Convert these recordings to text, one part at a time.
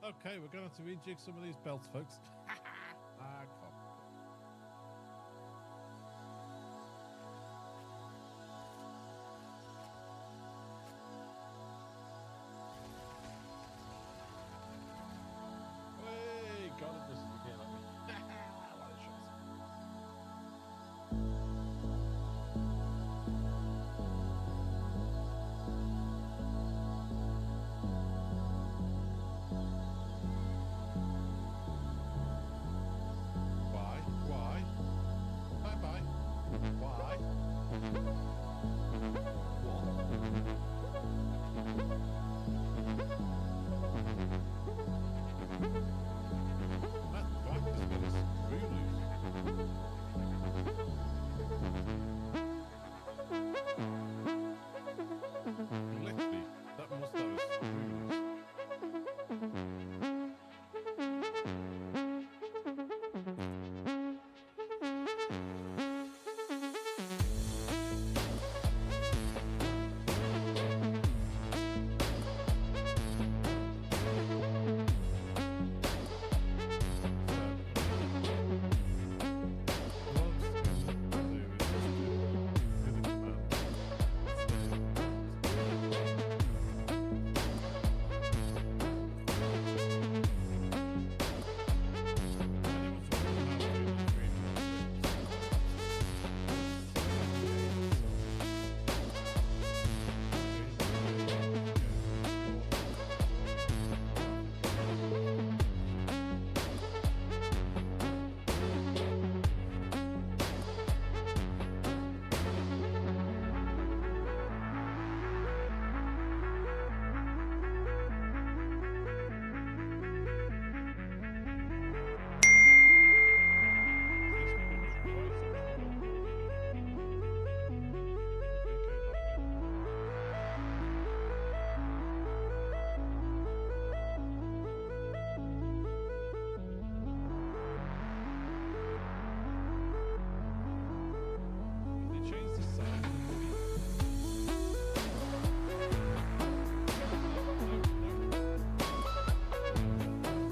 Okay, we're going to have to rejig some of these belts, folks. Hey, God, it doesn't again at me. What a shot. Why? Bye-bye. Why? That back has got a screw loose. Literally, that must have a screw loose.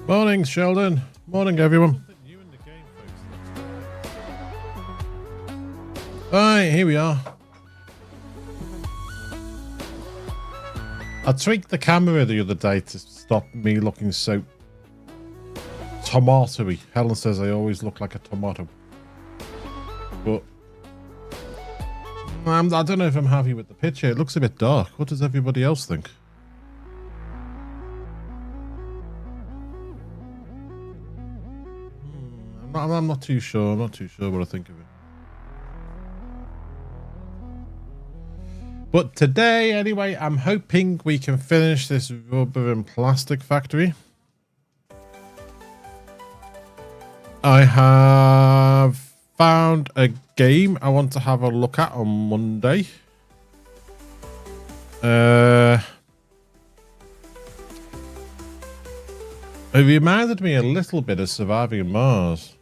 Morning, Sheldon. Morning, everyone. Alright, here we are. I tweaked the camera the other day to stop me looking so tomatoey. Helen says I always look like a tomato. But I don't know if I'm happy with the picture. It looks a bit dark. What does everybody else think? I'm not too sure. I'm not too sure what I think of it. But today, anyway, I'm hoping we can finish this rubber and plastic factory. I have found a game I want to have a look at on Monday. It reminded me a little bit of Surviving Mars.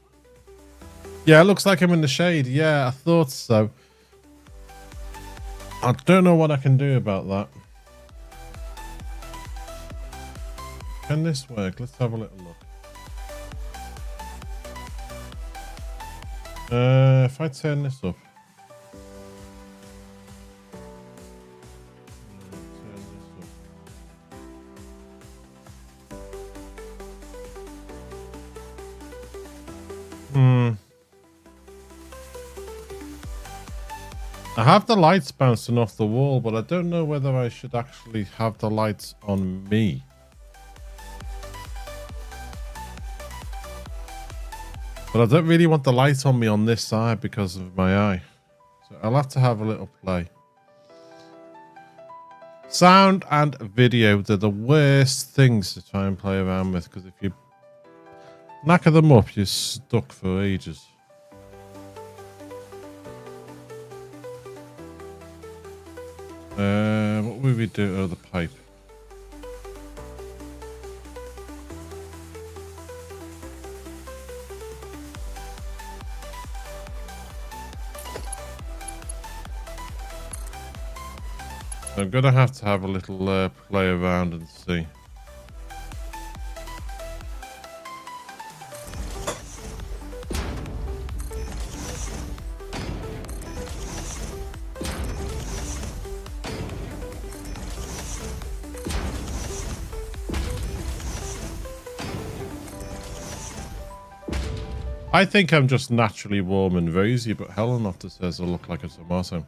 Yeah, it looks like I'm in the shade. Yeah, I thought so. I don't know what I can do about that. Can this work? Let's have a little look. If I turn this up. I have the lights bouncing off the wall, but I don't know whether I should actually have the lights on me. But I don't really want the lights on me on this side because of my eye. So I'll have to have a little play. Sound and video, they're the worst things to try and play around with, because if you knacker them up, you're stuck for ages. What would we do? Oh, the pipe. I'm gonna have to have a little play around and see. I think I'm just naturally warm and rosy, but Helen often says I look like a tomato.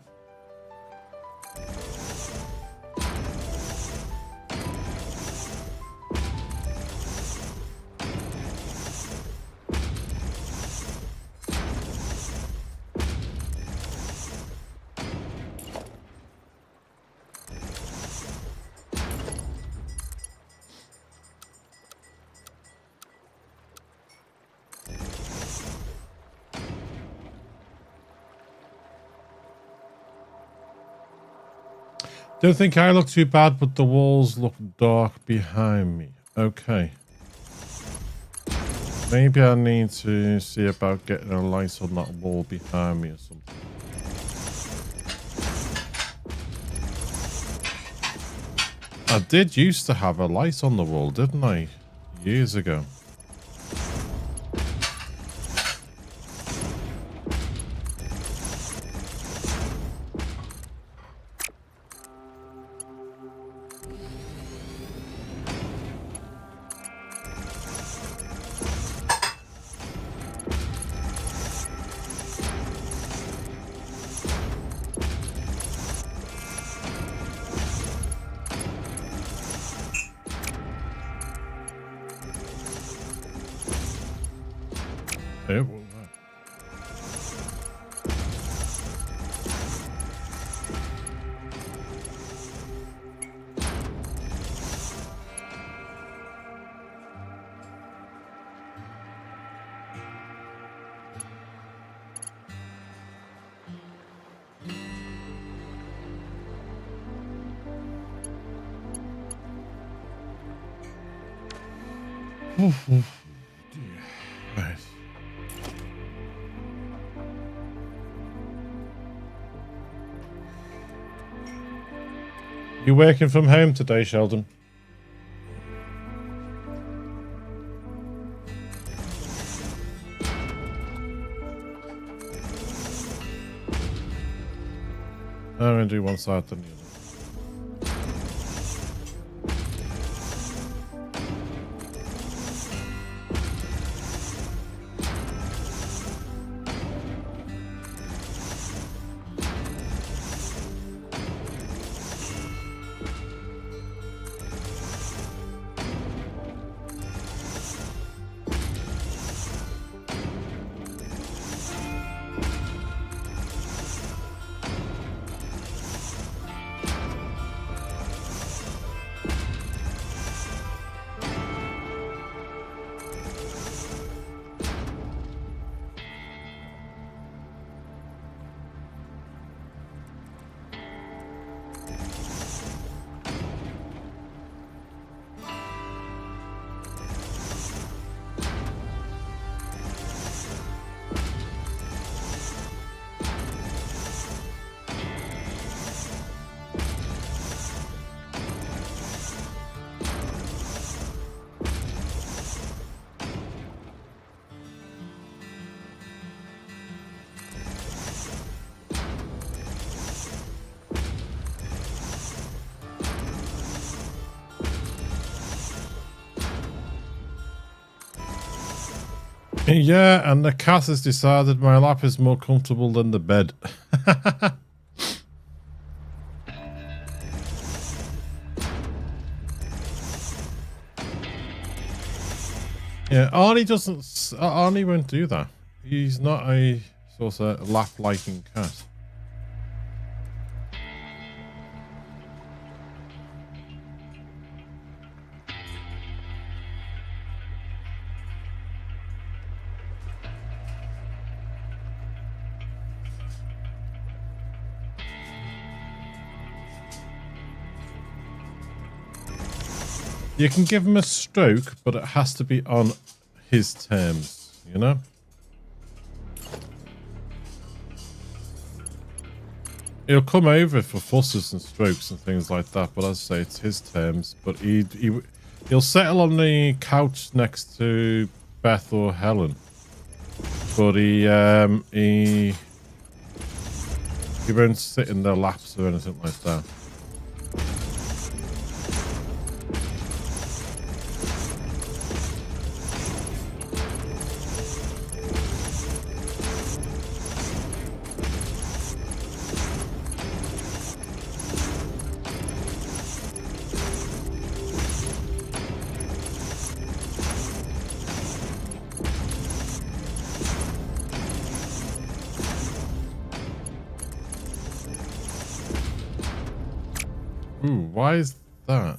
Don't think I look too bad, but the walls look dark behind me. Okay. Maybe I need to see about getting a light on that wall behind me or something. I did used to have a light on the wall, didn't I? Years ago. Hey, what was that? Right. You working from home today, Sheldon? I'm going to do one side then the other. Yeah, and the cat has decided my lap is more comfortable than the bed. Yeah, Arnie won't do that. He's not a sort of lap-liking cat. You can give him a stroke, but it has to be on his terms, you know? He'll come over for fusses and strokes and things like that, but as I say, it's his terms. But he'll settle on the couch next to Beth or Helen. But he won't sit in their laps or anything like that. Ooh, why is that?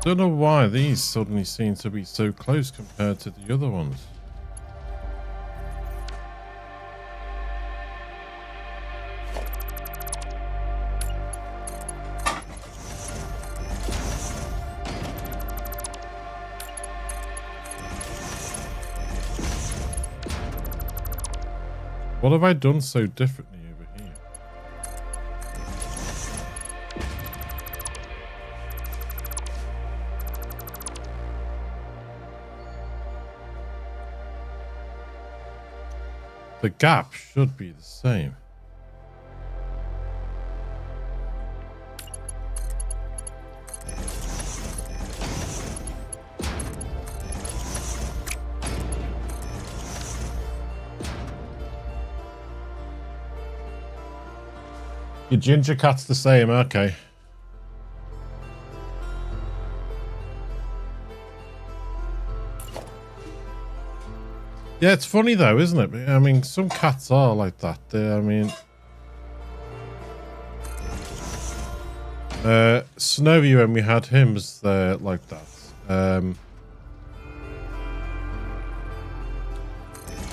Don't know why these suddenly seem to be so close compared to the other ones. What have I done so differently over here? The gap should be the same. Your ginger cat's the same, okay. Yeah, it's funny though, isn't it? I mean, some cats are like that. I mean, Snowy, when we had him, was like that.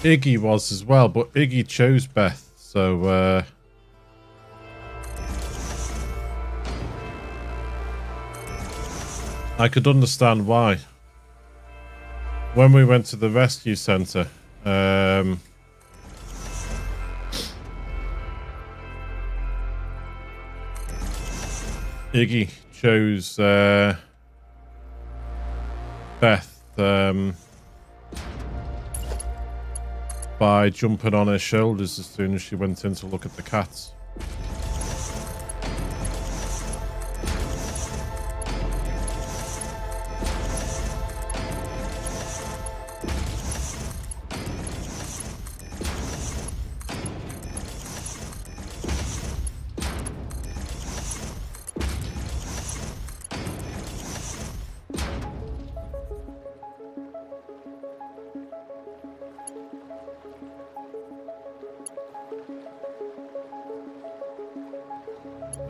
Iggy was as well, but Iggy chose Beth, so I could understand why. When we went to the rescue centre, Iggy chose Beth by jumping on her shoulders as soon as she went in to look at the cats.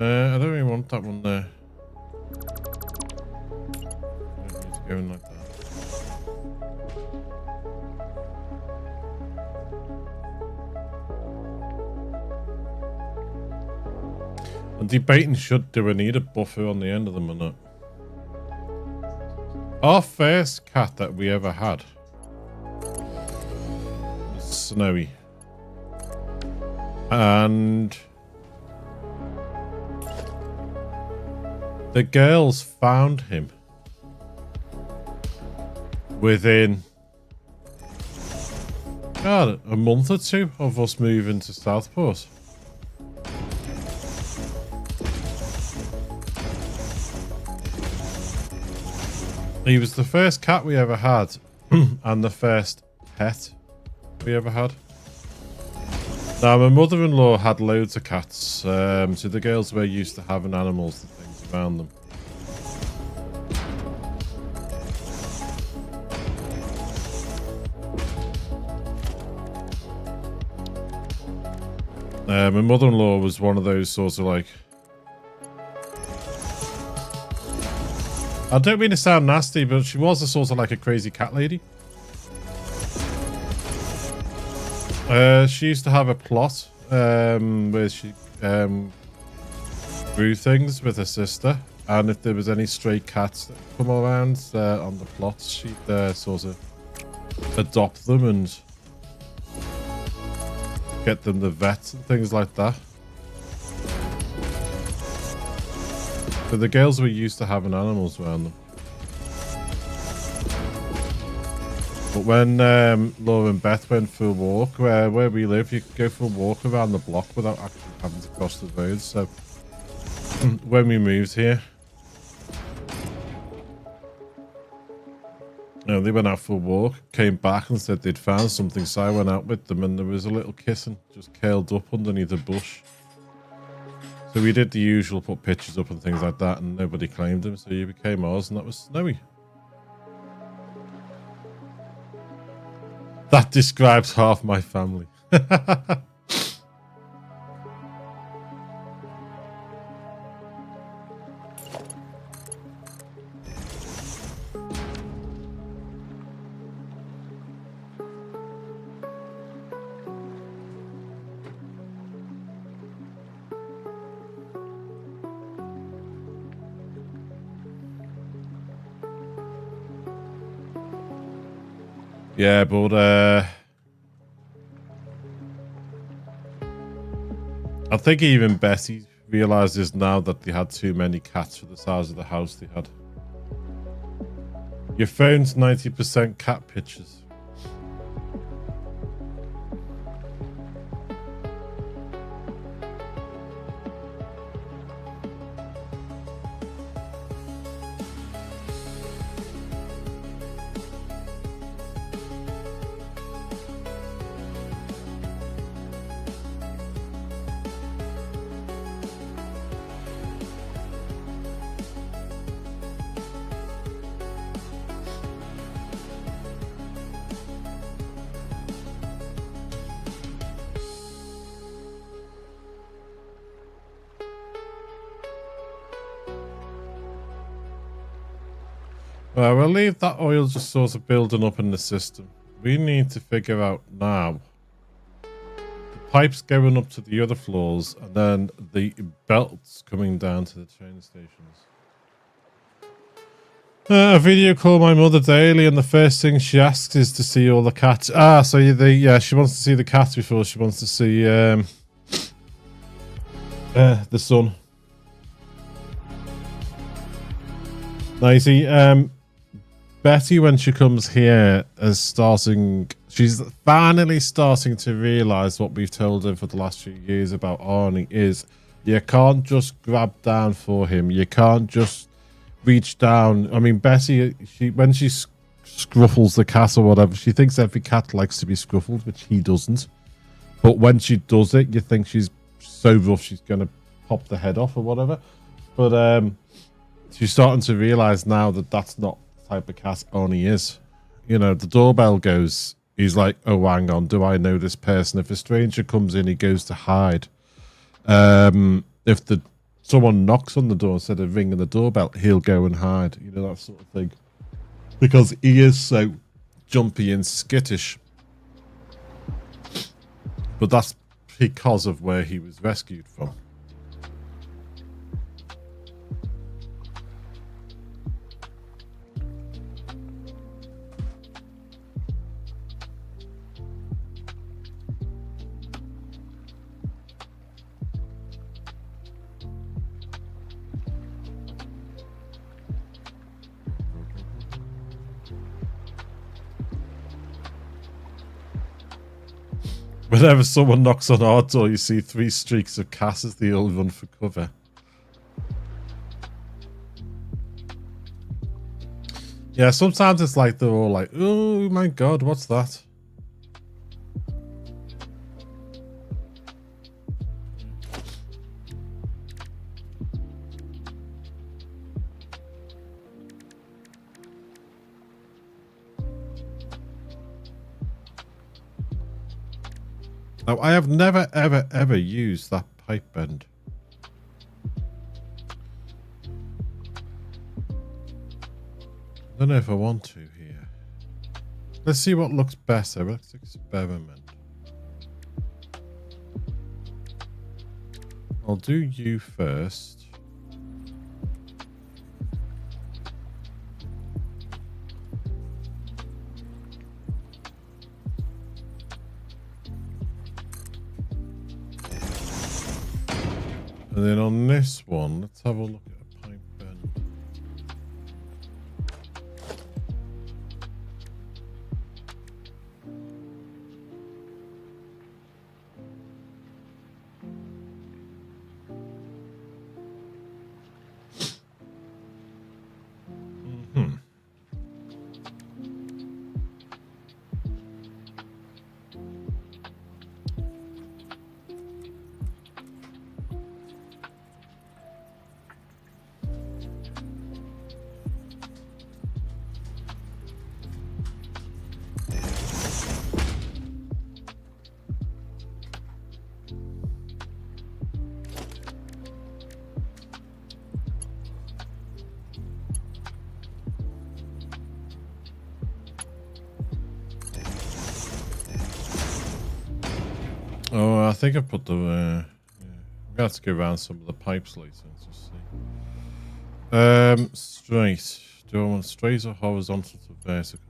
I don't really want that one there. I don't need to go in like that. I'm debating should do I need a buffer on the end of them or not. Our first cat that we ever had was Snowy. And the girls found him within a month or two of us moving to Southport. He was the first cat we ever had and the first pet we ever had. Now, my mother-in-law had loads of cats, so the girls were used to having animals and things around them. My mother-in-law was one of those sorts of like... I don't mean to sound nasty, but she was a sort of like a crazy cat lady. She used to have a plot where she grew things with her sister, and if there was any stray cats that come around on the plots, she'd sort of adopt them and get them the vets and things like that. So the girls were used to having animals around them. But when Laura and Beth went for a walk, where we live, you could go for a walk around the block without actually having to cross the road. So when we moved here. They went out for a walk, came back and said they'd found something, so I went out with them and there was a little kitten just curled up underneath a bush. So we did the usual, put pictures up and things like that, and nobody claimed him, so he became ours, and that was Snowy. That describes half my family. Yeah, but I think even Betty realizes now that they had too many cats for the size of the house they had. Your phone's 90% cat pictures. Well, we'll leave that oil just sort of building up in the system. We need to figure out now the pipes going up to the other floors and then the belts coming down to the train stations. I video call my mother daily, and the first thing she asks is to see all the cats. So yeah, she wants to see the cats before she wants to see the sun. Now you see, Betty, when she comes here, she's finally starting to realise what we've told her for the last few years about Arnie is you can't just grab down for him. You can't just reach down. I mean, Betty, when she scruffles the cat or whatever, she thinks every cat likes to be scruffled, which he doesn't. But when she does it, you think she's so rough she's going to pop the head off or whatever. But she's starting to realise now that that's not type of cat Arnie is. You know, the doorbell goes, he's like, oh, hang on, do I know this person? If a stranger comes in, he goes to hide. If someone knocks on the door instead of ringing the doorbell, he'll go and hide. You know, that sort of thing. Because he is so jumpy and skittish. But that's because of where he was rescued from. Whenever someone knocks on our door, you see 3 streaks of cats as they all run for cover. Yeah, sometimes it's like they're all like, oh my god, what's that? Now, I have never, ever, ever used that pipe bend. I don't know if I want to here. Let's see what looks better. Let's experiment. I'll do you first. And then on this one, let's have a look at a pipe bend. think I've put the... yeah. I'm going to have to go around some of the pipes later and just see. Straight. Do I want straight or horizontal to vertical?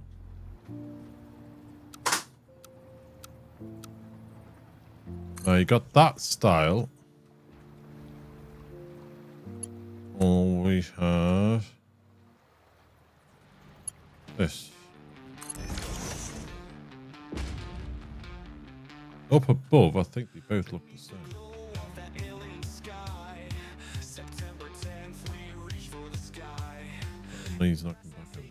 Now you got that style. All we have... this. Up above, I think they both look the same. He's not coming back over.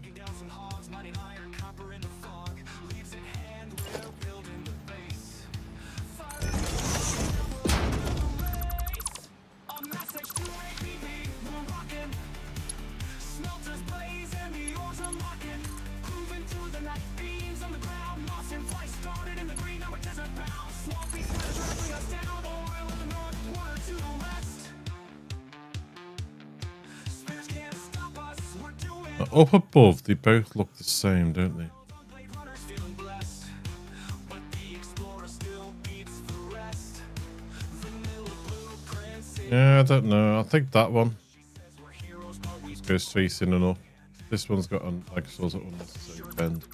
Up above, they both look the same, don't they? Yeah, I don't know. I think that one. Just go straight in and up. This one's got like sort of unnecessary bend.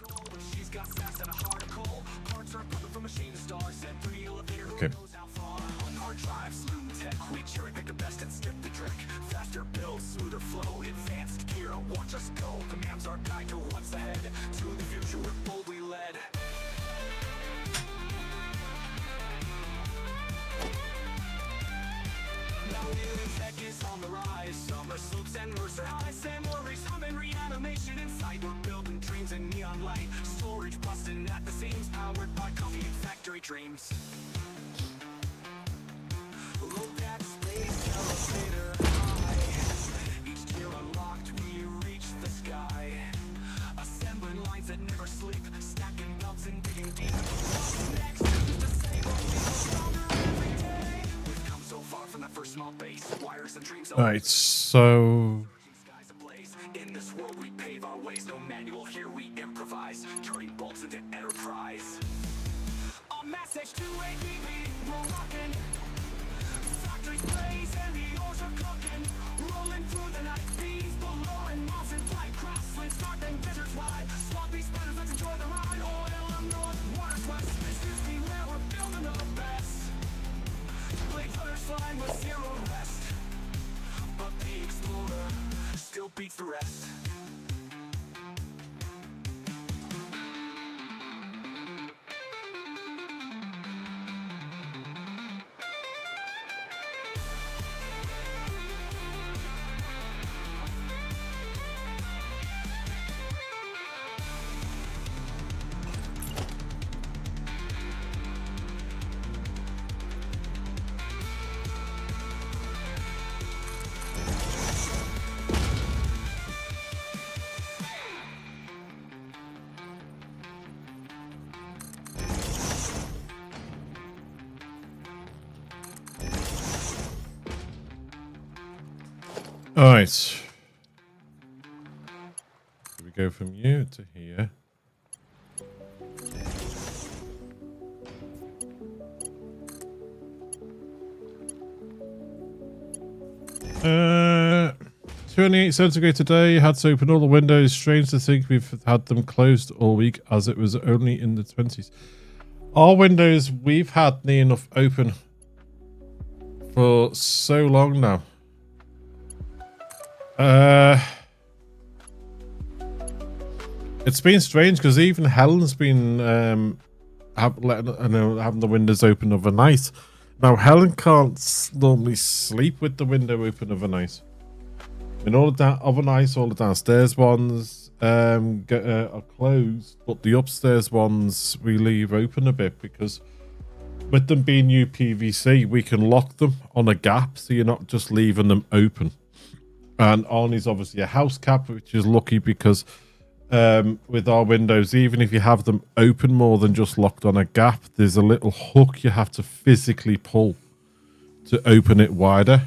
Okay. Storage busting at the seams, powered by coffee and factory dreams. Low that space elevator high. Each tier unlocked, we reach the sky. Assembling lines that never sleep, stacking belts and digging deep. What's next? To say what we go stronger every day. We've come so far from that first small base. Wires and dreams. Alright, so in this world we pave our ways, no manual here we improvise, turning bolts into enterprise. A message to ABB, we're rocking. Factories blaze and the ores are cooking, rolling through the night, beams below and miles in flight, crosslands darkening deserts wide, swampy spiders, let's enjoy the ride. Oil on north, water's west, this is the where we're building the best. Blade hunters flying with zero rest, but the explorer still beats the rest. alright. So we go from you to here. Uh, 28 centigrade today. Had to open all the windows. Strange to think we've had them closed all week, as it was only in the 20s. Our windows we've had near enough open for so long now. It's been strange because even Helen's been having the windows open overnight. Now Helen can't normally sleep with the window open overnight. In all the overnight, all the downstairs ones are closed, but the upstairs ones we leave open a bit because with them being new PVC, we can lock them on a gap, so you're not just leaving them open. And Arnie's obviously a house cap, which is lucky because with our windows, even if you have them open more than just locked on a gap, there's a little hook you have to physically pull to open it wider.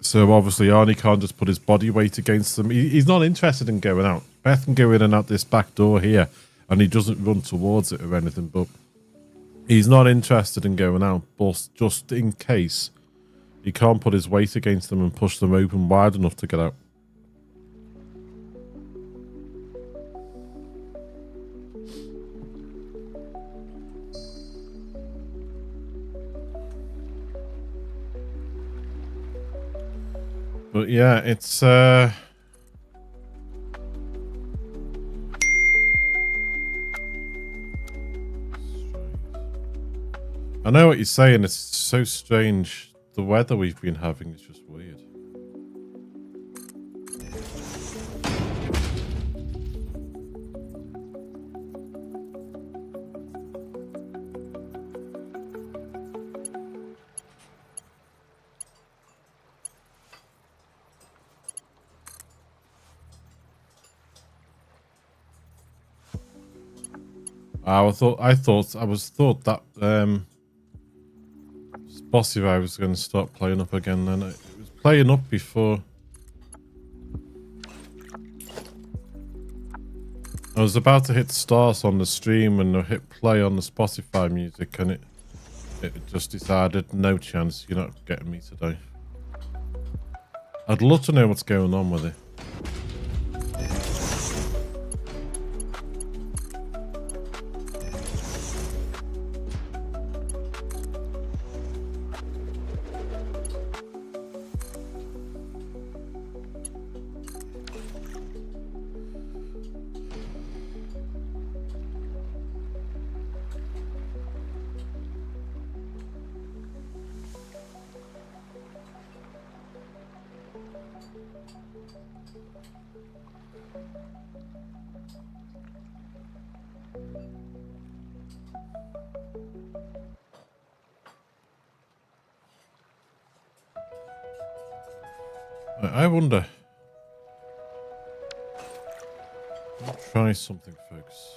So obviously Arnie can't just put his body weight against them. He's not interested in going out. Beth can go in and out this back door here, and he doesn't run towards it or anything, but He's not interested in going out, but just in case, he can't put his weight against them and push them open wide enough to get out. But yeah, it's I know what you're saying. It's so strange. The weather we've been having is just weird. I thought that Spotify was going to start playing up again. Then it was playing up before. I was about to hit start on the stream and I hit play on the Spotify music, and it just decided no chance, you're not getting me today. I'd love to know what's going on with it. I wonder. I'll try something, folks.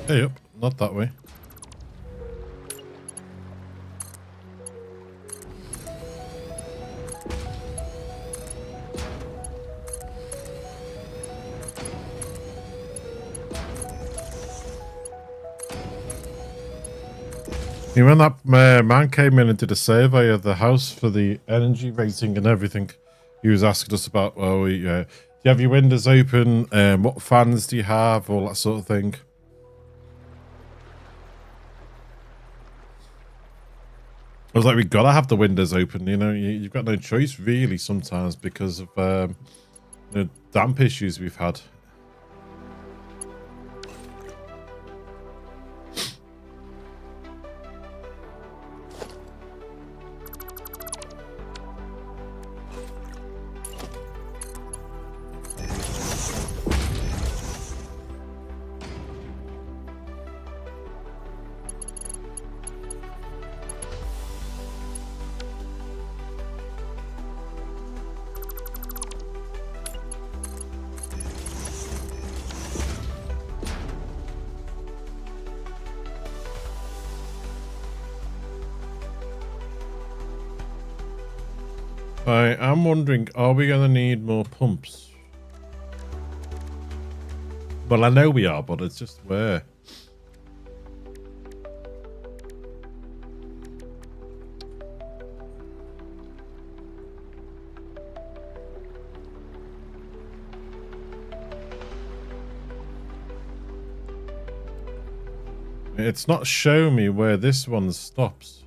Hey up, not that way. When that man came in and did a survey of the house for the energy rating and everything, he was asking us about, well, do you have your windows open? What fans do you have? All that sort of thing. I was like, we gotta have the windows open, you know. You've got no choice really sometimes because of the damp issues we've had. I'm wondering, are we going to need more pumps? Well, I know we are, but it's just where. It's not showing me where this one stops.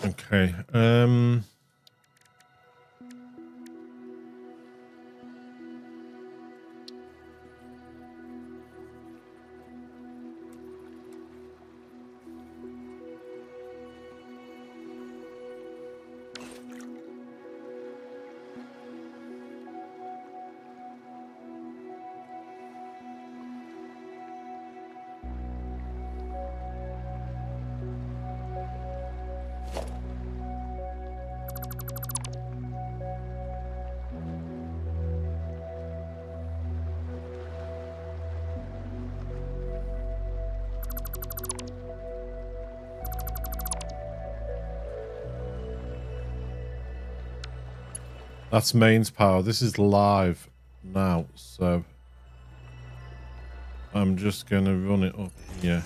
Okay. That's mains power. This is live now, so I'm just going to run it up here.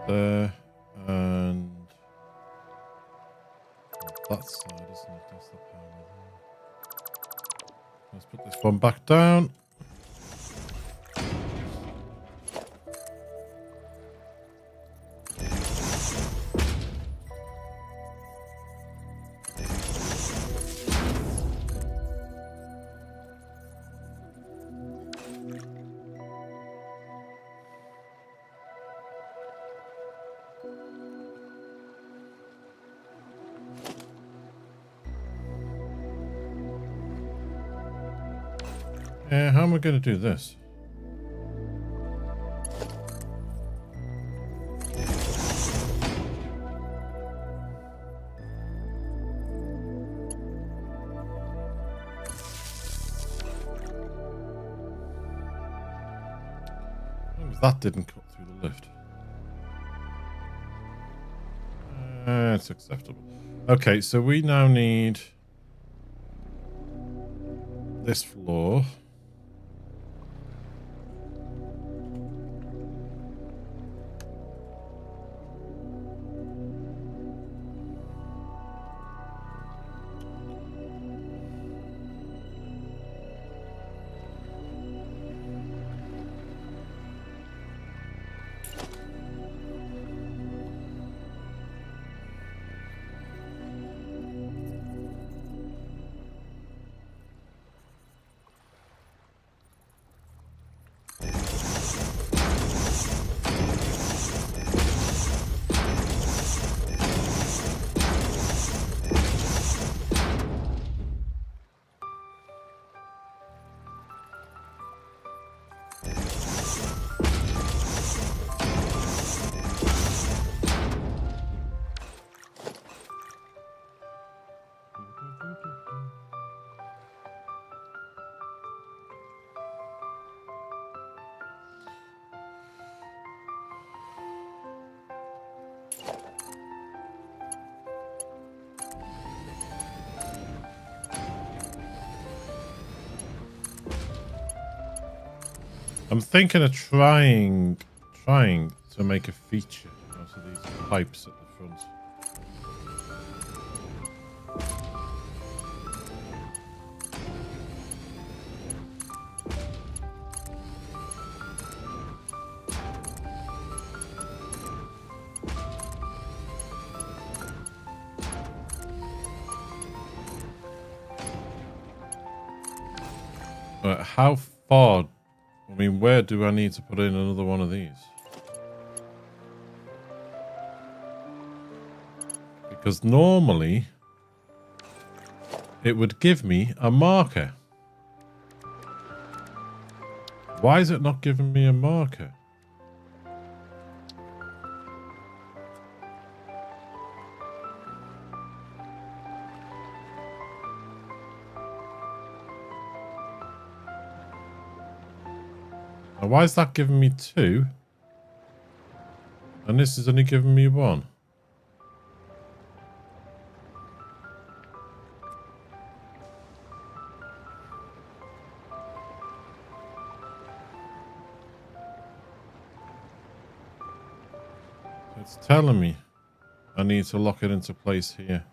There and that side, isn't it? That's the power. Let's put this one back down. How am I going to do this? That didn't cut through the uplift. It's acceptable. Okay, so we now need this floor. I'm thinking of trying to make a feature out of these pipes at the front. But how far? I mean, where do I need to put in another one of these? Because normally it would give me a marker. Why is it not giving me a marker? Why is that giving me 2? And this is only giving me 1. It's telling me I need to lock it into place here.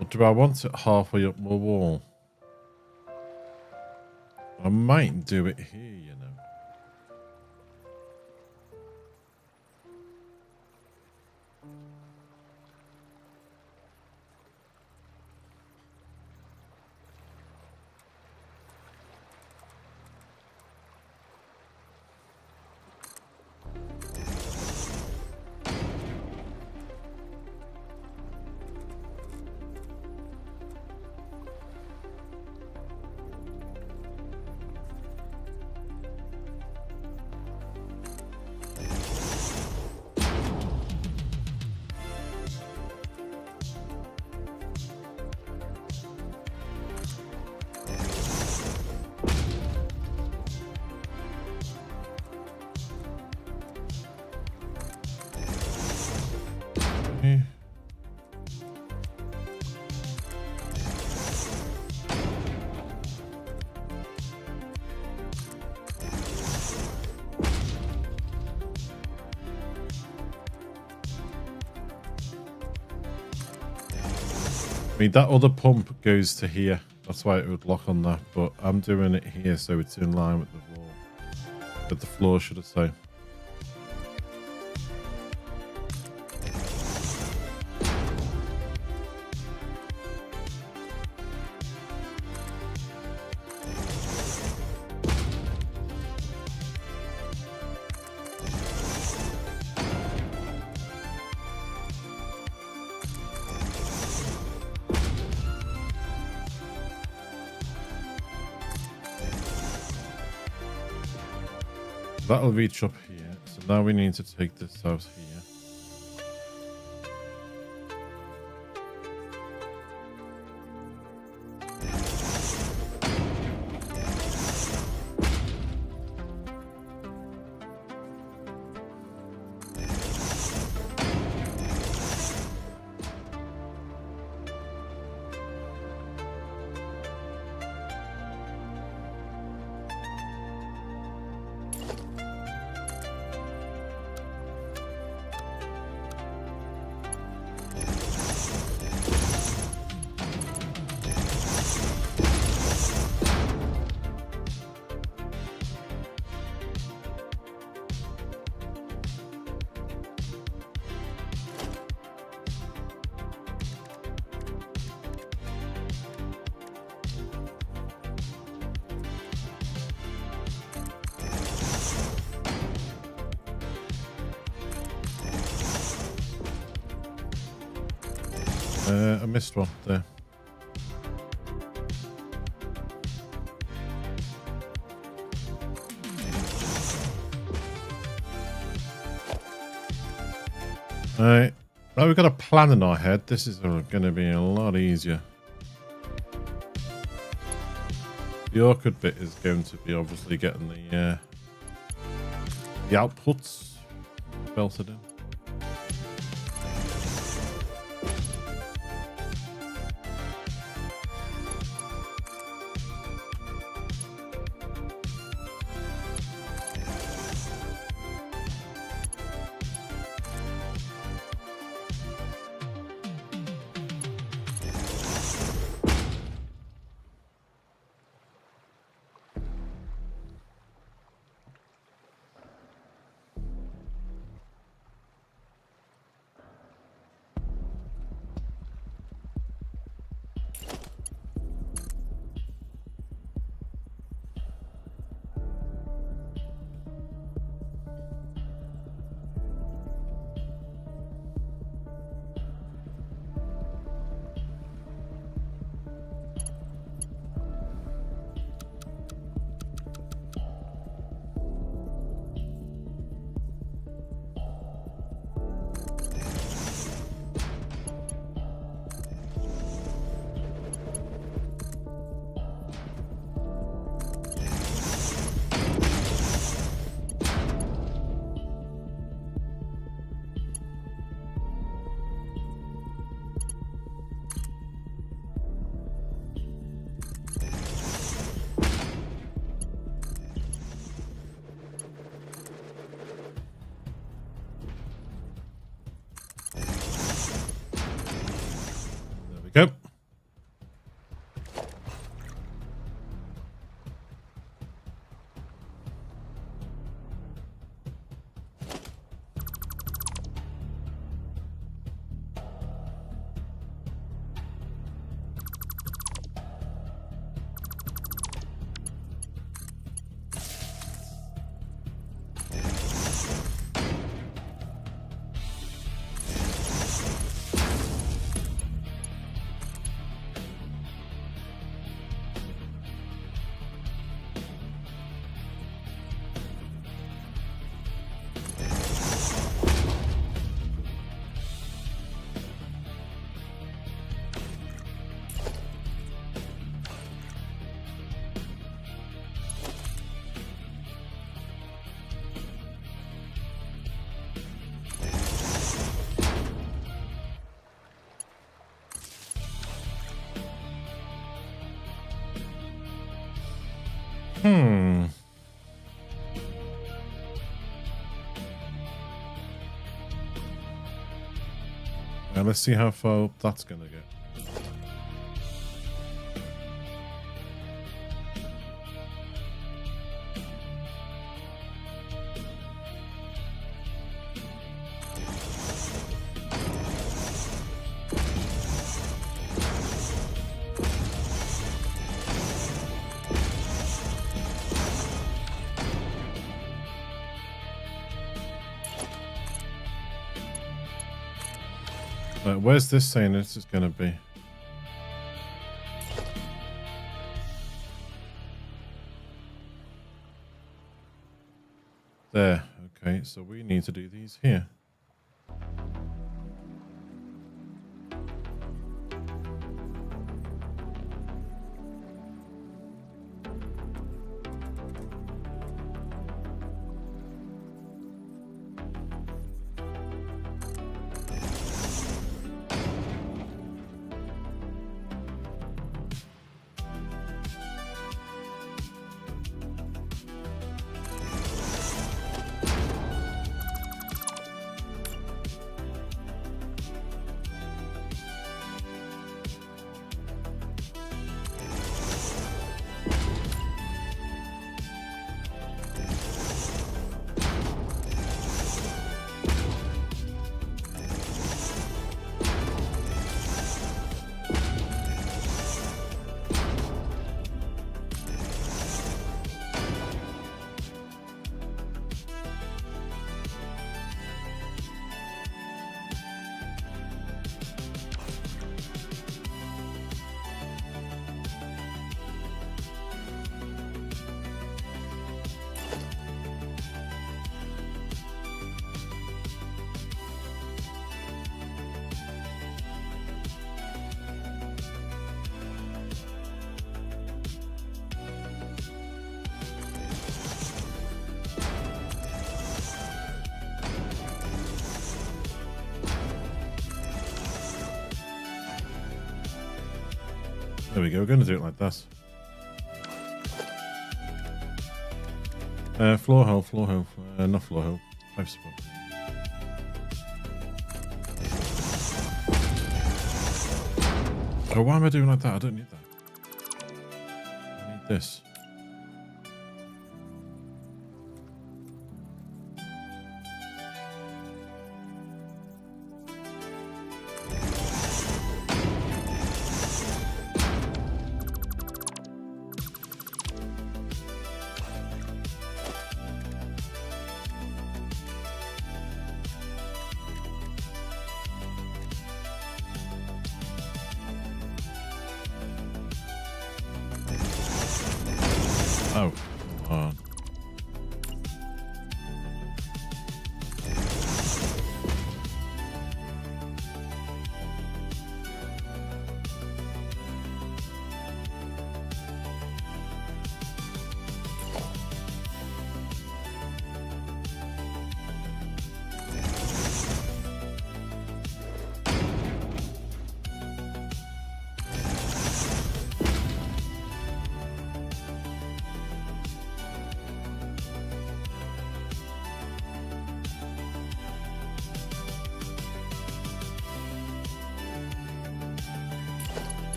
Or do I want it halfway up my wall? I might do it here, you know. I mean, that other pump goes to here. That's why it would lock on that. But I'm doing it here so it's in line with the wall. With the floor, should I say. That'll reach up here. So now we need to take this out here. I missed one there. Alright, now we've got a plan in our head. This is going to be a lot easier. The awkward bit is going to be obviously getting the outputs belted in. Go. Now let's see how far up that's going to get. Right, where's this saying this is going to be? There. Okay, so we need to do these here. There we go. We're going to do it like that. Floor hole, not floor hole. 5 spot. Oh, why am I doing like that? I don't need that. I need this. Oh, come on.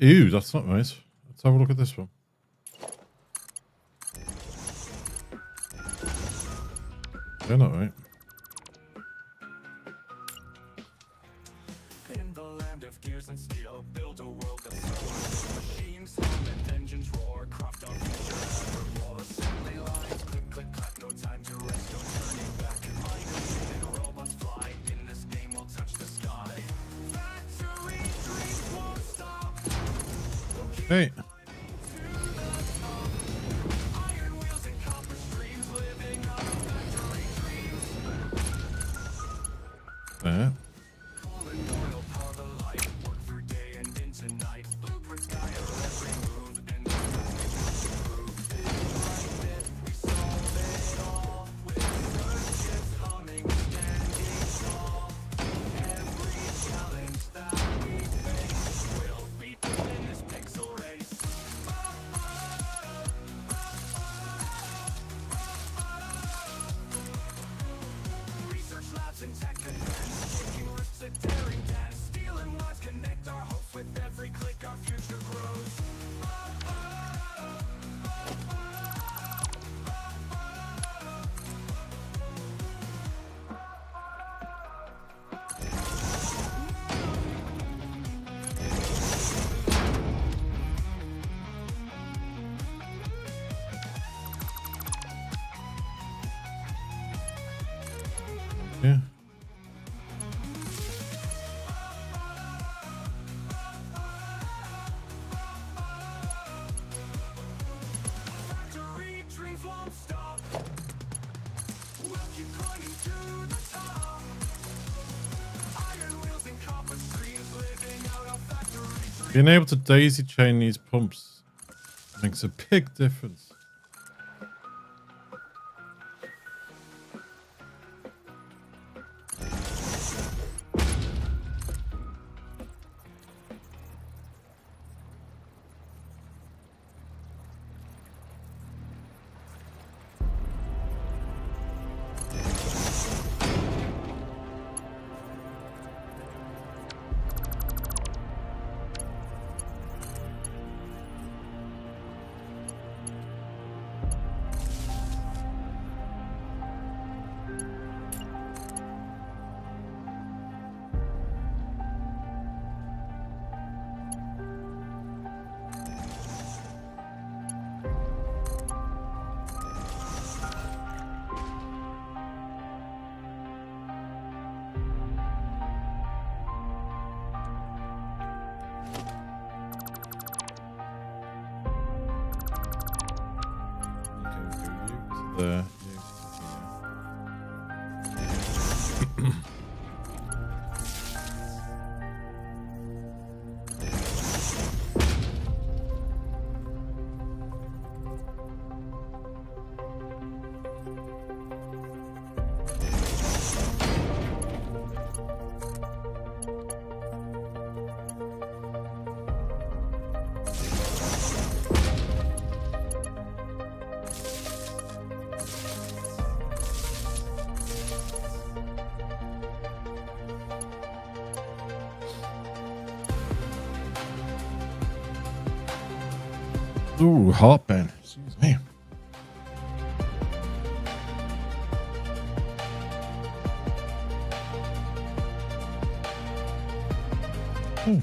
Ew, that's not nice. Let's have a look at this one. They're not right. In the land of gears and steel, build a world that's so machines hum and engines roar, craft our future evermore. Assembly lines, click, click, clack, no time to rest, no turning back. And robots fly, in this game we'll touch the sky. Factory dreams won't stop. Hey. Iron wheels and copper streams, living out of factory dreams. There. Coal and oil power the light, work through day and into night. Blueprints guide our every move, and the task is improved. Bit by bit, we solve it all, with circuits humming, standing tall. Every challenge that we face will beat them in this pixel race. Research labs and tech advance, taking risks, a daring dance. Steel and wires connect our hopes, with every click our future grows. Yeah. Factory dreams won't stop. We'll keep climbing to the top. Iron wheels and copper streams, living out our factory dreams. Being able to daisy chain these pumps makes a big difference. There. Ooh, heartburn. Excuse me. Ooh.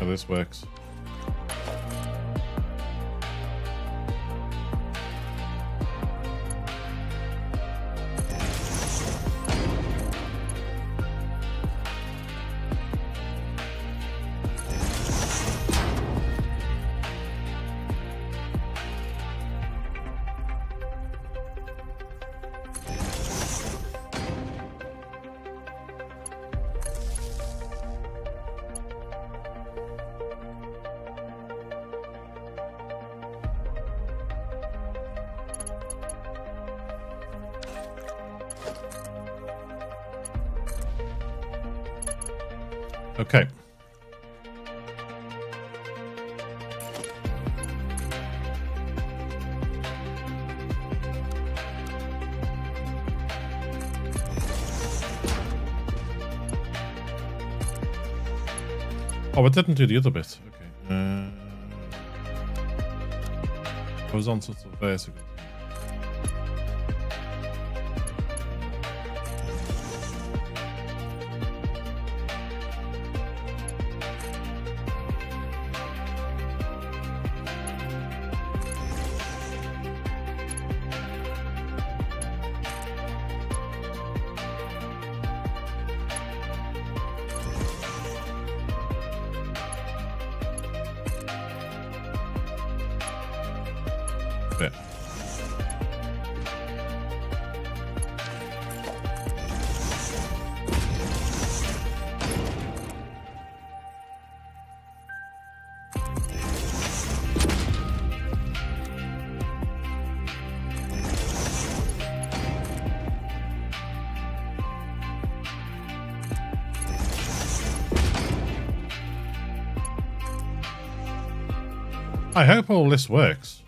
How this works. Okay. Oh, I didn't do the other bit. Okay. I was on sort of vertical. Bit. I hope all this works.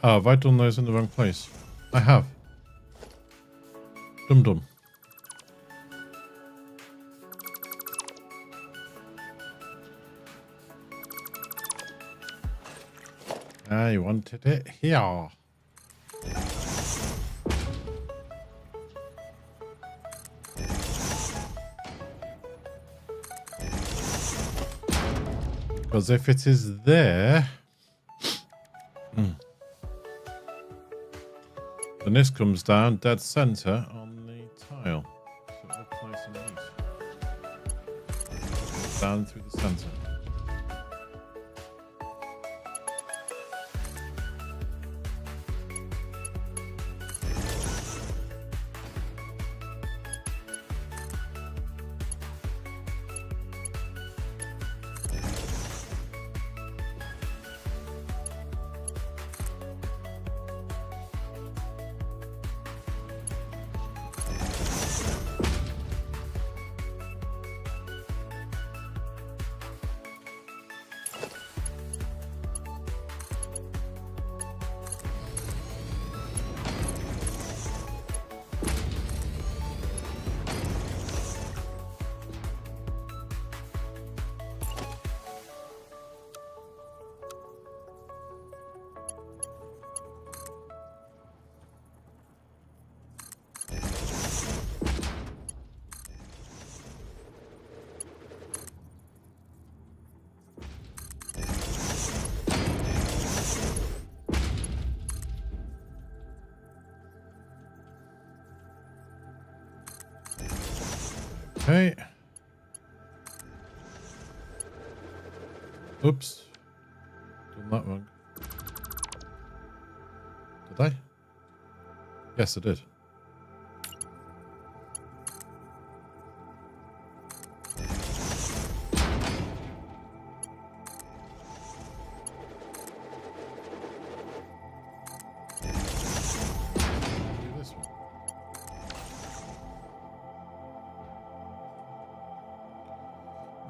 Oh, have I done those in the wrong place? I have. Dum dum. I wanted it here. Because if it is there, then this comes down dead center on the tile. So it looks nice and neat. Down through the center. Okay. Oops. Done that wrong. Did I? Yes, I did.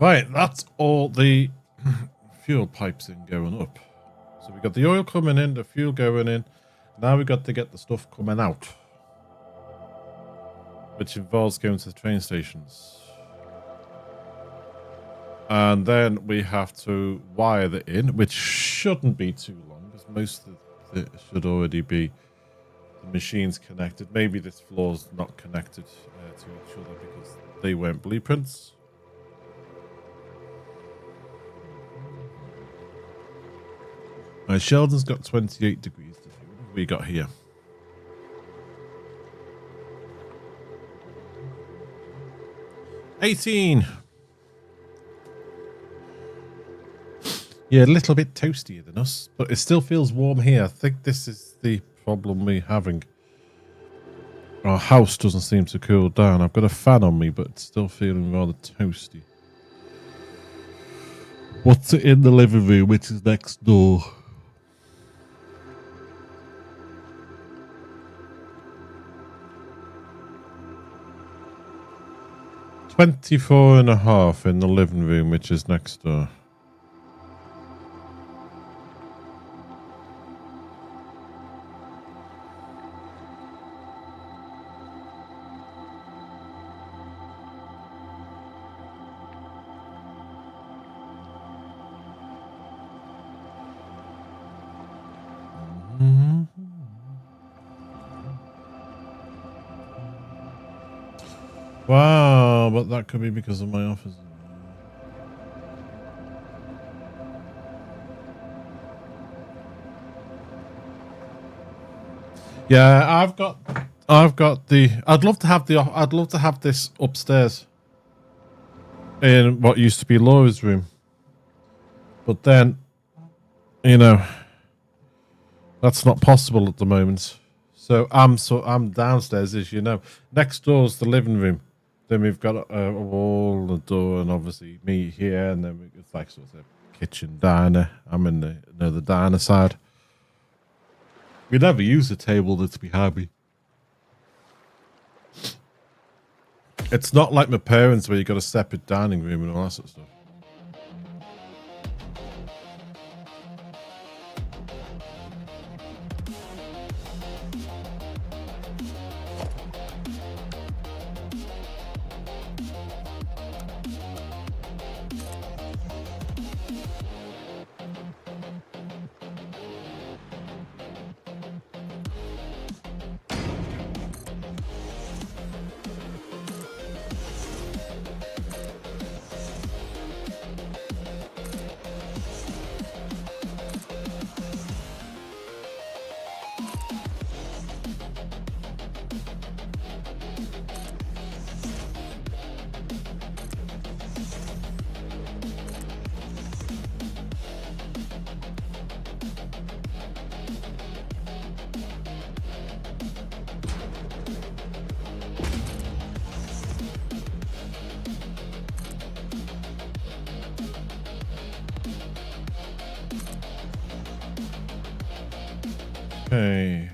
Right, that's all the fuel pipes in going up. So we got the oil coming in, the fuel going in. Now we got to get the stuff coming out, which involves going to the train stations. And then we have to wire it in, which shouldn't be too long, because most of it should already be the machines connected. Maybe this floor's not connected to each other because they weren't blueprints. Sheldon's got 28 degrees to do. What have we got here? $18. Yeah, a little bit toastier than us, but it still feels warm here. I think this is the problem we're having. Our house doesn't seem to cool down. I've got a fan on me, but it's still feeling rather toasty. What's it in the living room, which is next door? $24.5 in the living room, which is next door. Wow, but that could be because of my office. Yeah, I've got the. I'd love to have this upstairs in what used to be Laura's room, but then, you know, that's not possible at the moment. So I'm downstairs, as you know. Next door's the living room. Then we've got a wall, a door, and obviously me here, and then it's like sort of kitchen, diner. I'm in the diner side. We never use the table that's behind me. It's not like my parents where you got a separate dining room and all that sort of stuff. Okay.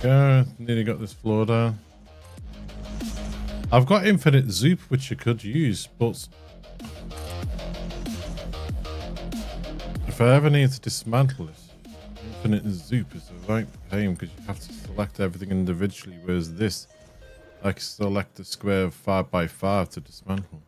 Go. Nearly got this floor down. I've got infinite zoop, which I could use, but if I ever need to dismantle it, infinite zoop is the right pain because you have to select everything individually, whereas this, I can select a square of 5x5 to dismantle.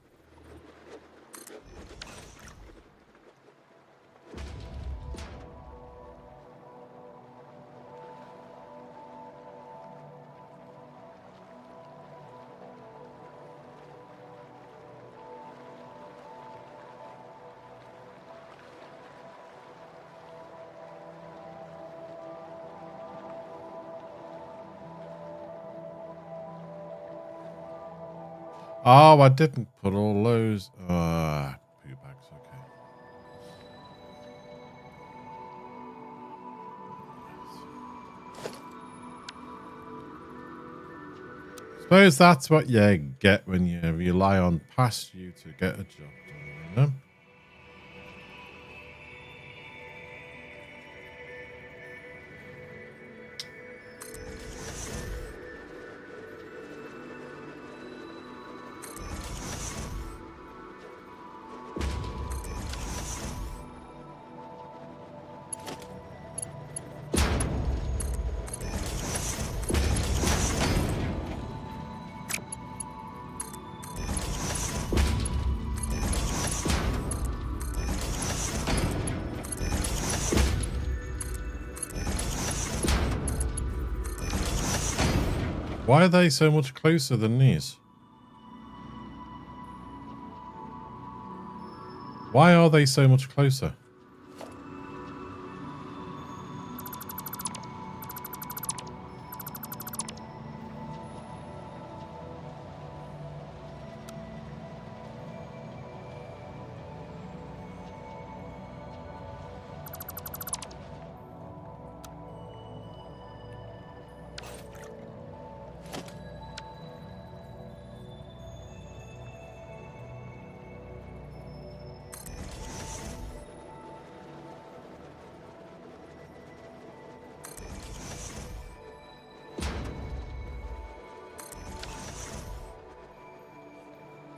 Oh, I didn't put all those. Poo bags, okay. Suppose that's what you get when you rely on past you to get a job done, you know? Why are they so much closer than these? Why are they so much closer?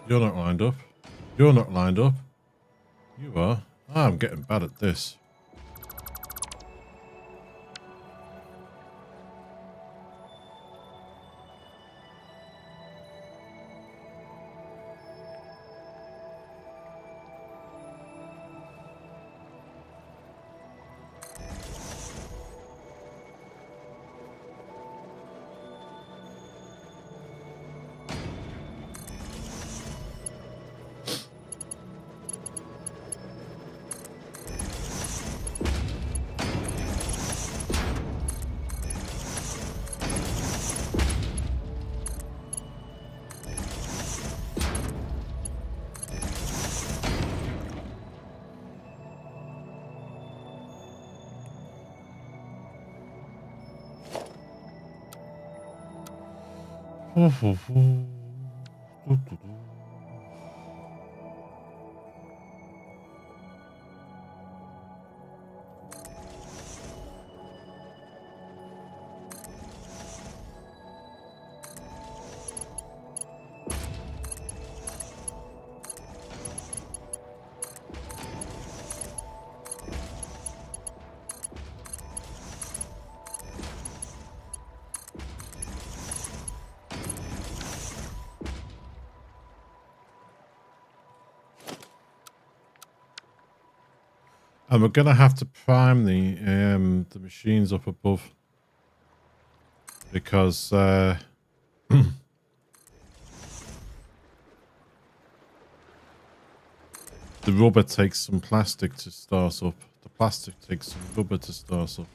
You're not lined up. You're not lined up. You are. Ah, I'm getting bad at this. And we're gonna have to prime the machines up above because the rubber takes some plastic to start up. The plastic takes some rubber to start up.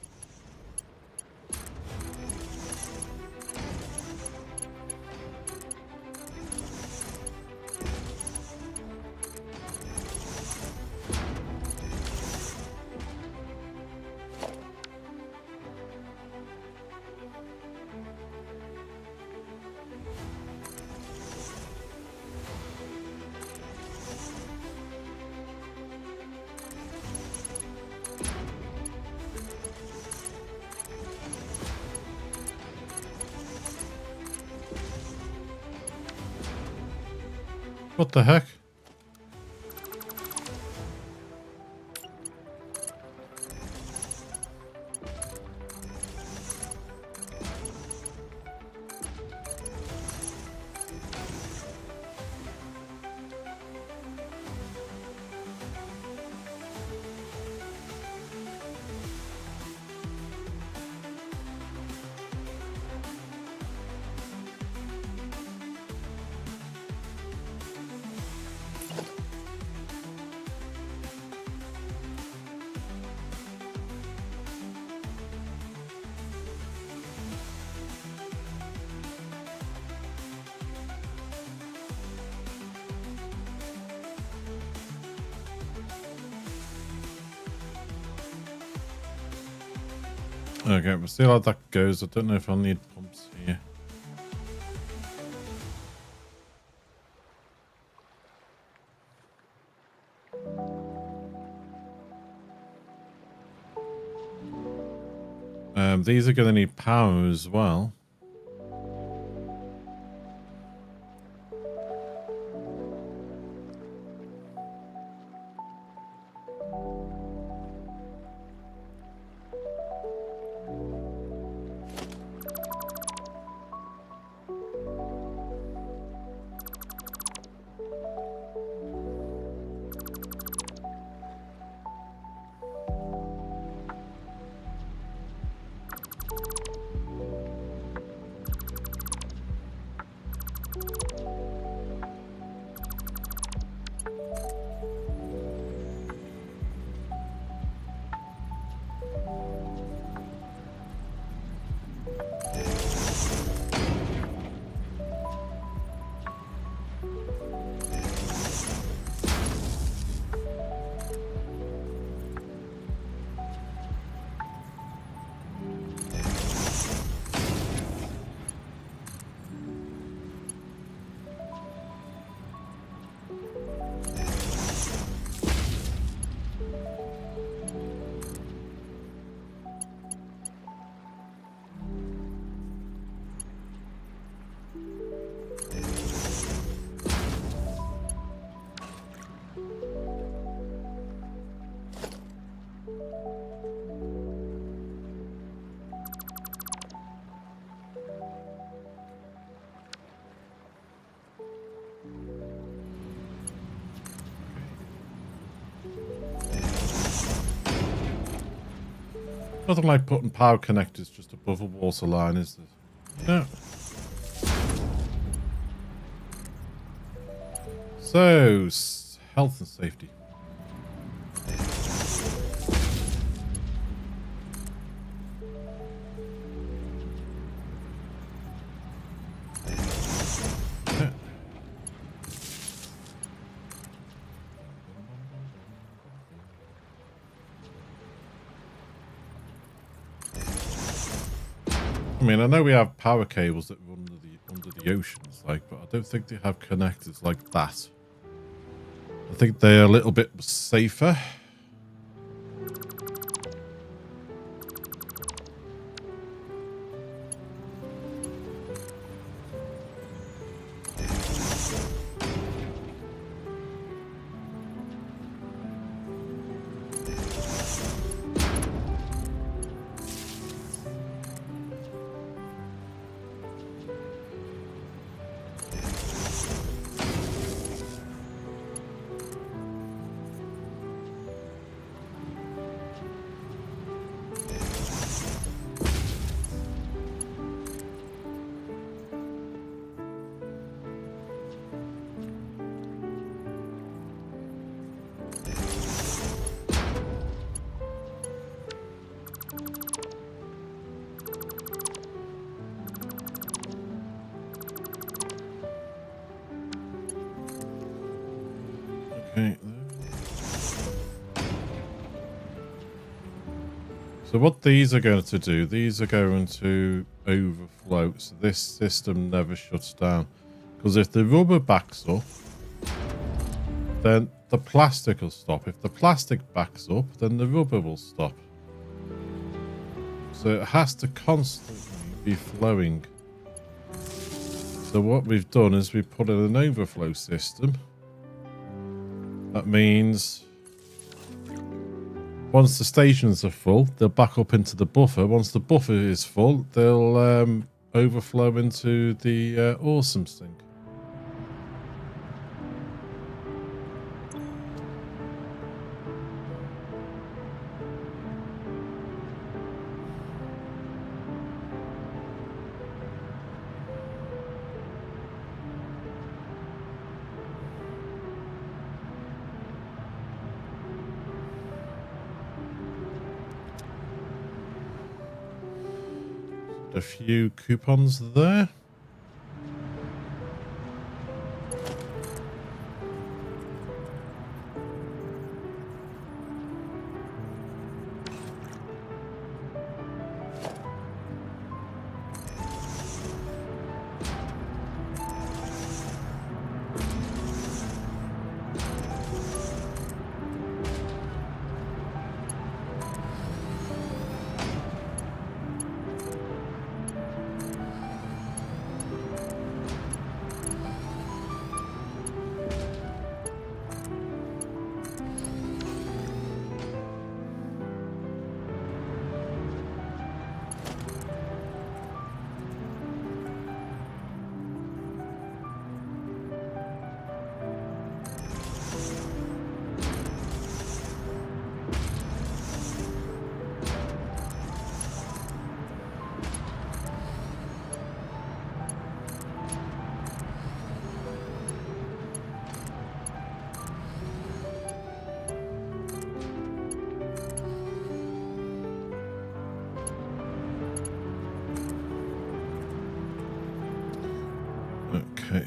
What the heck? Okay, we'll see how that goes. I don't know if I'll need pumps here. These are going to need power as well. Nothing like putting power connectors just above a water line, is there? No. So, health and safety. I mean, I know we have power cables that run under the oceans, like, but I don't think they have connectors like that. I think they're a little bit safer. Okay. So what these are going to do, these are going to overflow, so this system never shuts down. Because if the rubber backs up, then the plastic will stop. If the plastic backs up, then the rubber will stop. So it has to constantly be flowing. So what we've done is we put in an overflow system. That means once the stations are full, they'll back up into the buffer. Once the buffer is full, they'll overflow into the awesome sink. A few coupons there. Okay.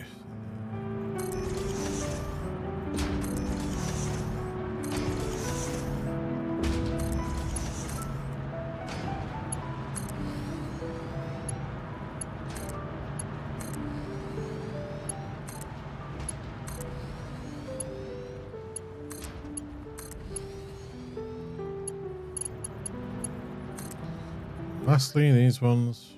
Lastly, these ones.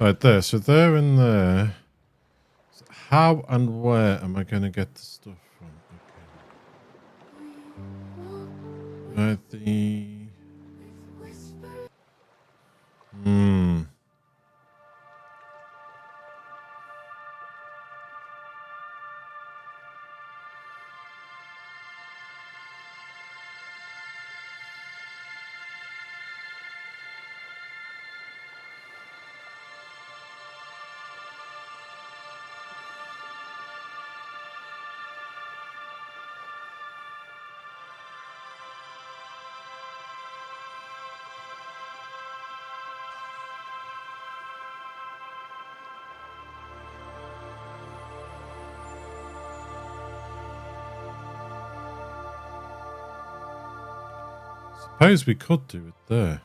Right there, so they're in there. So how and where am I going to get the stuff from? Okay. Suppose we could do it there.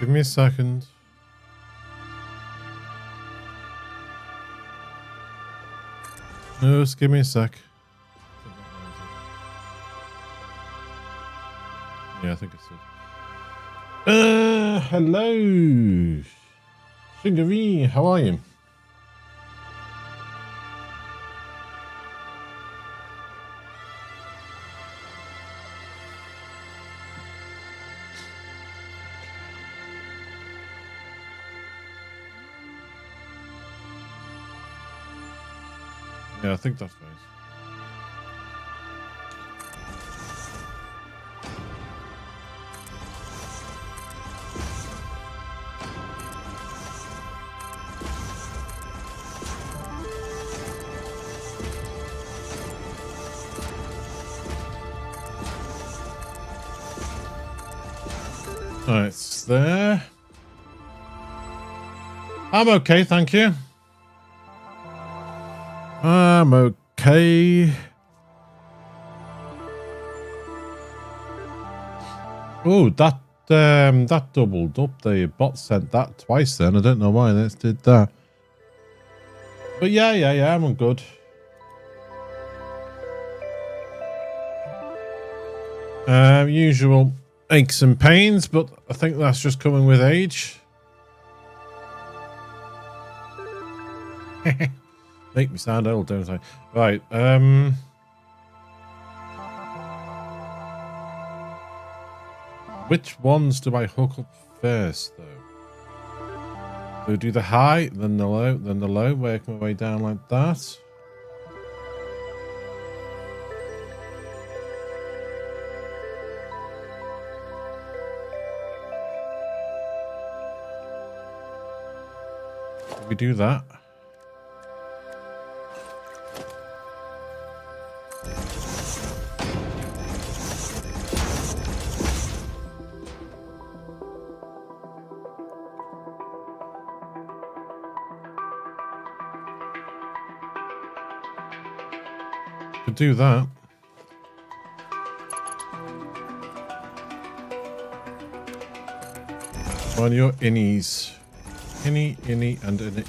Give me a second. No, just give me a sec. Yeah, I think it's it. Hello. Shingavi, how are you? Yeah, I think that's right. Alright, it's there. I'm okay, thank you. I'm okay. Oh, that doubled up. The bot sent that twice then. I don't know why it did that. But yeah, I'm good. Usual aches and pains, but I think that's just coming with age. Make me sound old, don't I? Right, which ones do I hook up first, though? So do the high, then the low, then the low, work my way down like that. We do that. Could do that. On your innies. Innie, and innie.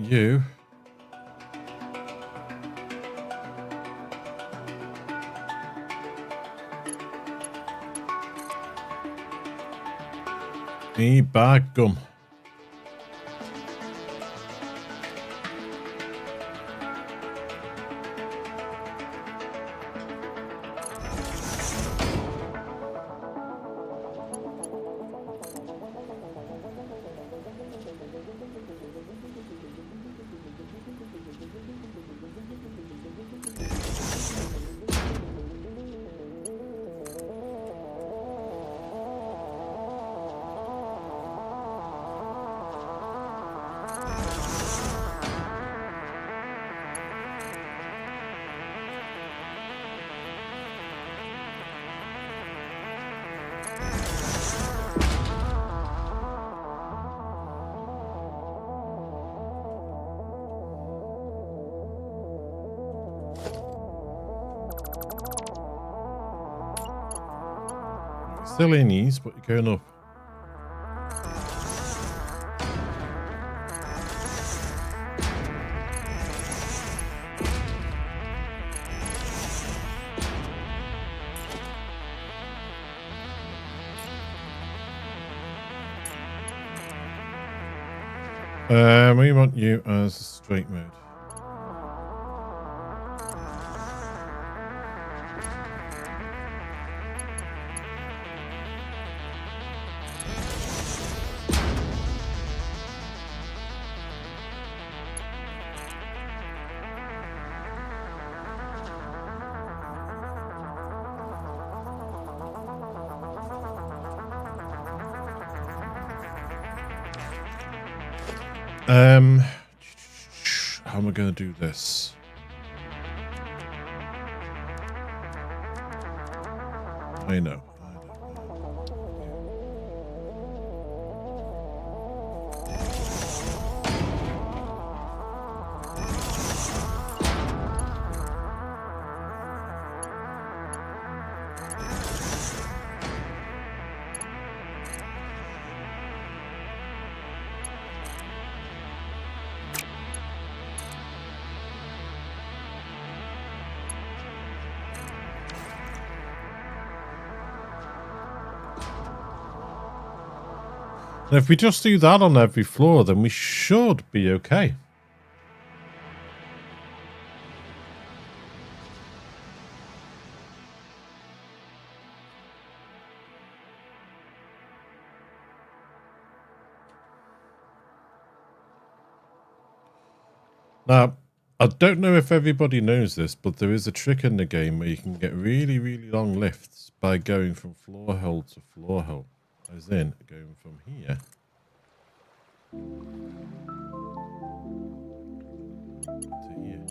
You. Me bag gum. Still in ease, but you're going up. We want you as straight mode. How am I going to do this? I know. And if we just do that on every floor, then we should be okay. Now, I don't know if everybody knows this, but there is a trick in the game where you can get really, really long lifts by going from floor hole to floor hole. As in, going from here to here.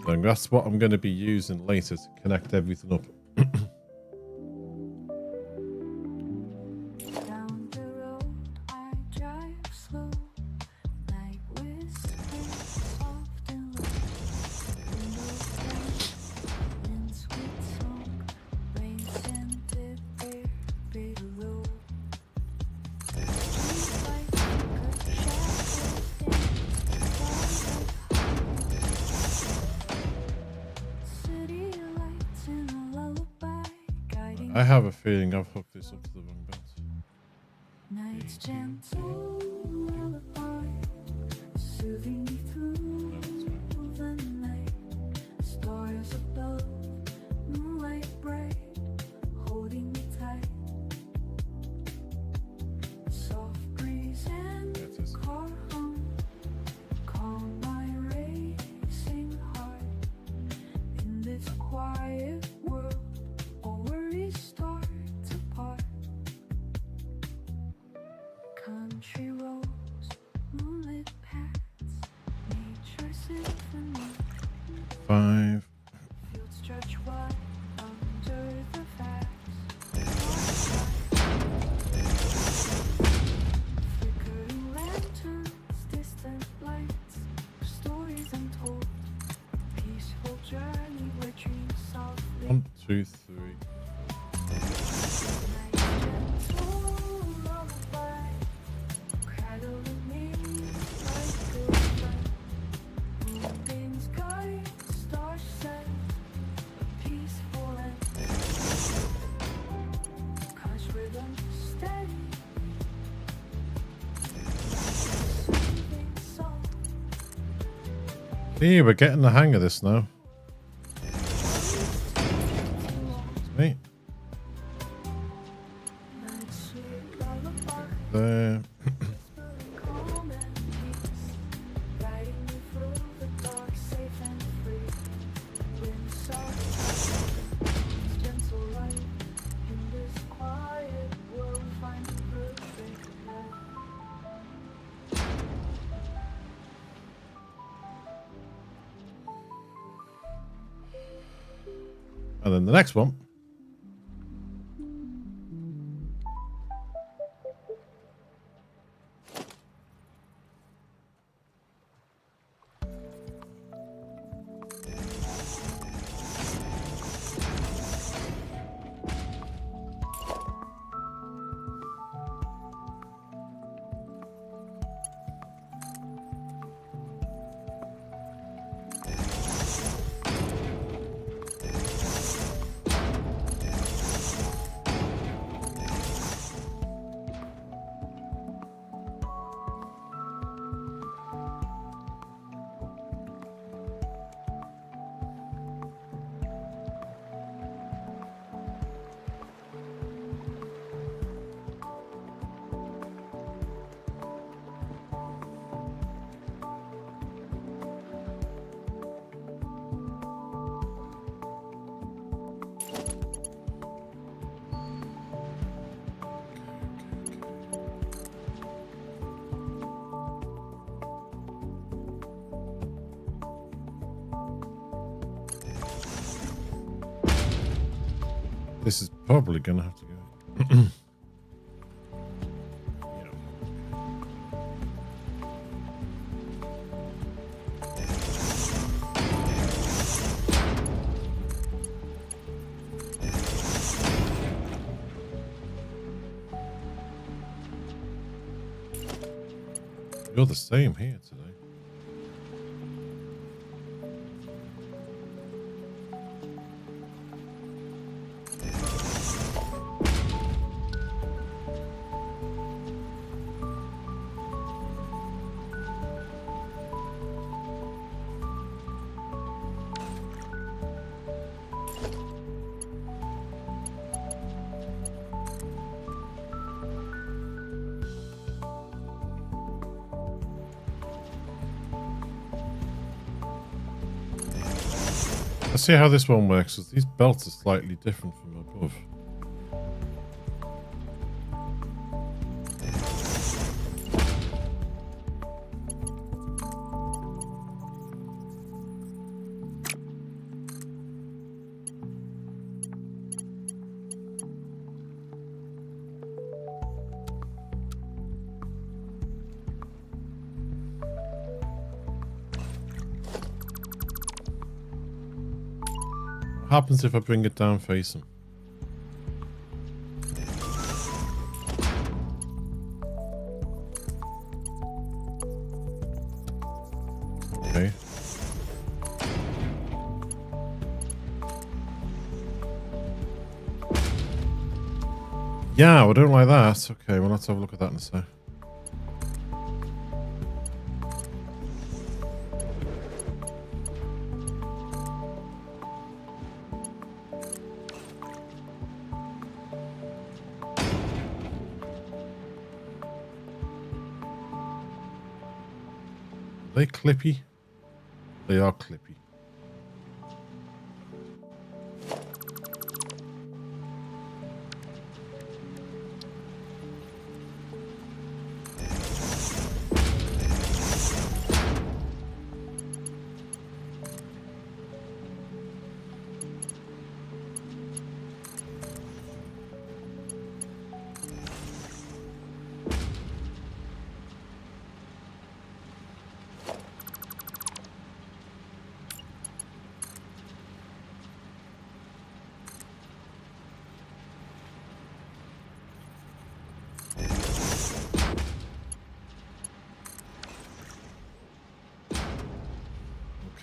So that's what I'm going to be using later to connect everything up. I have a feeling I've hooked this up to the wrong belt. Night's gentle lullaby, soothing me through the night. Stars above, moonlight bright, holding me tight. Soft breeze and car hum, calm my racing heart. In this quiet world, start to part. Country roads, moonlit paths, nature symphony. 5. Fields stretch wide under the vast. Flickering lanterns, distant lights, stories untold. Peaceful journey where dreams softly. 1, 2, 3. See, we're getting the hang of this now. Right. There. And then the next one. this is probably gonna have to go. Yeah. You're the same here today. Let's see how this one works, because these belts are slightly different from above. What happens if I bring it down facing? Okay. Yeah, I don't like that. Okay, well, let's have a look at that in a sec. Are they clippy? They are clippy.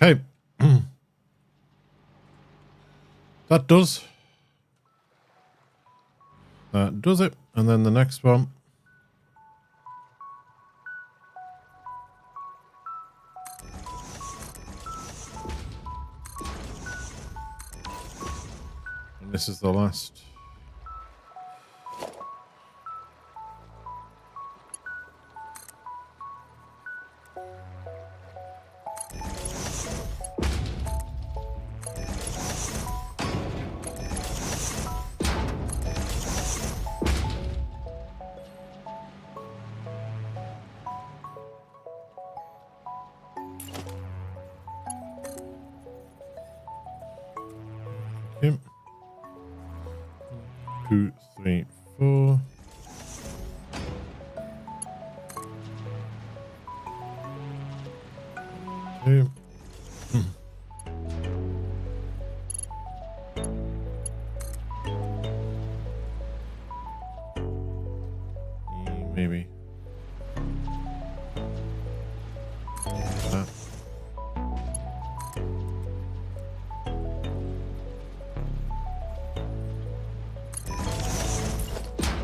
Okay. That does it. And then the next one. And this is the last. Okay. 2, 3, 4. Two. Maybe. That.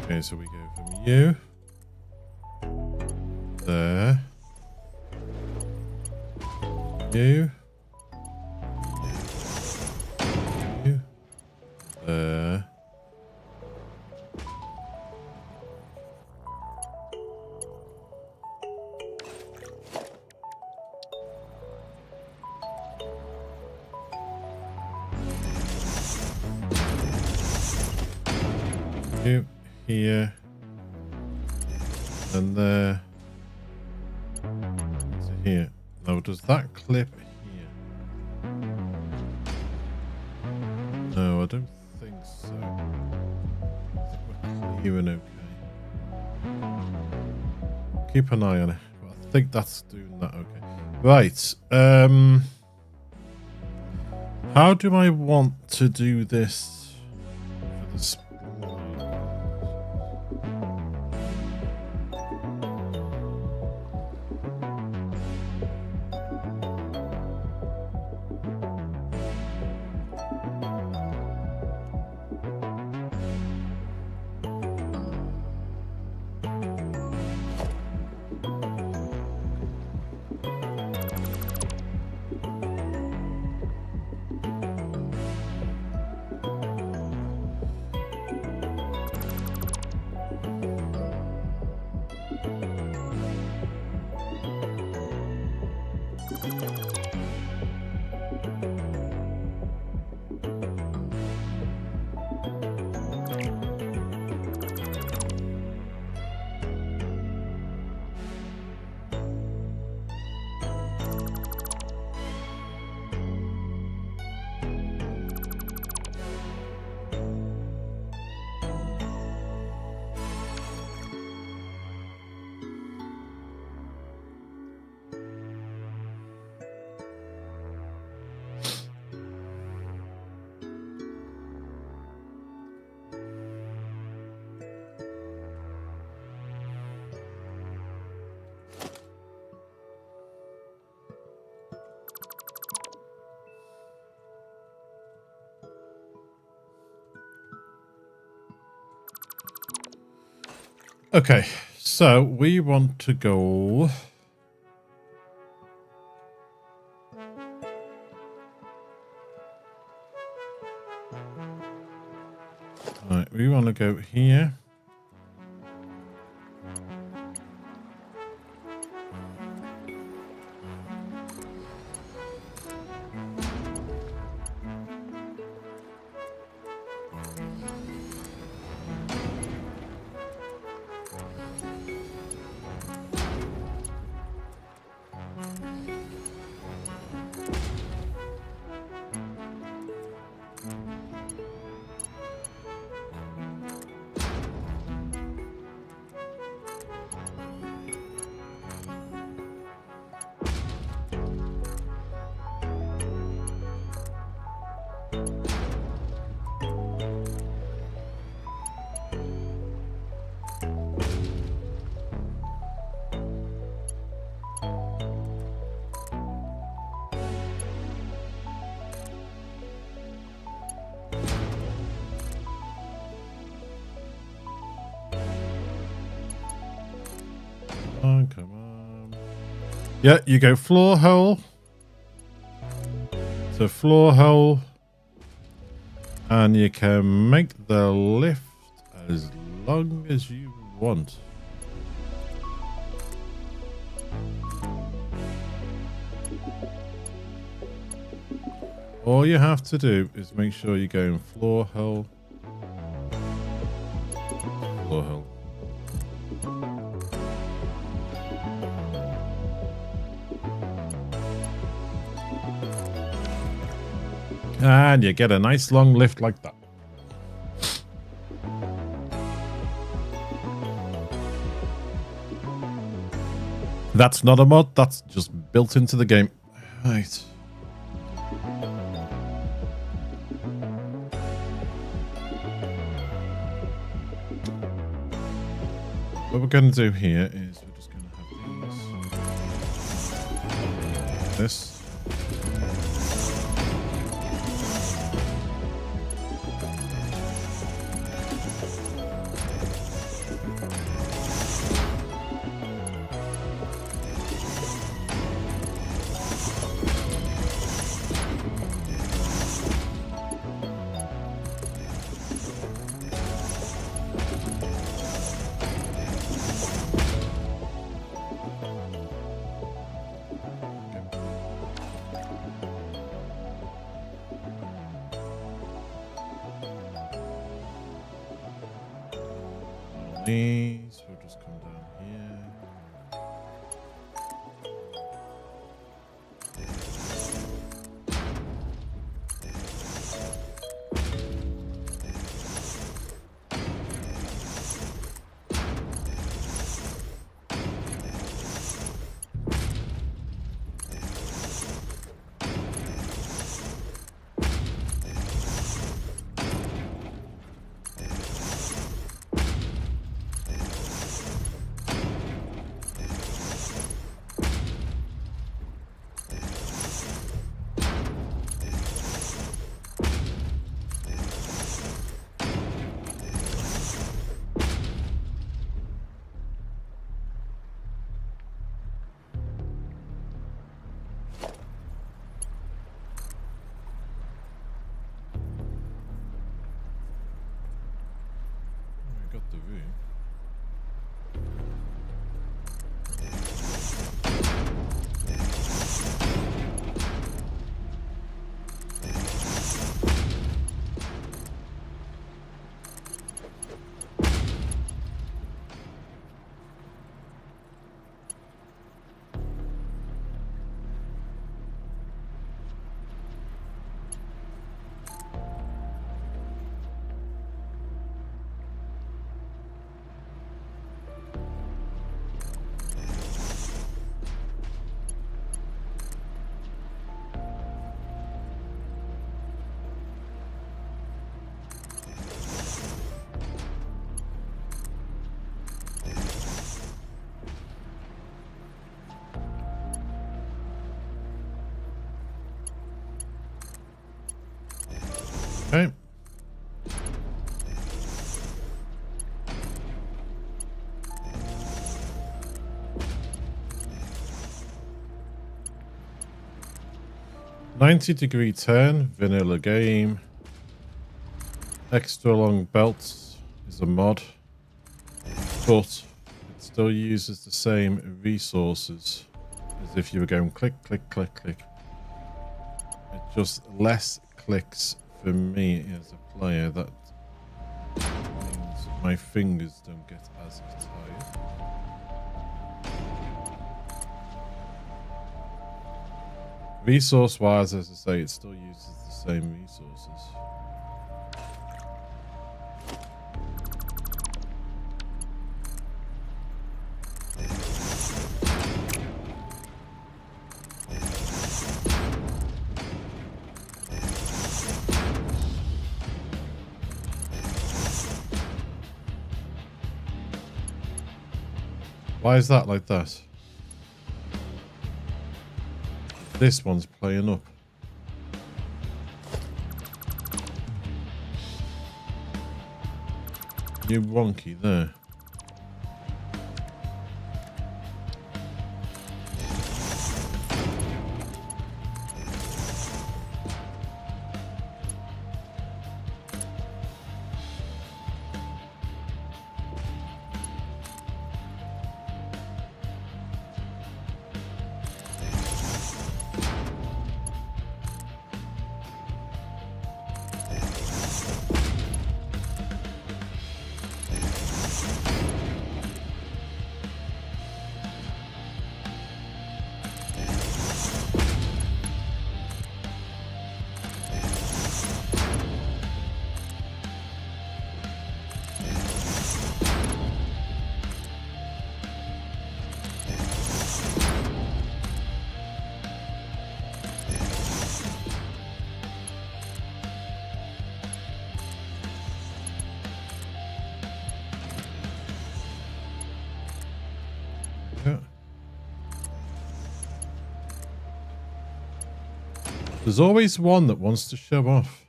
Okay, so we go from you there, you there, you here. And there to here. Now, does that clip here? No, I don't think so. queuing okay. Keep an eye on it. But I think that's doing that okay. Right. How do I want to do this for the spline? Okay, so we want to go. Right, we want to go here. Oh, come on. Yeah, you go floor hole to floor hole, and you can make the lift as long as you want. All you have to do is make sure you go in floor hole, floor hole. And you get a nice long lift like that. That's not a mod, that's just built into the game. Right. What we're going to do here is we're just going to have this. These will just come down here. the room. Okay. $90-degree turn, vanilla game. Extra long belts is a mod, but it still uses the same resources as if you were going click, click, click, click. It's just less clicks for me as a player. That means my fingers don't get as tired. Resource wise, as I say, it still uses the same resources. Why is that like that? This one's playing up. You wonky there. Yeah. There's always one that wants to show off.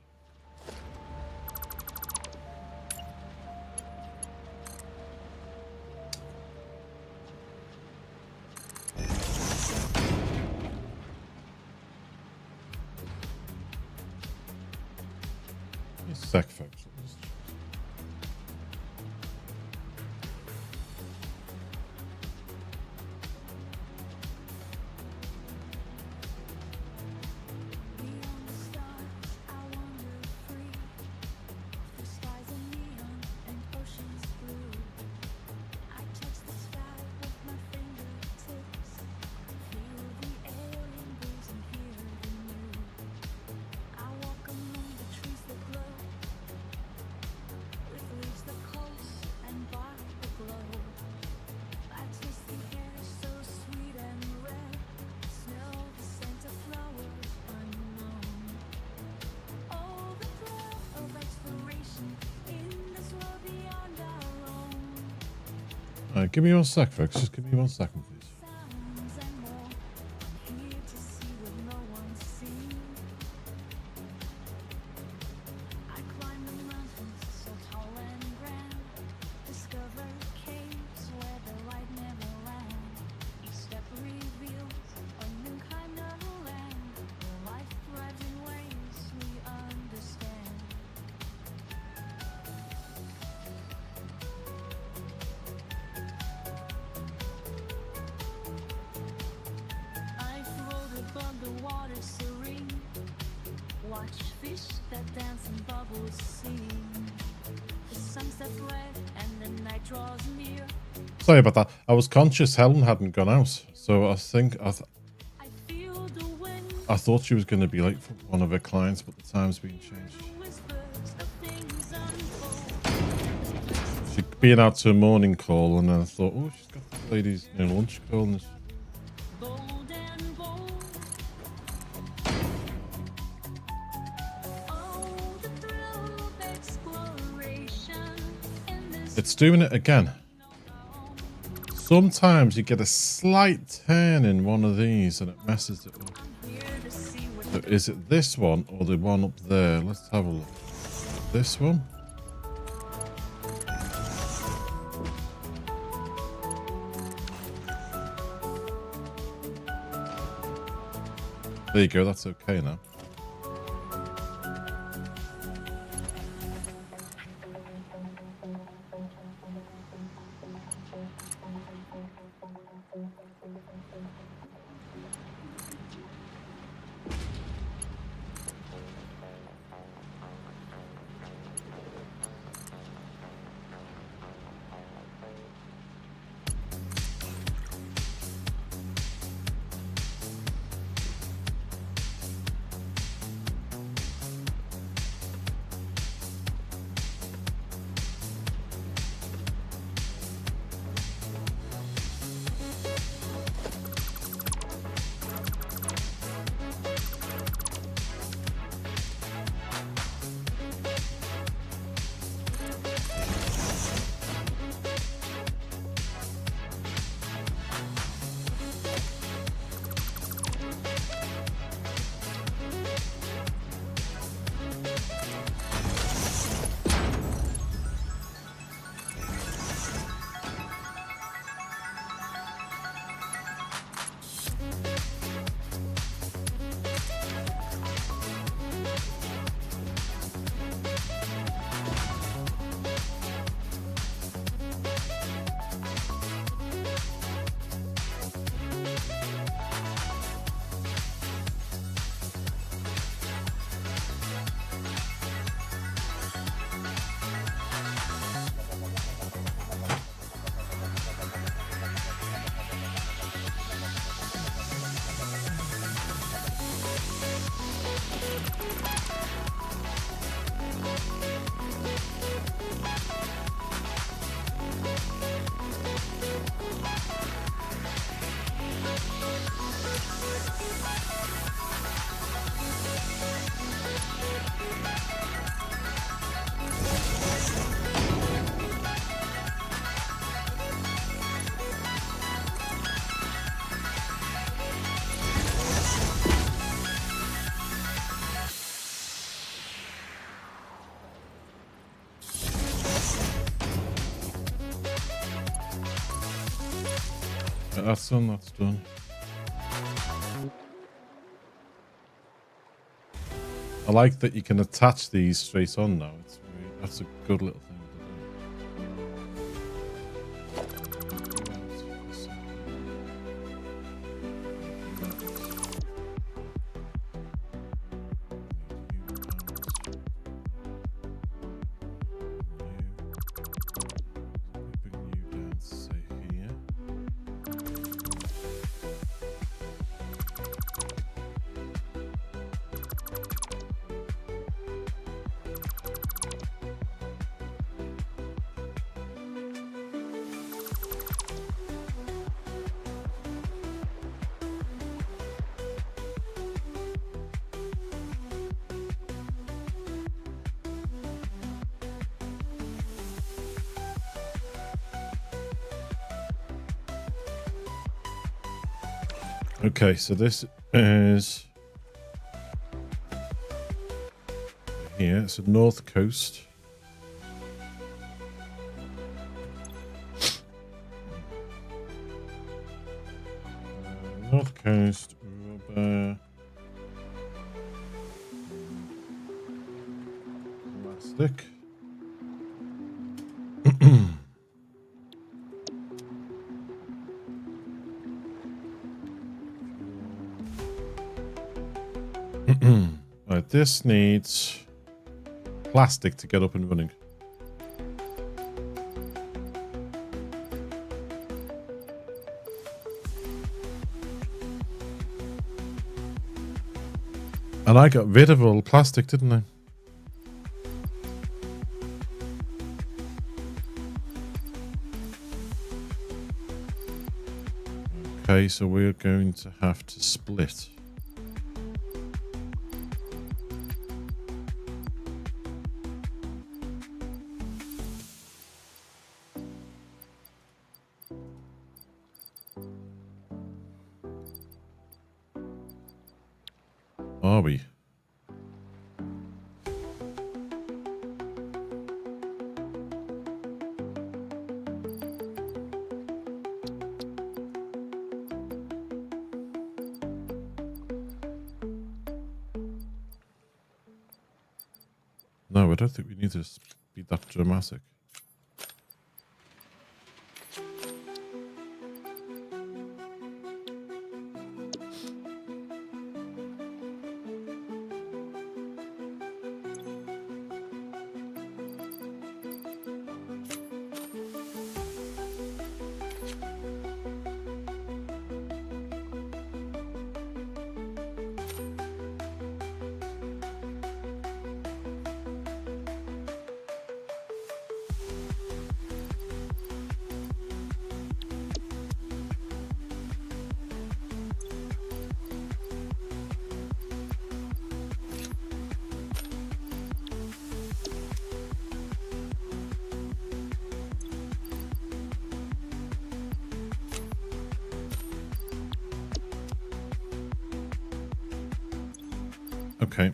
Just a sec, folks. Give me 1 sec, folks. Just give me 1 second, please. that dancing bubbles sing. The sunset red and the night draws near. Sorry about that. I was conscious Helen hadn't gone out, so I think I feel the wind I thought she was going to be late for one of her clients, but the time's been changed. whispers of things unfold. She'd been out to a morning call, and then I thought, oh, she's got this lady's lunch call. And Bold and bold. Oh, the thrill of exploration in this it's doing it again. Sometimes you get a slight turn in one of these, and it messes it up. I'm here to see what So is it this one or the one up there? Let's have a look. This one? There you go, that's okay now. That's done, that's done. I like that you can attach these straight on now. It's really, that's a good little thing Okay, so this is here. It's a north coast. North coast rubber plastic. Right, this needs plastic to get up and running. And I got rid of all the plastic, didn't I? Okay, so we're going to have to split. Are we? No, I don't think we need to be that dramatic. Okay.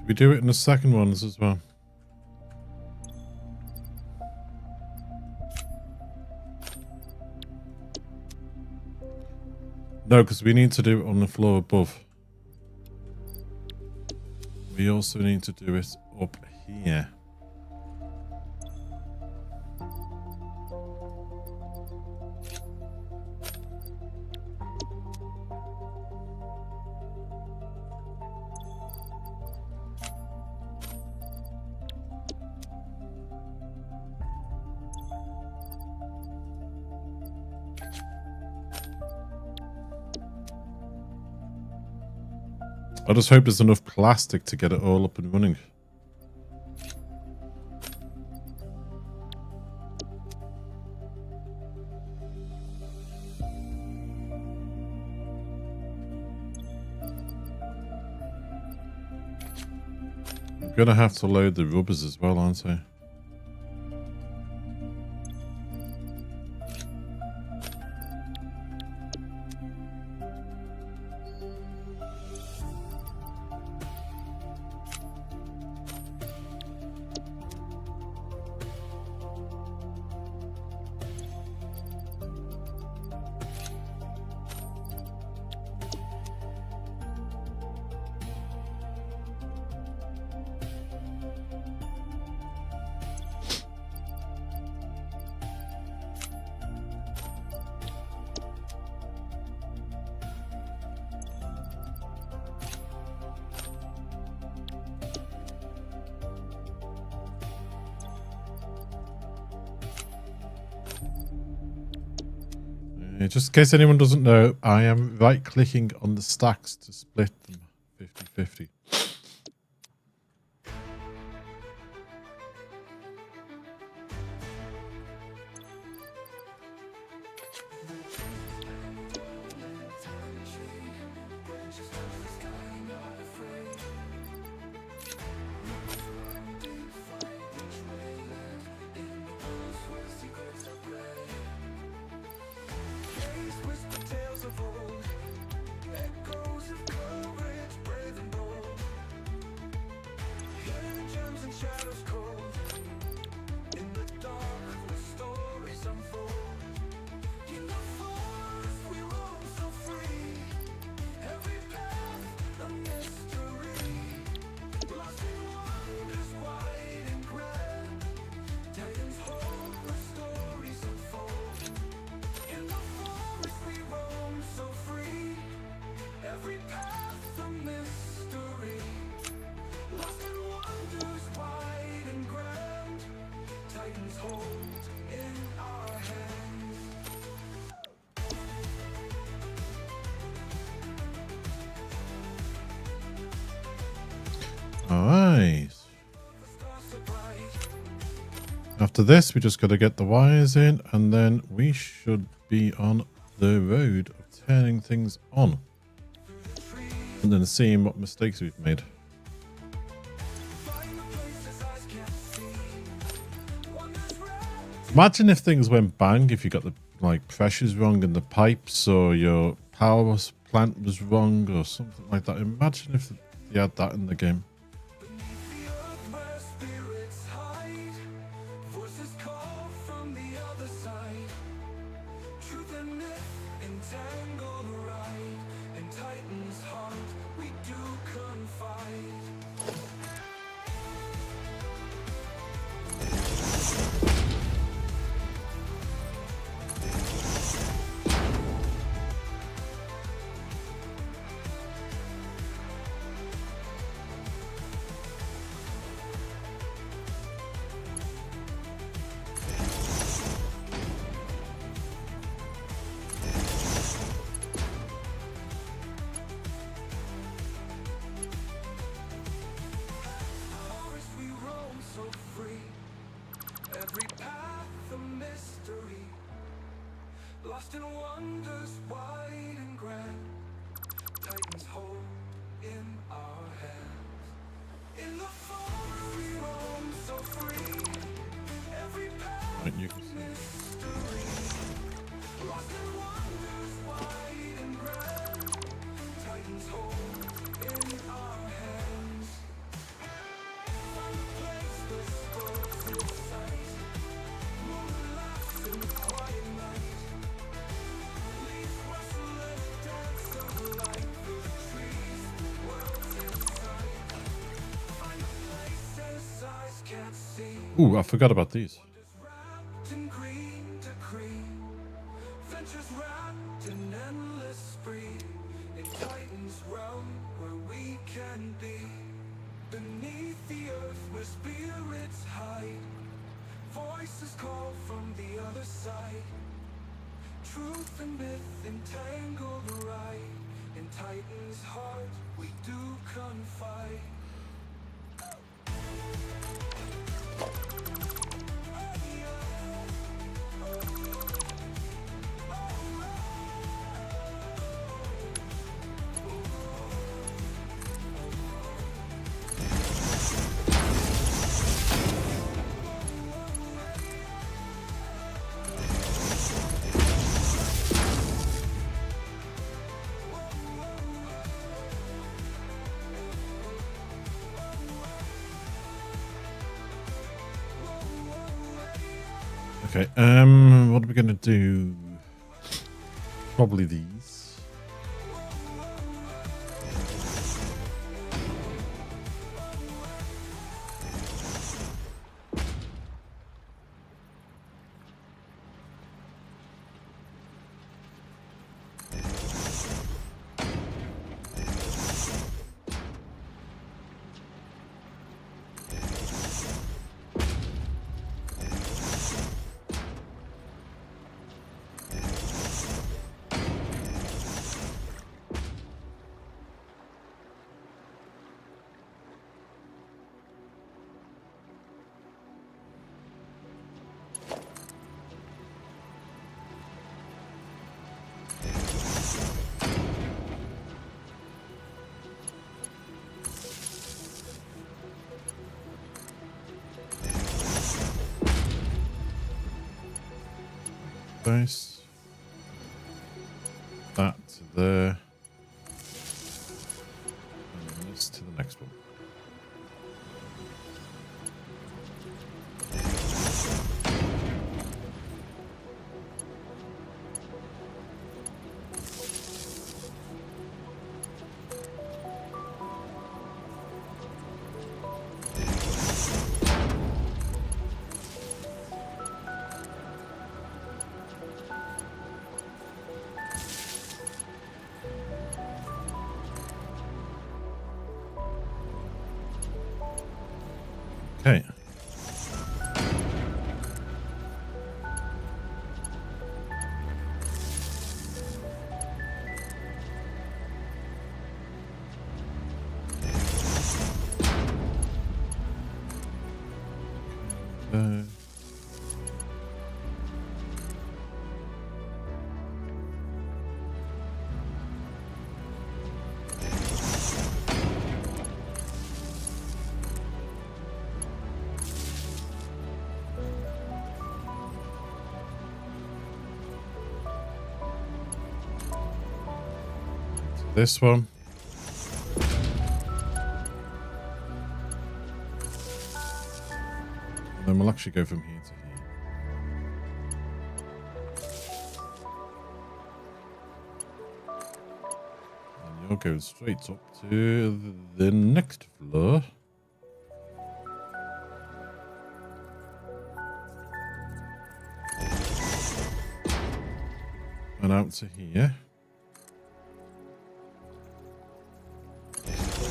We do it in the second ones as well. No, because we need to do it on the floor above. We also need to do it up here. I just hope there's enough plastic to get it all up and running. I'm gonna have to load the rubbers as well, aren't I? Just in case anyone doesn't know, I am right-clicking on the stacks to split them 50-50. After this, we just got to get the wires in, and then we should be on the road of turning things on. And then seeing what mistakes we've made. Imagine if things went bang, if you got the like pressures wrong in the pipes, or your power plant was wrong, or something like that. Imagine if you had that in the game. Lost in wonders wide and grand, Titans hold in our hands. In the forest we roam so free, every path Right, you can see. mystery. Lost in wonders wide and grand, Titans hold in our hands. Find a place where skulls in sight, moon laughs in the quiet night. Ooh, I forgot about these. Wrapped in green decree, ventures wrapped in endless spree. In Titan's realm where we can be, beneath the earth where spirits hide. Voices call from the other side. Truth and myth entangled right. In Titan's heart we do confide. Okay, what are we gonna do? Probably these. Nice. That to there. And then this to the next one. Okay. This one. And then we'll actually go from here to here. And you'll go straight up to the next floor. And out to here.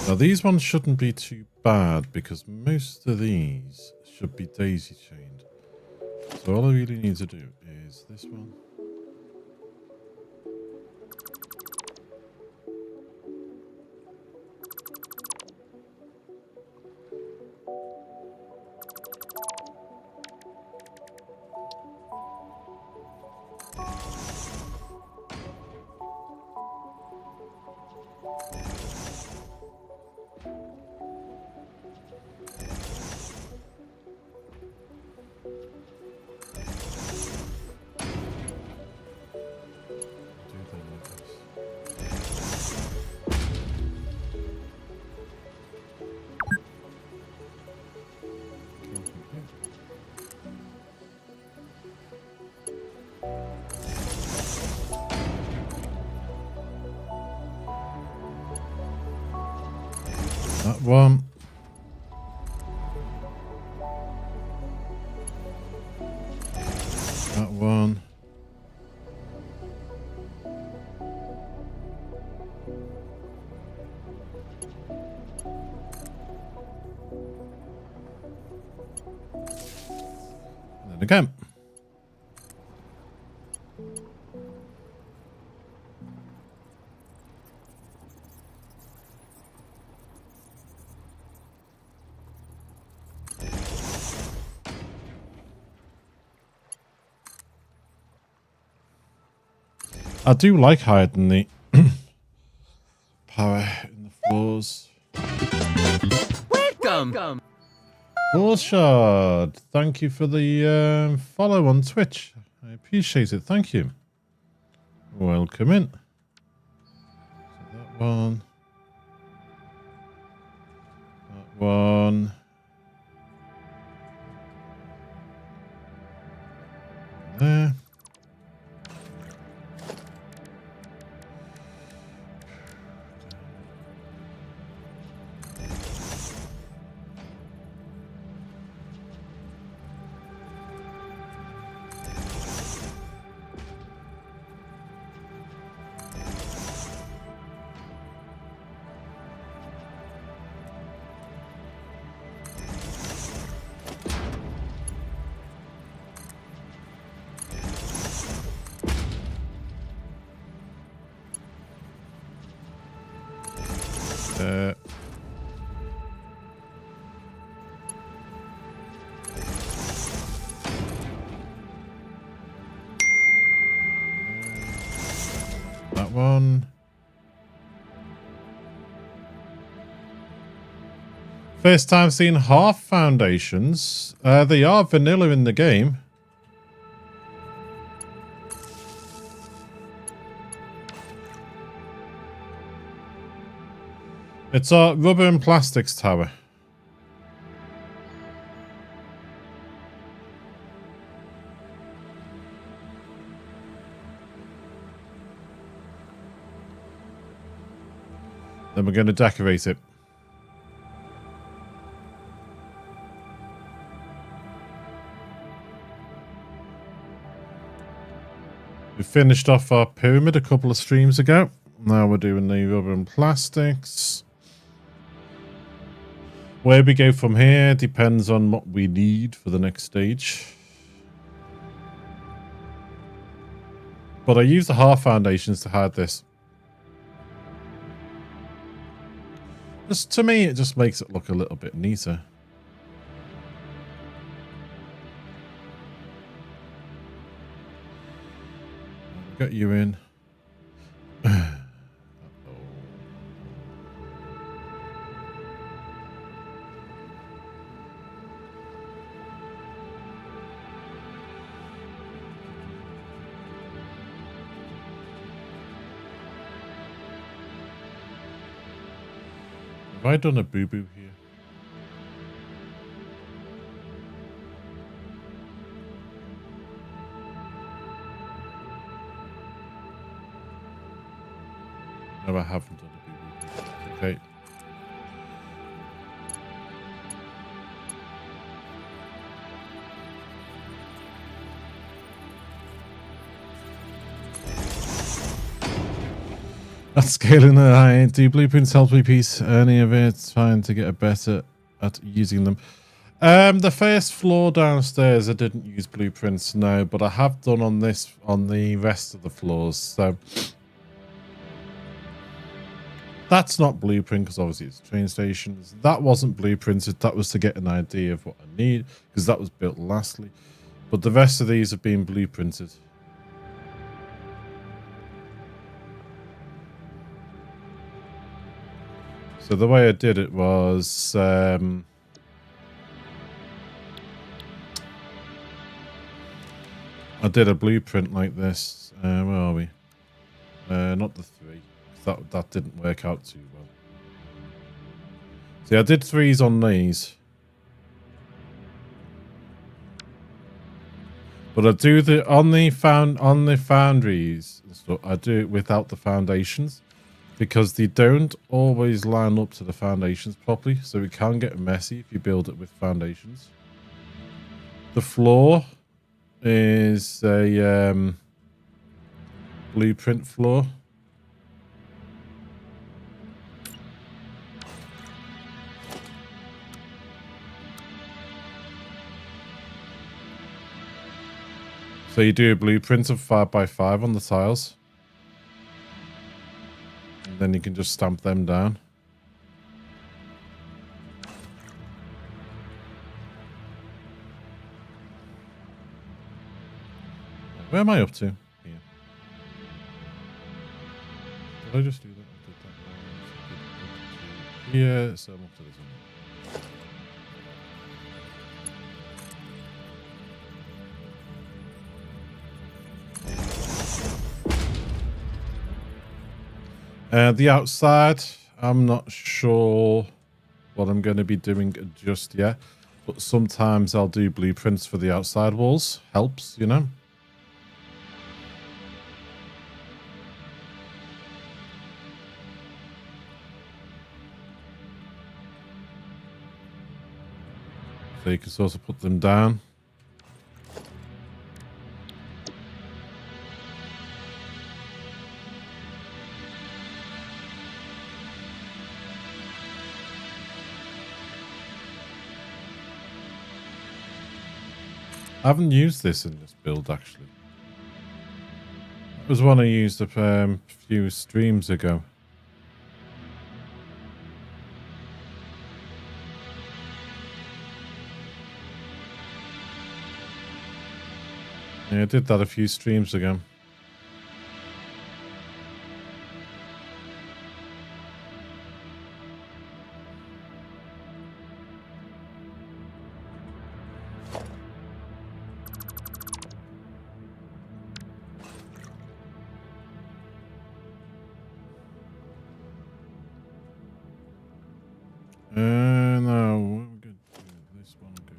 Now these ones shouldn't be too bad because most of these should be daisy chained. So all I really need to do is this one. That one. That one. And then again. I do like hiding the power in the floors. Welcome. Floor Shard, thank you for the follow on Twitch. I appreciate it. Thank you. Welcome in. So that one. That one. There. That one. First time seeing half foundations. They are vanilla in the game. It's a rubber and plastics tower. Then we're going to decorate it. We finished off our pyramid a couple of streams ago. Now we're doing the rubber and plastics. Where we go from here depends on what we need for the next stage. But I use the half foundations to hide this. Just to me, it just makes it look a little bit neater. Get you in. Have I done a boo-boo here? No, I haven't done a boo-boo here. Okay. At scaling the high, do blueprints help me piece any of it? Trying to get better at using them. The first floor downstairs, I didn't use blueprints, no, but I have done on the rest of the floors. So that's not blueprint because obviously it's train stations. That wasn't blueprinted. That was to get an idea of what I need because that was built lastly. But the rest of these have been blueprinted. So the way I did it was I did a blueprint like this. Where are we? Not the 3. That didn't work out too well. See, I did 3s on these. But I do on the foundries and stuff, I do it without the foundations. Because they don't always line up to the foundations properly, so it can get messy if you build it with foundations. The floor is a blueprint floor. So you do a blueprint of 5x5 on the tiles. Then you can just stamp them down. Where am I up to? Here. Did I just do that? I did that. Yeah, so I'm up to this one. The outside, I'm not sure what I'm going to be doing just yet, but sometimes I'll do blueprints for the outside walls. Helps, you know. So you can sort of put them down. I haven't used this in this build, actually. It was one I used a few streams ago. Yeah, I did that a few streams ago. No, what am I going to do? This one go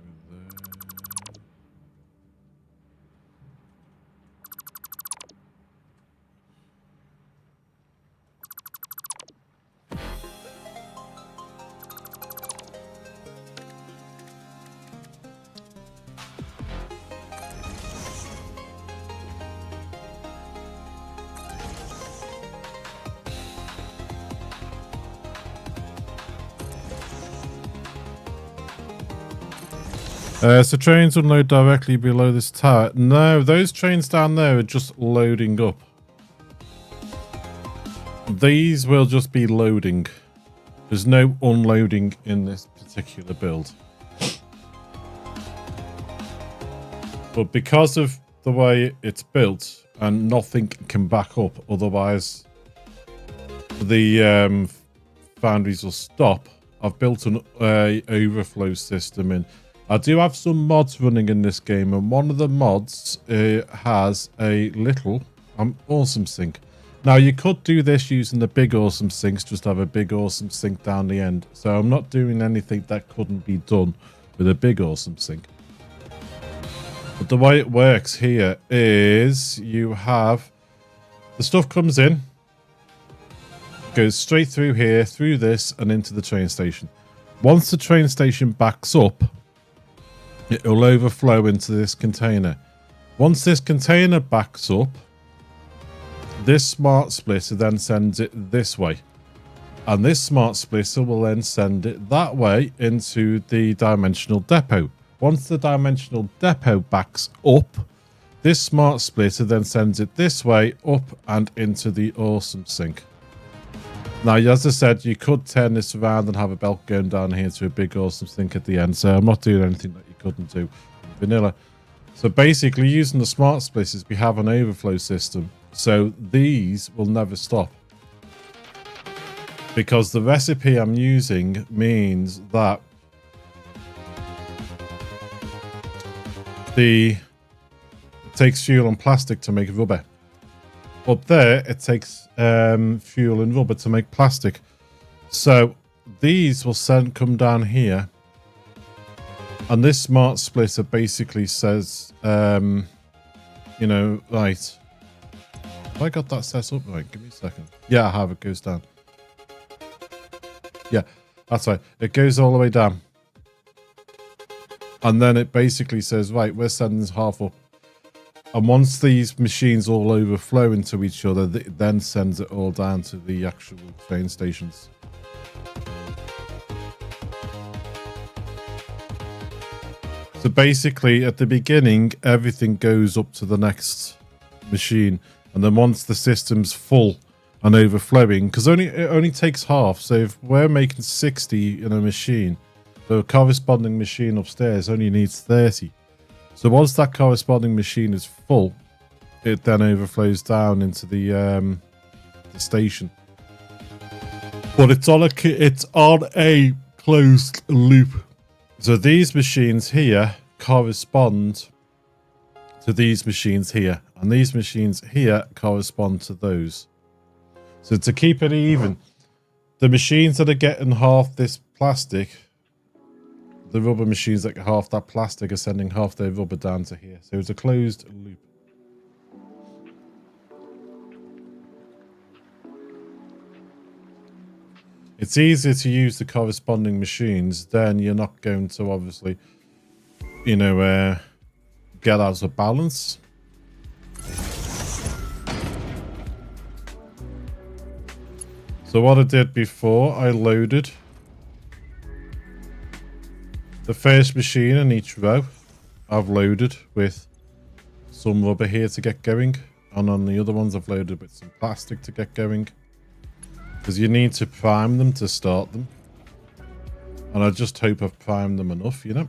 there. So trains will load directly below this tower. No, those trains down there are just loading up. These will just be loading. There's no unloading in this particular build. But because of the way it's built, and nothing can back up. Otherwise, the foundries will stop. I've built an overflow system in. I do have some mods running in this game, and one of the mods has a little awesome sink. Now, you could do this using the big awesome sinks, just have a big awesome sink down the end. So I'm not doing anything that couldn't be done with a big awesome sink. But the way it works here is you have the stuff comes in, goes straight through here, through this, and into the train station. Once the train station backs up, it will overflow into this container. Once this container backs up, this smart splitter then sends it this way. And this smart splitter will then send it that way into the dimensional depot. Once the dimensional depot backs up, this smart splitter then sends it this way up and into the awesome sink. Now, as I said, you could turn this around and have a belt going down here to a big awesome sink at the end. So I'm not doing anything that you couldn't do in vanilla. So basically, using the smart splitters, we have an overflow system. So these will never stop. Because the recipe I'm using means that it takes fuel and plastic to make rubber. Up there, it takes fuel and rubber to make plastic. So these will come down here. And this smart splitter basically says, you know, right. Have I got that set up? Right, give me a second. Yeah, I have. It goes down. Yeah, that's right. It goes all the way down. And then it basically says, right, we're sending this half up. And once these machines all overflow into each other, it then sends it all down to the actual train stations. So basically, at the beginning, everything goes up to the next machine. And then once the system's full and overflowing, because it only takes half. So if we're making 60 in a machine, the corresponding machine upstairs only needs 30. So once that corresponding machine is full, it then overflows down into the station. But it's on a closed loop. So these machines here correspond to these machines here, and these machines here correspond to those. So to keep it even, the machines that are getting half this plastic, the rubber machines that get half that plastic are sending half their rubber down to here. So it's a closed loop. It's easier to use the corresponding machines, then you're not going to obviously, you know, get out of balance. So what I did before, I loaded the first machine in each row. I've loaded with some rubber here to get going, and on the other ones I've loaded with some plastic to get going, because you need to prime them to start them, and I just hope I've primed them enough, you know.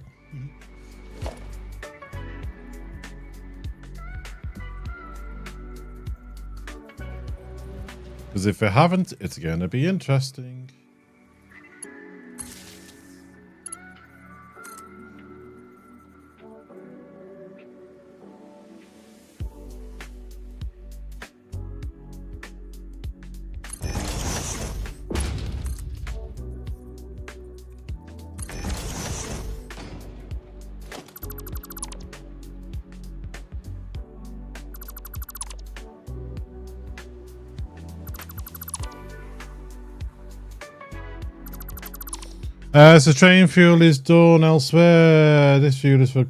Because if I haven't, it's going to be interesting. So train fuel is done elsewhere. This fuel is for...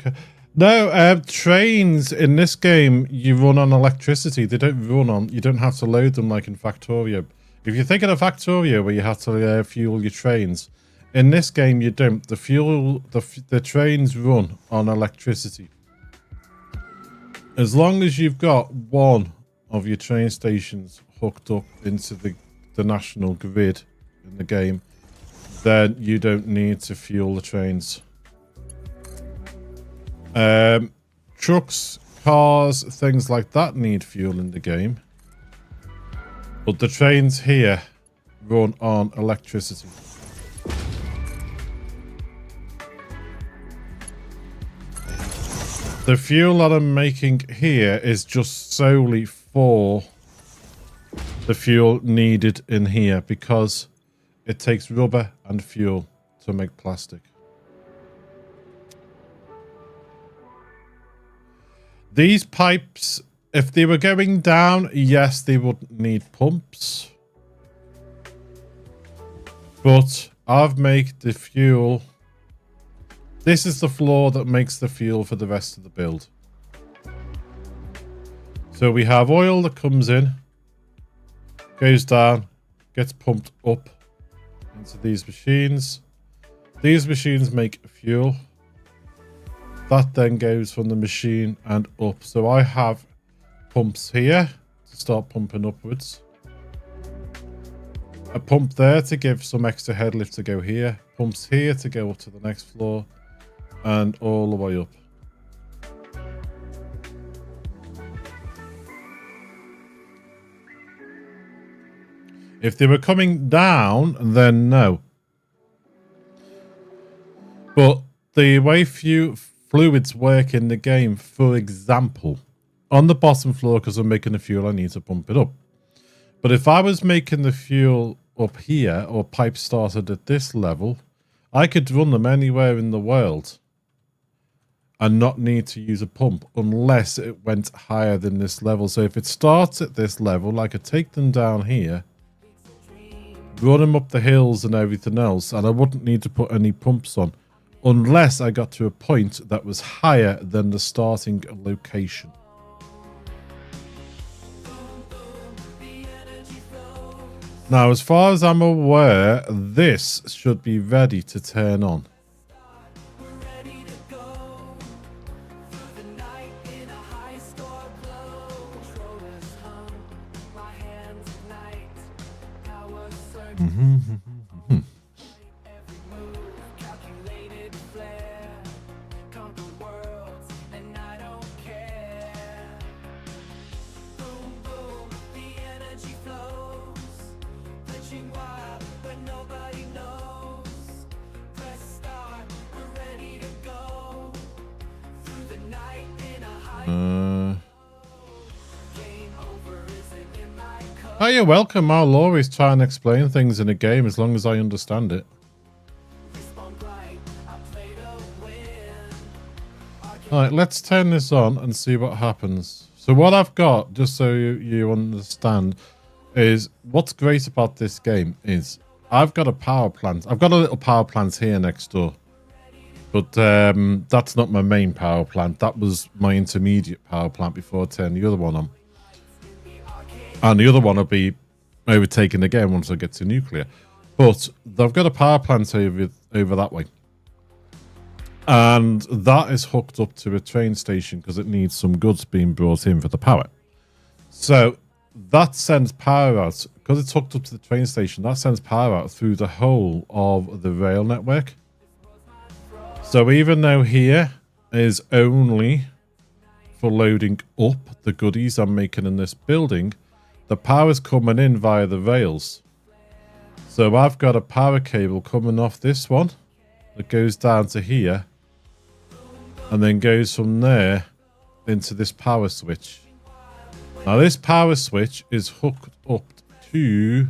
No, trains in this game, you run on electricity. They don't run on... You don't have to load them like in Factorio. If you're thinking of Factorio where you have to fuel your trains, in this game you don't. The trains run on electricity. As long as you've got one of your train stations hooked up into the national grid in the game, then you don't need to fuel the trains. Trucks cars, things like that need fuel in the game. But the trains here run on electricity. The fuel that I'm making here is just solely for the fuel needed in here because it takes rubber and fuel to make plastic. These pipes, if they were going down, yes, they would need pumps. But I've made the fuel. This is the floor that makes the fuel for the rest of the build. So we have oil that comes in, goes down, gets pumped up into these machines. These machines make fuel. That then goes from the machine and up. So I have pumps here to start pumping upwards. A pump there to give some extra head lift to go here. Pumps here to go up to the next floor. And all the way up. If they were coming down, then no. But the way fluids work in the game, for example, on the bottom floor, because I'm making the fuel, I need to pump it up. But if I was making the fuel up here, or pipes started at this level, I could run them anywhere in the world and not need to use a pump unless it went higher than this level. So if it starts at this level, I could take them down here, run them up the hills and everything else, and I wouldn't need to put any pumps on unless I got to a point that was higher than the starting location. Now, as far as I'm aware, this should be ready to turn on. Oh, you're welcome. I'll always try and explain things in a game as long as I understand it. Alright, let's turn this on and see what happens. So what I've got, just so you understand, is what's great about this game is I've got a power plant. I've got a little power plant here next door. But that's not my main power plant. That was my intermediate power plant before I turned the other one on. And the other one will be overtaken again once I get to nuclear. But I've got a power plant over that way. And that is hooked up to a train station because it needs some goods being brought in for the power. So that sends power out. Because it's hooked up to the train station, that sends power out through the whole of the rail network. So even though here is only for loading up the goodies I'm making in this building, the power's coming in via the rails. So I've got a power cable coming off this one that goes down to here and then goes from there into this power switch. Now this power switch is hooked up to,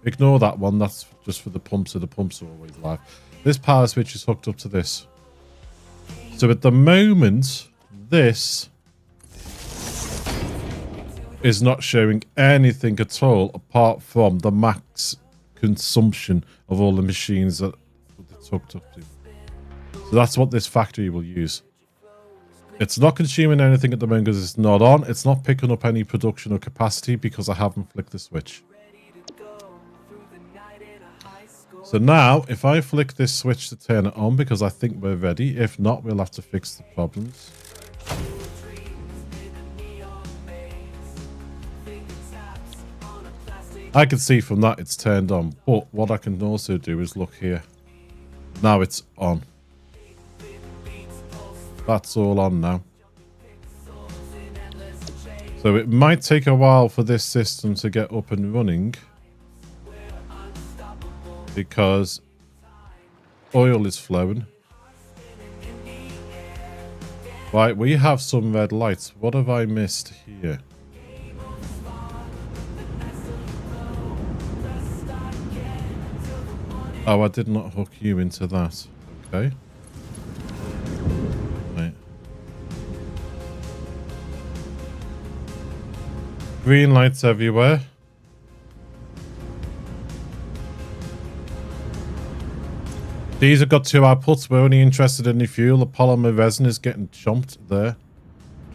ignore that one, that's just for the pumps, so the pumps are always live. This power switch is hooked up to this. So at the moment, this is not showing anything at all apart from the max consumption of all the machines that it's hooked up to. So that's what this factory will use. It's not consuming anything at the moment because it's not on. It's not picking up any production or capacity because I haven't flicked the switch. So now, if I flick this switch to turn it on, because I think we're ready. If not, we'll have to fix the problems. I can see from that it's turned on, but what I can also do is look here. Now it's on. That's all on now. So it might take a while for this system to get up and running because oil is flowing. Right, we have some red lights. What have I missed here? Oh, I did not hook you into that. Okay. Right. Green lights everywhere. These have got 2 outputs. We're only interested in the fuel. The polymer resin is getting chomped there.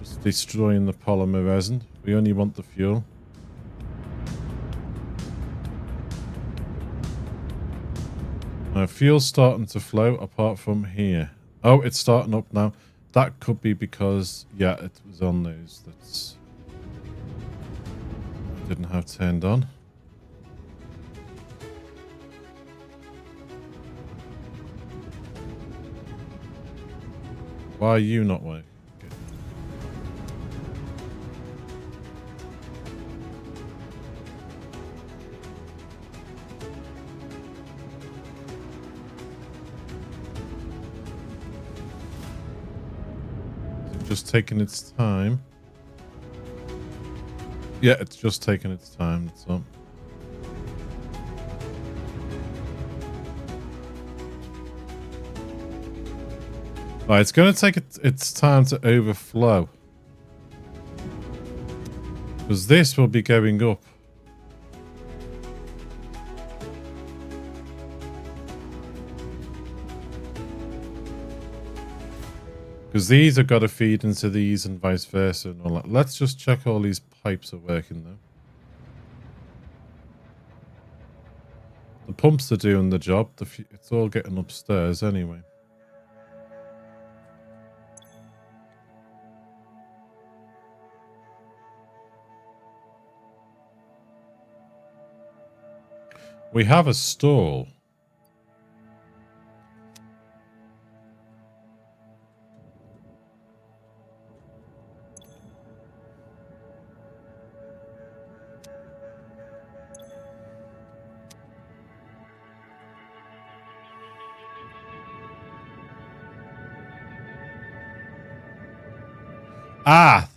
Just destroying the polymer resin. We only want the fuel. Fuel's starting to flow apart from here. Oh, it's starting up now. That could be because, yeah, it was on those. That's I didn't have turned on. Why are you not working? Okay. Is it just taking its time? Yeah, it's just taking its time. That's all. Right, it's going to take its time to overflow. Because this will be going up. Because these have got to feed into these and vice versa and all that. Let's just check all these pipes are working though. The pumps are doing the job. It's all getting upstairs anyway. We have a stall. Ah,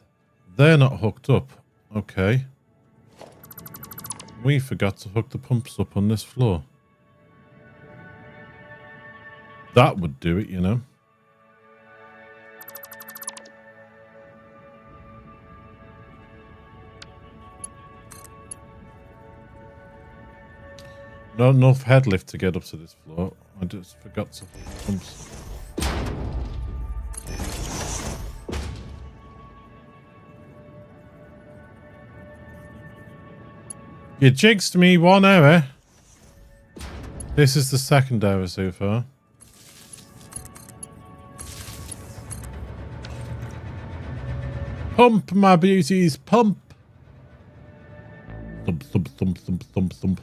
they're not hooked up. Okay. We forgot to hook the pumps up on this floor. That would do it, you know. Not enough head lift to get up to this floor. I just forgot to hook the pumps. You jinxed me 1 error. This is the 2nd error so far. Pump, my beauties, pump. Thump, thump, thump, thump, thump, thump.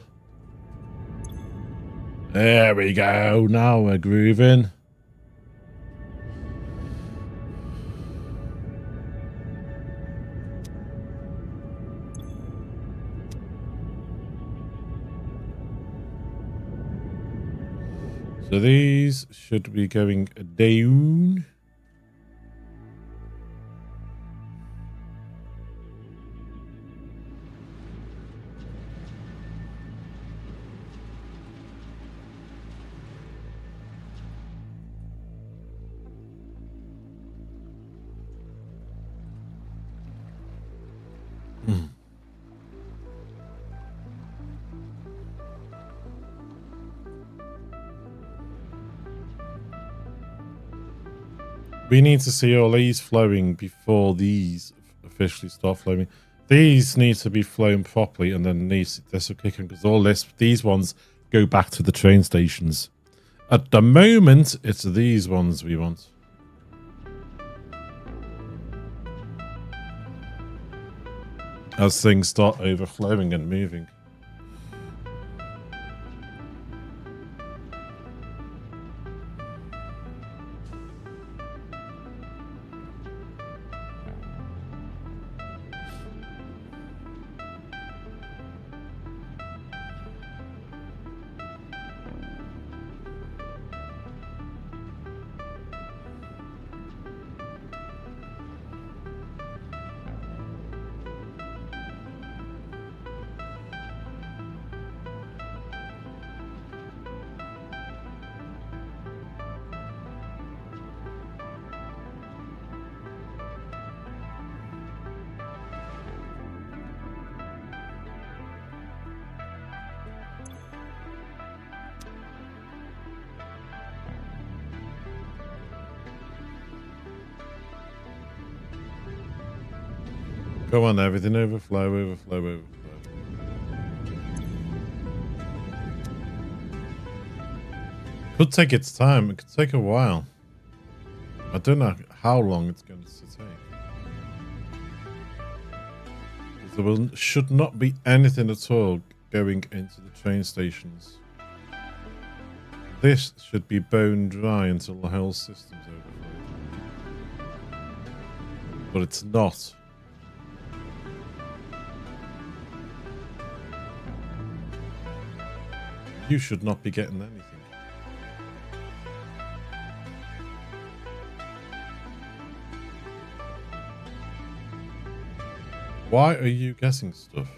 There we go. Now we're grooving. So these should be going down. We need to see all these flowing before these officially start flowing. These need to be flown properly, and then this will kick in, because all these ones go back to the train stations. At the moment, it's these ones we want. As things start overflowing and moving. Come on, everything overflow, overflow, overflow. Could take its time. It could take a while. I don't know how long it's going to take. There should not be anything at all going into the train stations. This should be bone dry until the whole system's overflowed. But it's not. You should not be getting anything. Why are you guessing stuff?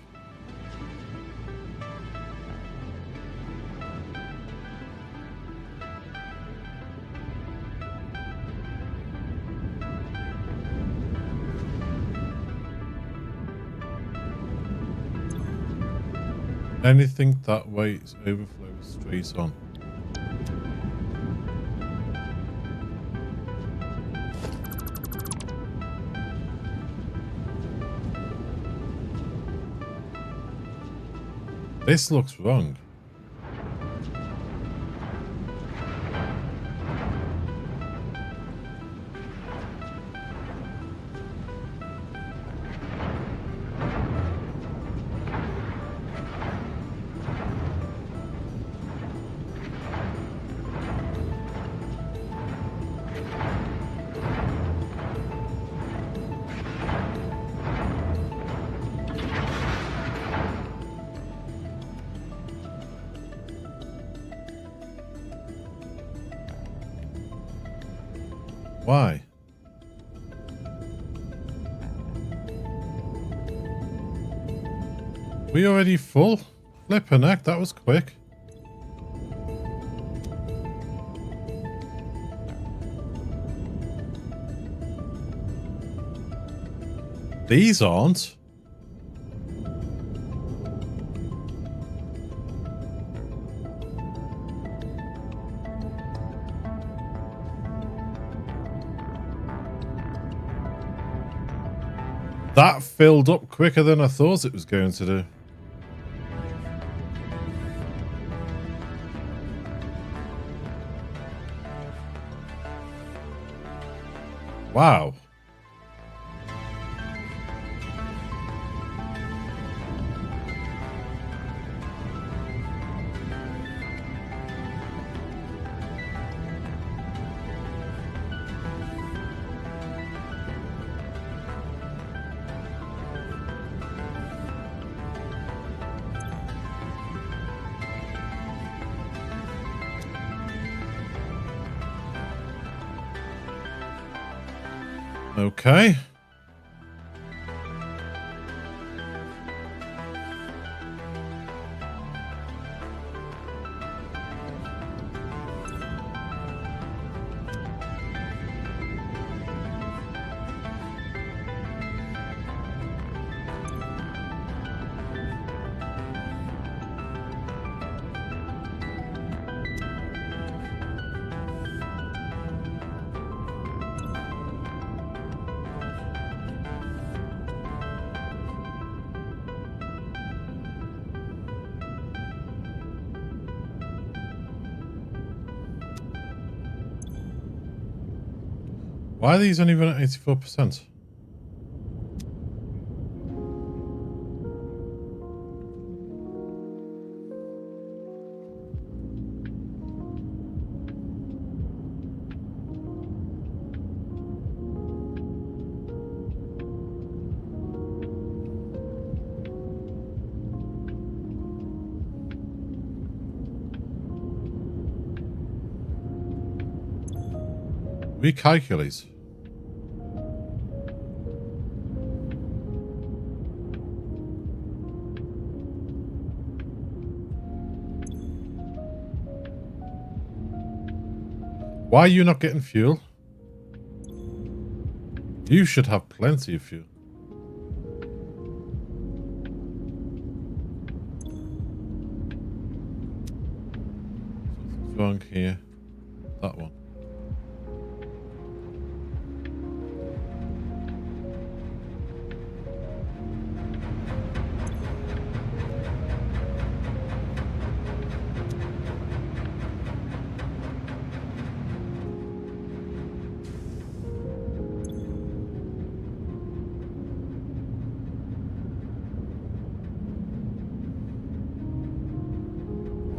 Anything that way is overflowing straight on. This looks wrong. Why? We already full? Flippin' heck, that was quick. These aren't. That filled up quicker than I thought it was going to do. Wow. Okay. Why are these only even at 84%? Recalculate. Why are you not getting fuel? You should have plenty of fuel. What's wrong here? That one.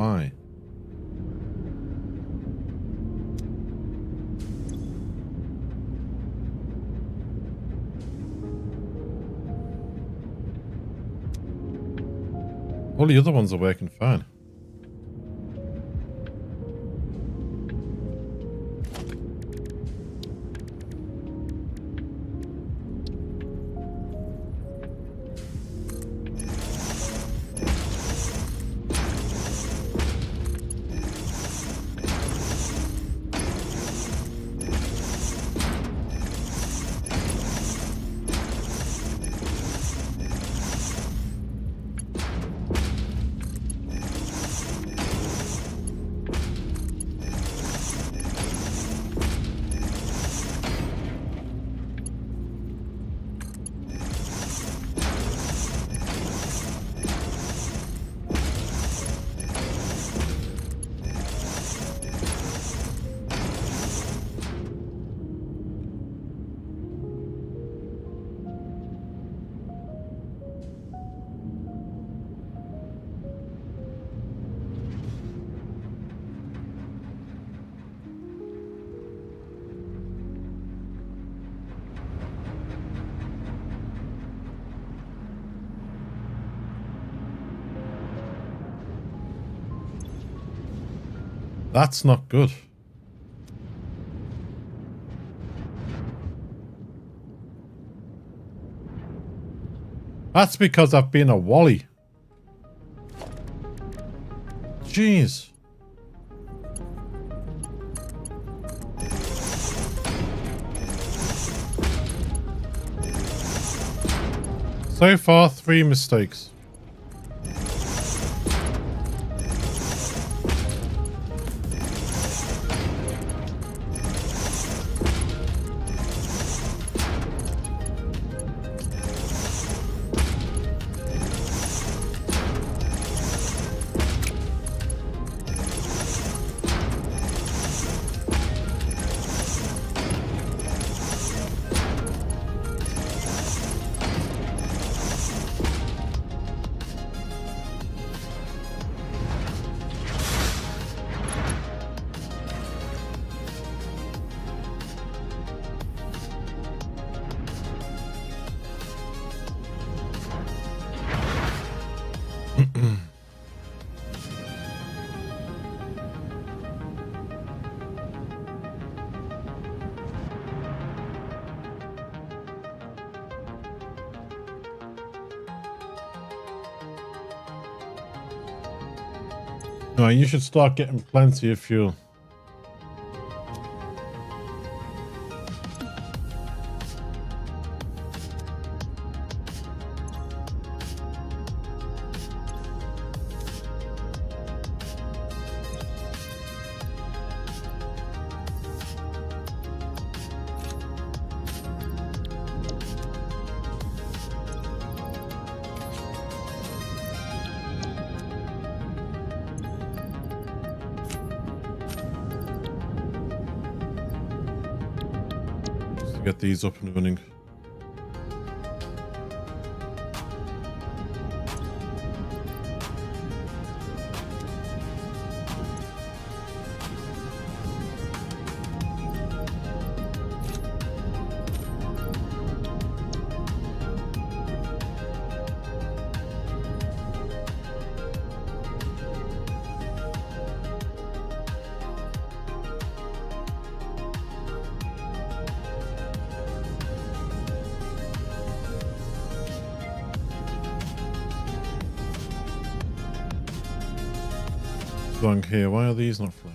Why? All the other ones are working fine. That's not good. That's because I've been a Wally. Jeez. So far, 3 mistakes. No, you should start getting plenty of fuel. Get these up and running. Wrong here. Why are these not flying?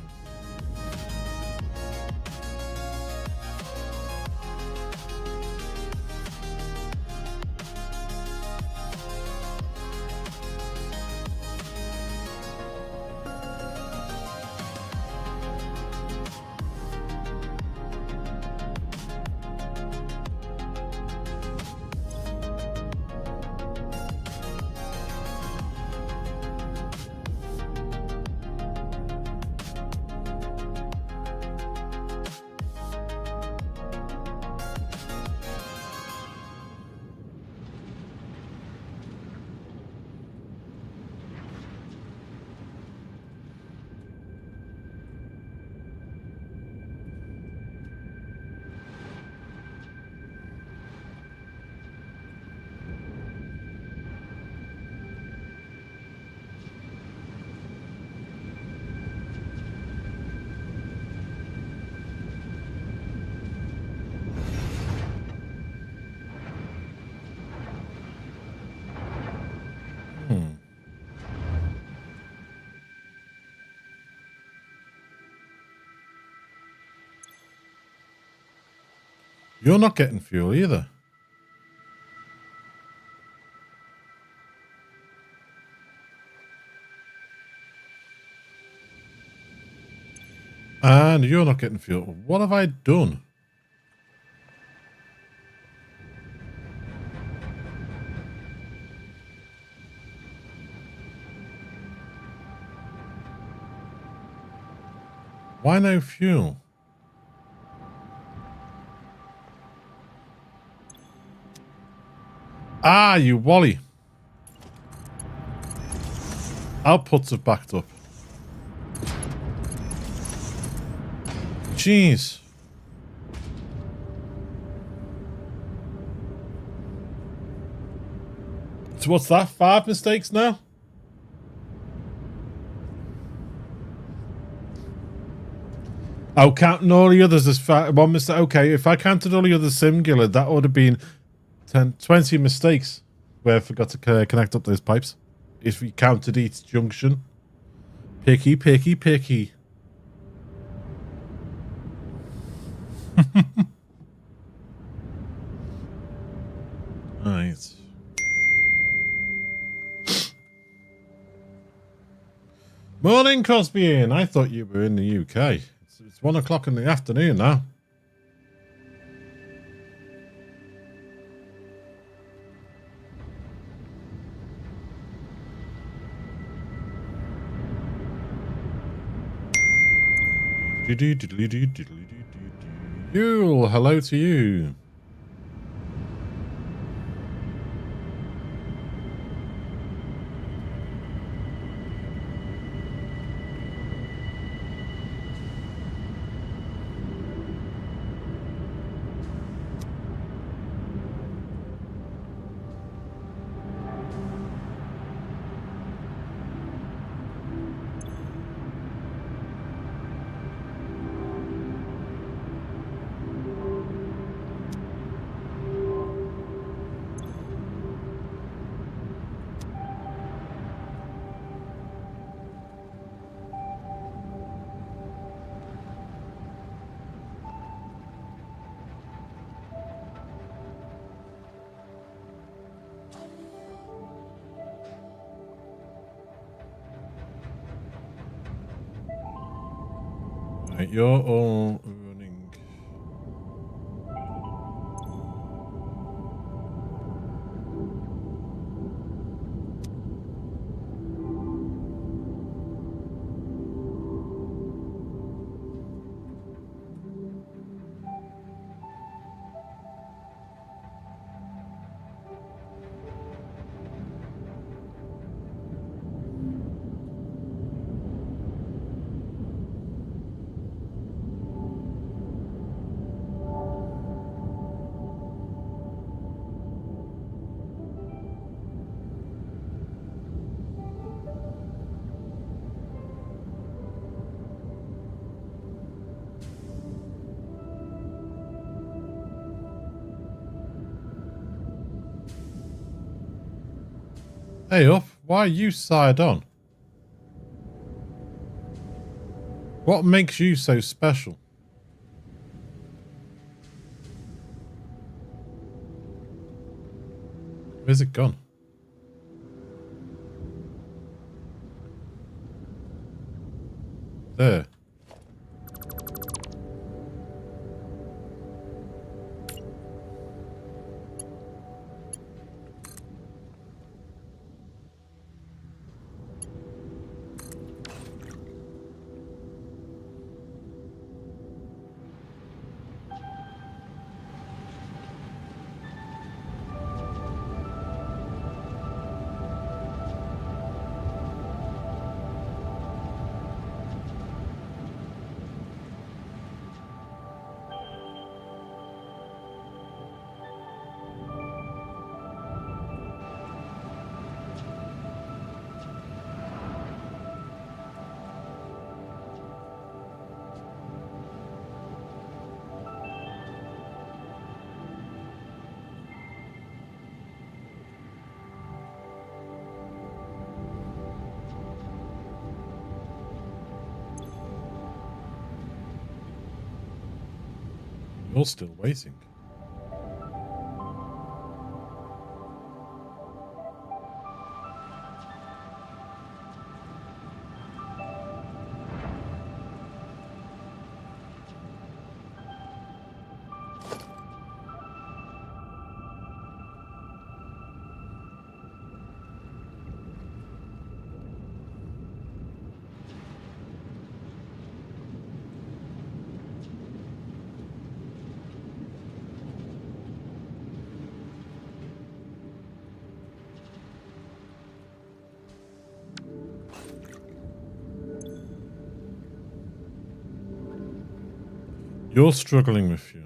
You're not getting fuel either. And you're not getting fuel. What have I done? Why no fuel? Ah, you Wally. Outputs have backed up. Jeez. So what's that? 5 mistakes now? Oh, counting all the others as 1 mistake. Okay, if I counted all the others singular, that would have been 20 mistakes where I forgot to connect up those pipes. If we counted each junction. Picky, picky, picky. Right. Morning, Cosbyan. I thought you were in the UK. It's 1 o'clock in the afternoon now. Yule, hello to you. Right, you're all running. Hey up, why are you side on? What makes you so special? Where's it gone? There. You're still waiting. You're struggling with fuel.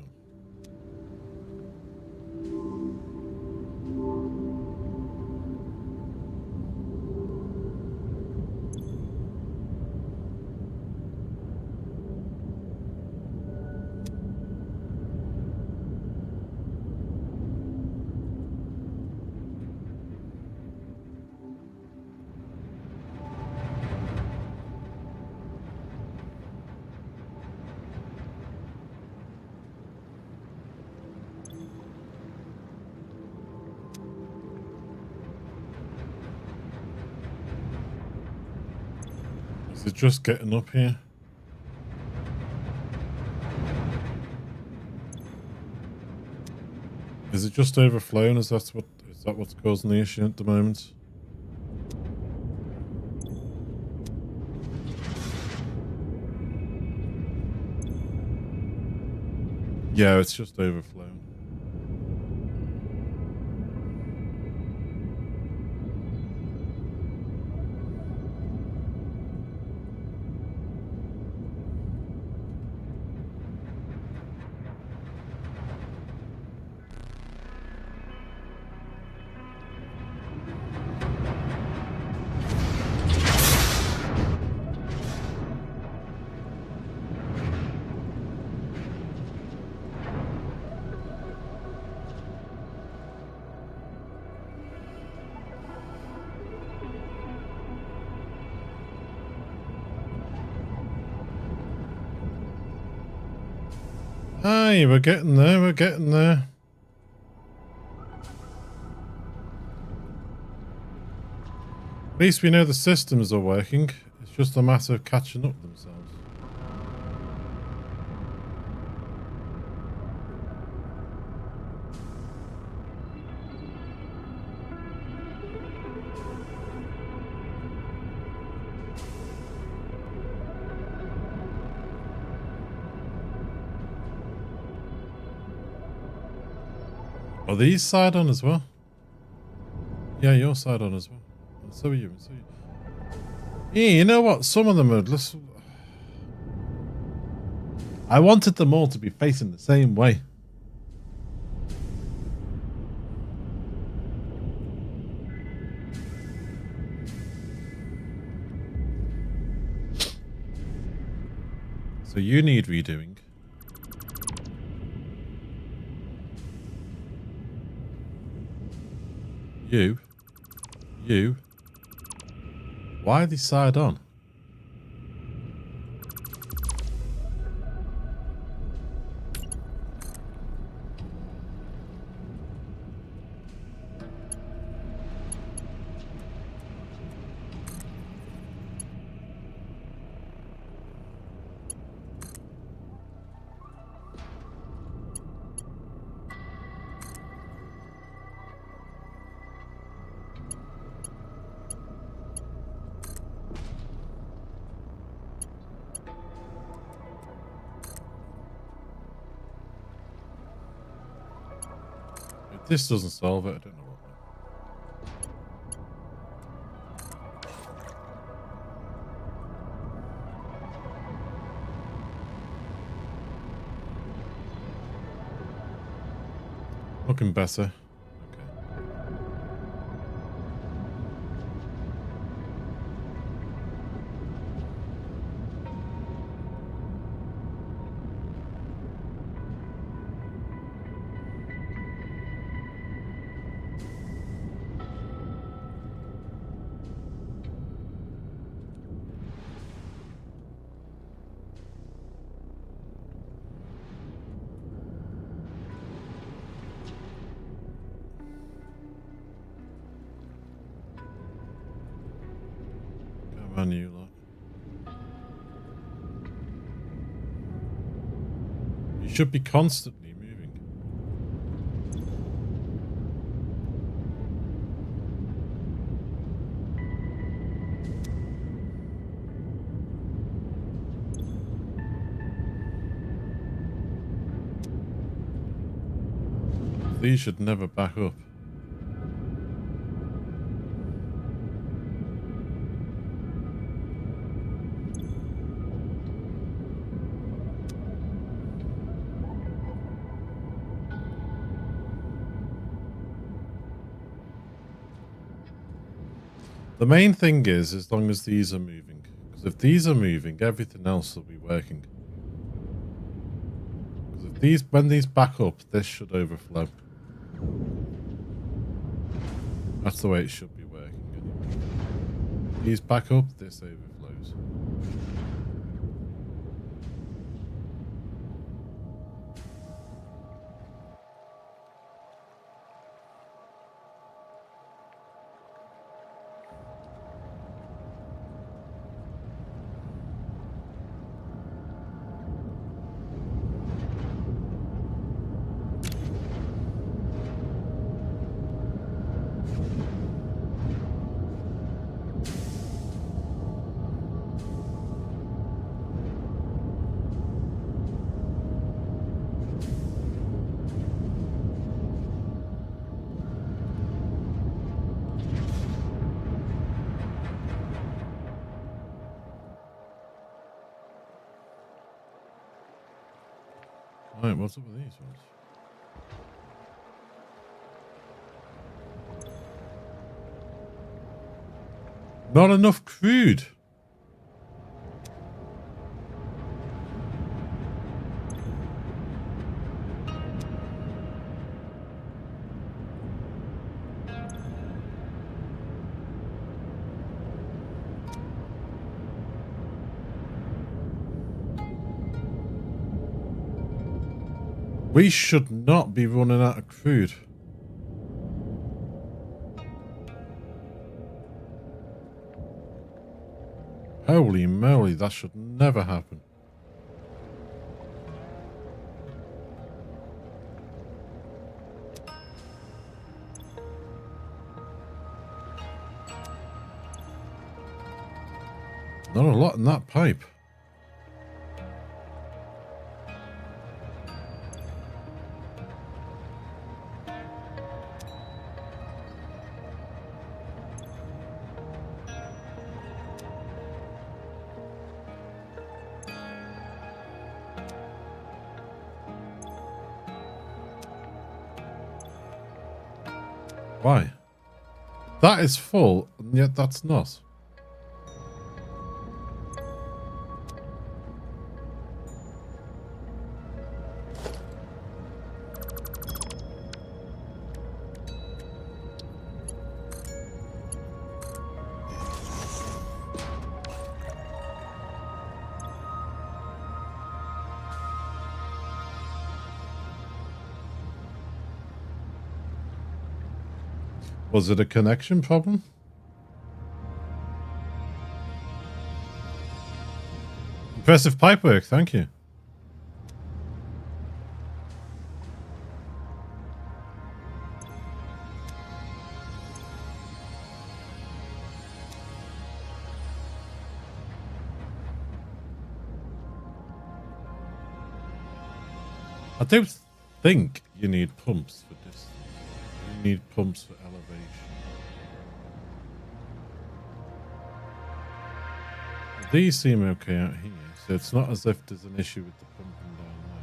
Is it just getting up here? Is it just overflowing? Is that what's causing the issue at the moment? Yeah, it's just overflowing. Hey, we're getting there, we're getting there. At least we know the systems are working. It's just a matter of catching up themselves. Are these side on as well? Yeah, you're side on as well. And so are you. And so are you. Yeah, you know what? Some of them are. I wanted them all to be facing the same way. So you need redoing. You. Why are they side on? If this doesn't solve it, I don't know what will. Looking better. On you lot. You should be constantly moving. These should never back up. The main thing is as long as these are moving. Because if these are moving, everything else will be working. Because if these, when these back up, this should overflow. That's the way it should be working anyway. These back up, this overflows. Right, what's up with these ones? Not enough crude. We should not be running out of crude. Holy moly, that should never happen. Not a lot in that pipe. Why? That is full, and yet that's not. Was it a connection problem? Impressive pipework, thank you. I don't think you need pumps for distance. You need pumps for elevation. These seem okay out here, so it's not as if there's an issue with the pumping down there.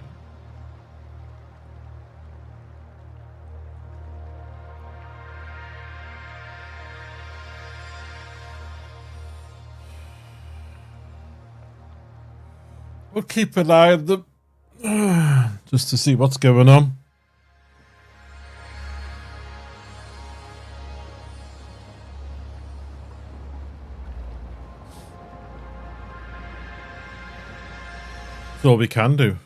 We'll keep an eye on them just to see what's going on. That's all we can do.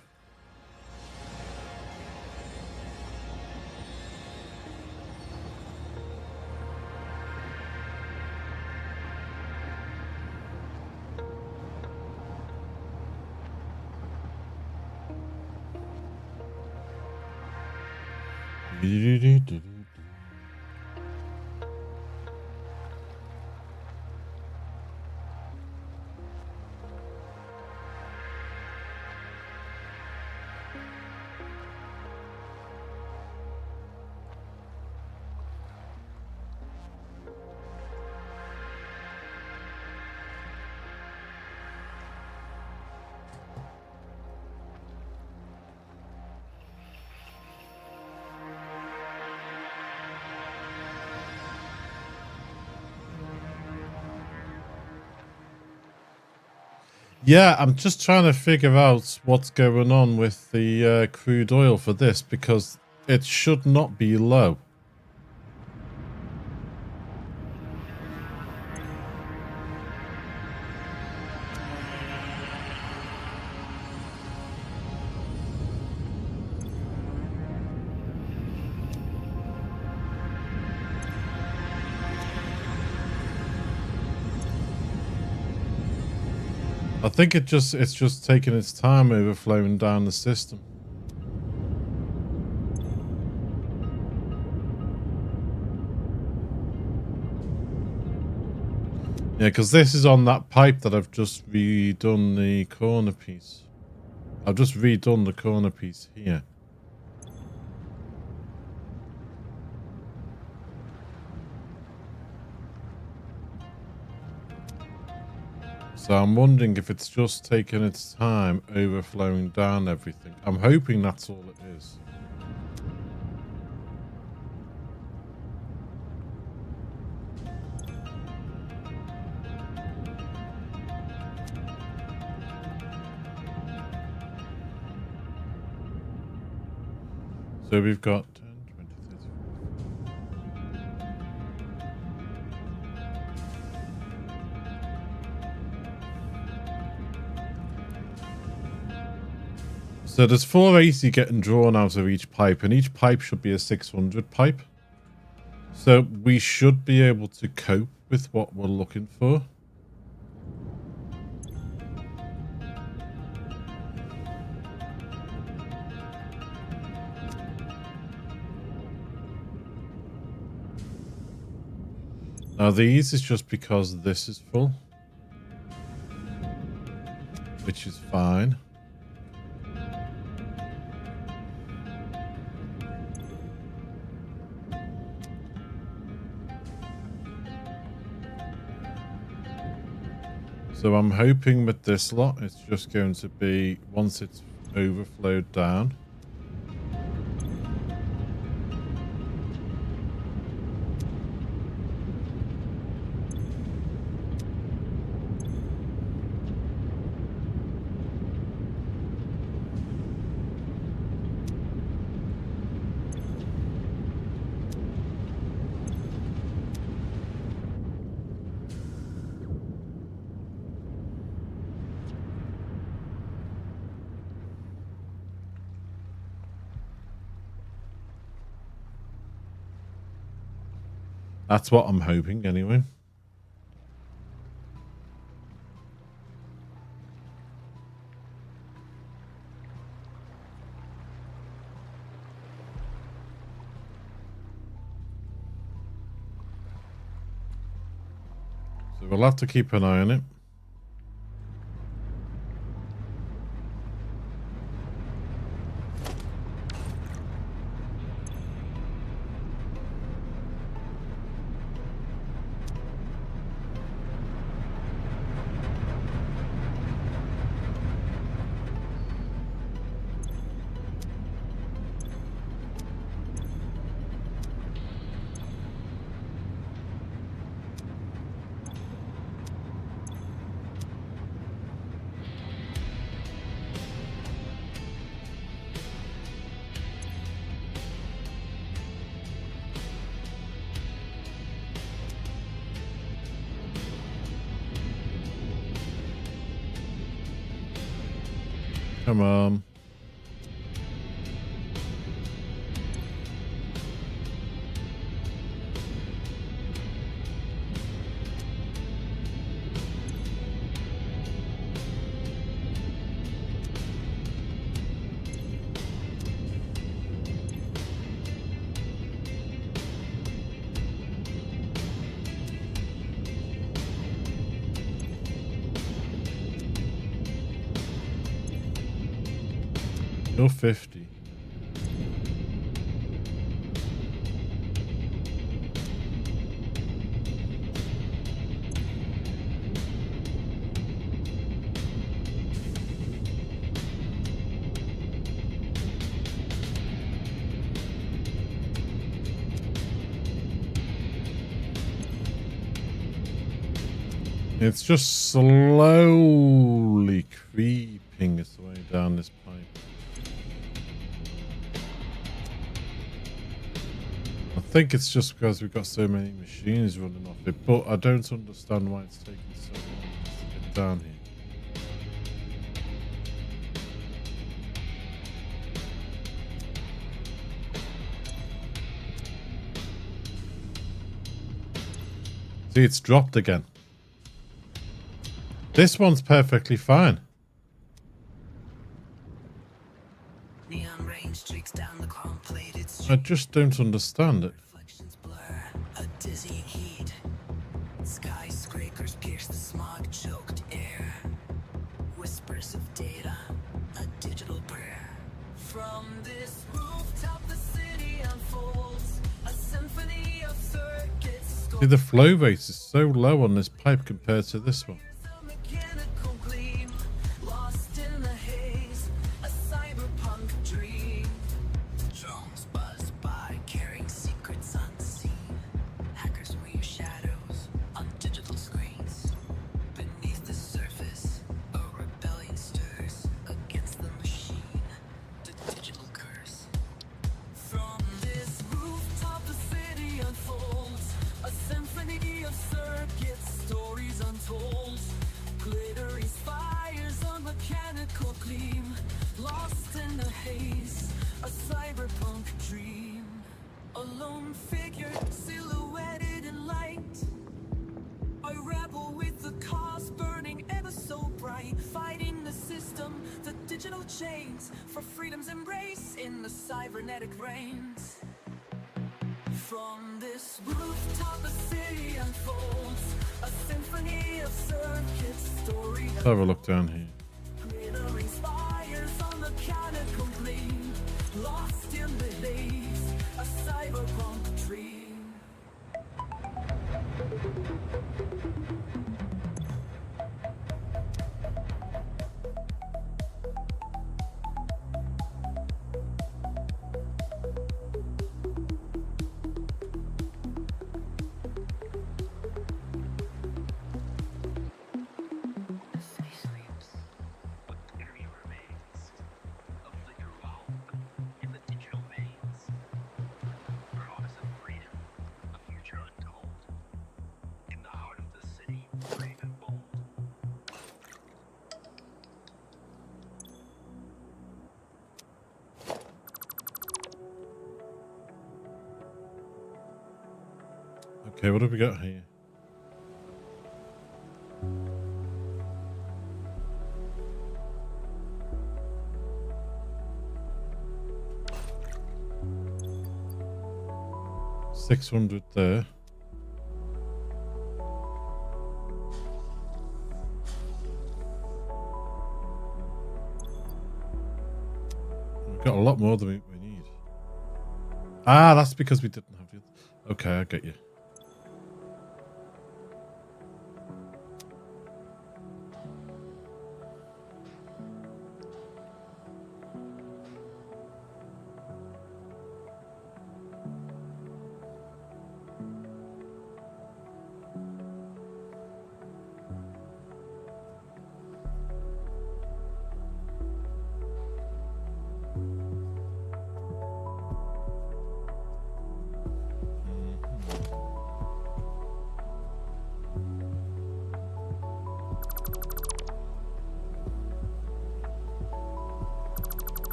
Yeah, I'm just trying to figure out what's going on with the crude oil for this, because it should not be low. I think it's just taking its time overflowing down the system. Yeah, because this is on that pipe that I've just redone the corner piece. I've just redone the corner piece here. So I'm wondering if it's just taking its time overflowing down everything. I'm hoping that's all it is. So we've got 10, 20, 30. So there's 480 getting drawn out of each pipe, and each pipe should be a 600 pipe. So we should be able to cope with what we're looking for. Now these is just because this is full, which is fine. So I'm hoping with this lot, it's just going to be, once it's overflowed down, that's what I'm hoping anyway. So we'll have to keep an eye on it. Come on. You're 50. It's just slowly creeping its way down this pipe. I think it's just because we've got so many machines running off it, but I don't understand why it's taking so long just to get down here. See, it's dropped again. This one's perfectly fine. Neon rain streaks down the chrome-plated I just don't understand it. reflections blur, a dizzying heat. Skyscrapers pierce the smog-choked air. Whispers of data, a digital prayer. From this rooftop, the city unfolds, a symphony of circuits. See, the flow rate is so low on this pipe compared to this one. A mechanical gleam, lost in the haze, a cyberpunk dream. Drones buzz by, carrying secrets unseen. Hackers wear shadows on digital screens. Beneath the surface, a rebellion stirs against the machine, the digital curse. From this rooftop, the city unfolds, a symphony of circuits, stories untold. Glittering spires on mechanical gleam, lost in the haze, a cyberpunk dream. A lone figure silhouetted in light, a rebel with the cause burning ever so bright, fighting the system, the digital chains, for freedom's embrace in the cybernetic reigns. From this rooftop, the city unfolds, a symphony of circuits, story. Let's have a look down here. Glittering spires on mechanical gleam, lost in the haze, a cyberpunk dream. The city sleeps, but eerie remains of flicker of hope in the digital veins. Promise of freedom, a future untold. In the heart of the city, brave and bold. Okay, what have we got here? $600 there. We've got a lot more than we need. Ah, that's because we didn't have the other. Okay, I get you.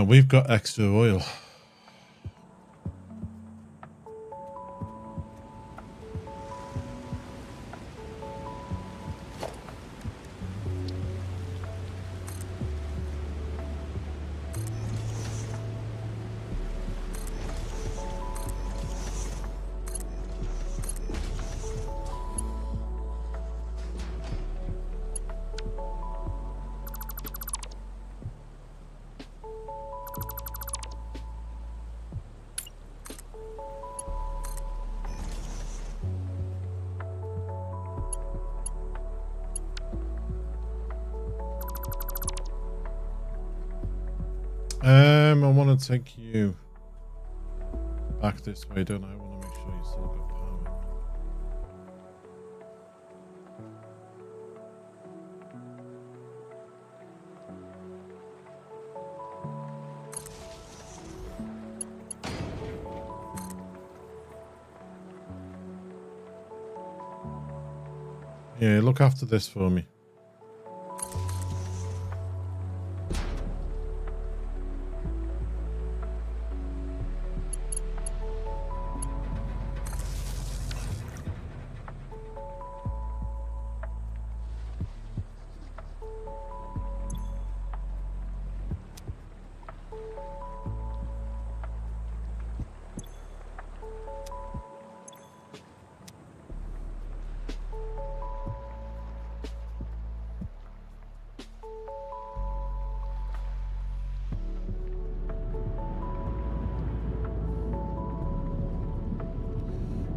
We've got extra oil. I want to take you back this way, don't I? I want to make sure you still got power. Yeah, look after this for me.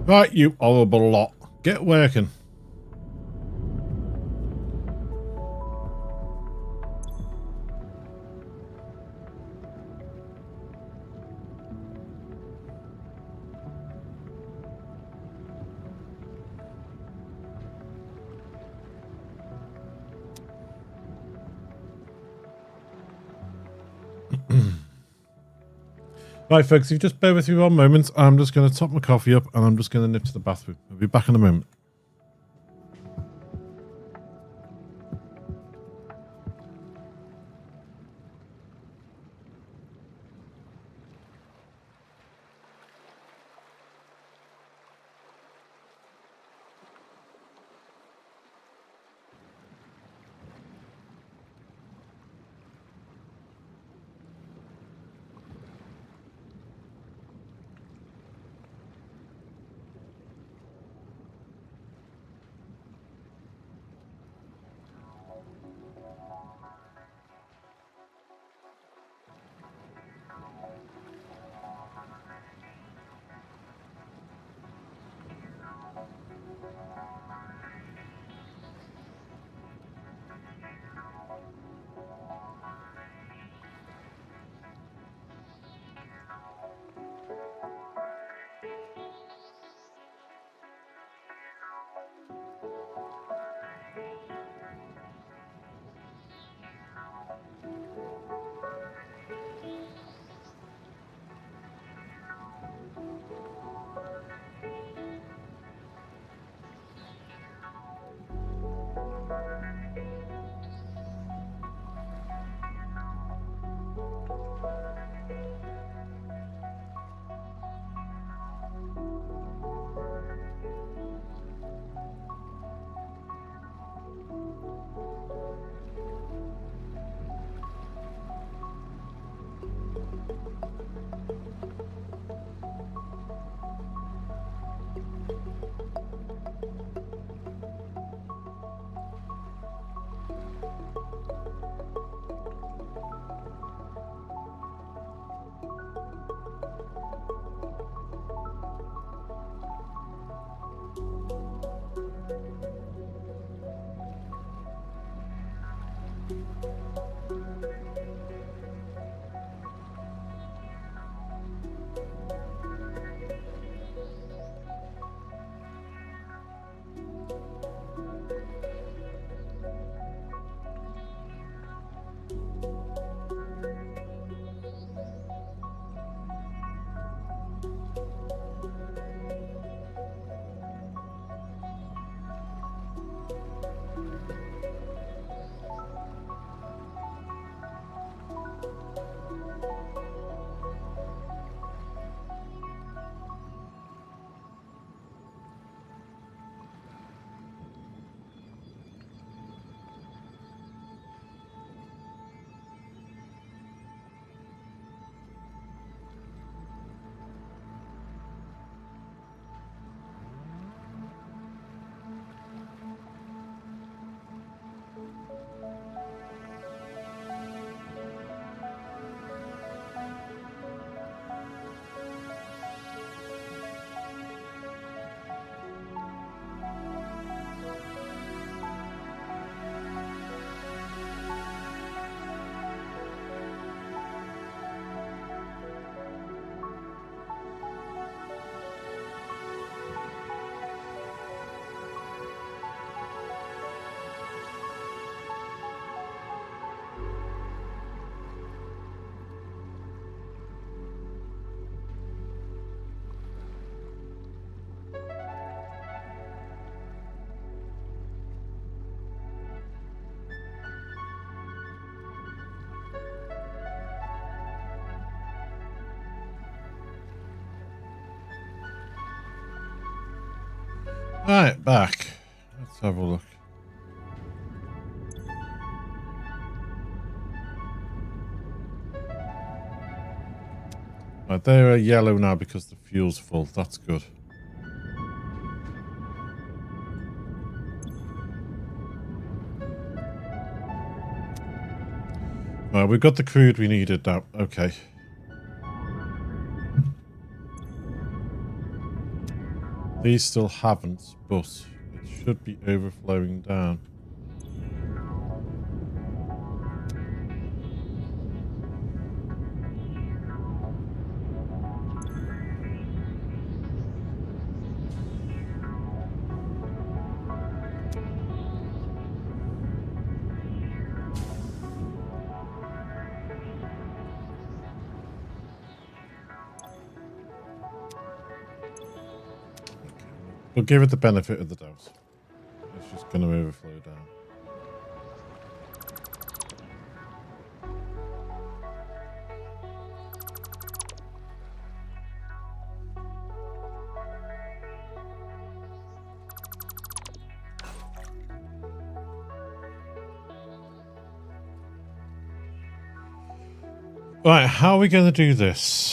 Right, you horrible lot. Get working. Right, folks, if you just bear with me 1 moment, I'm just going to top my coffee up and I'm just going to nip to the bathroom. I'll be back in a moment. Right, back. Let's have a look. Right, they're yellow now because the fuel's full. That's good. Right, we've got the crude we needed now. Okay. These still haven't, but it should be overflowing down. We'll give it the benefit of the doubt. It's just going to overflow down. Right, how are we going to do this?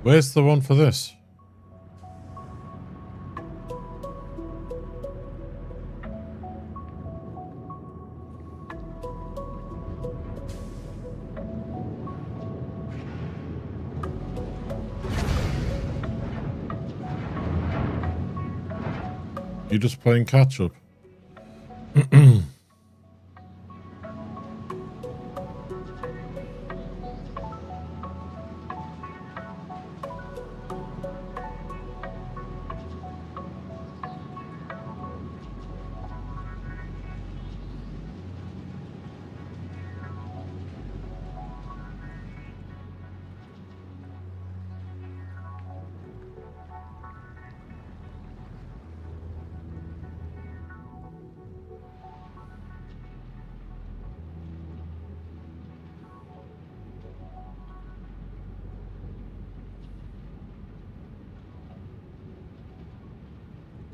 Where's the one for this? You just playing catch up?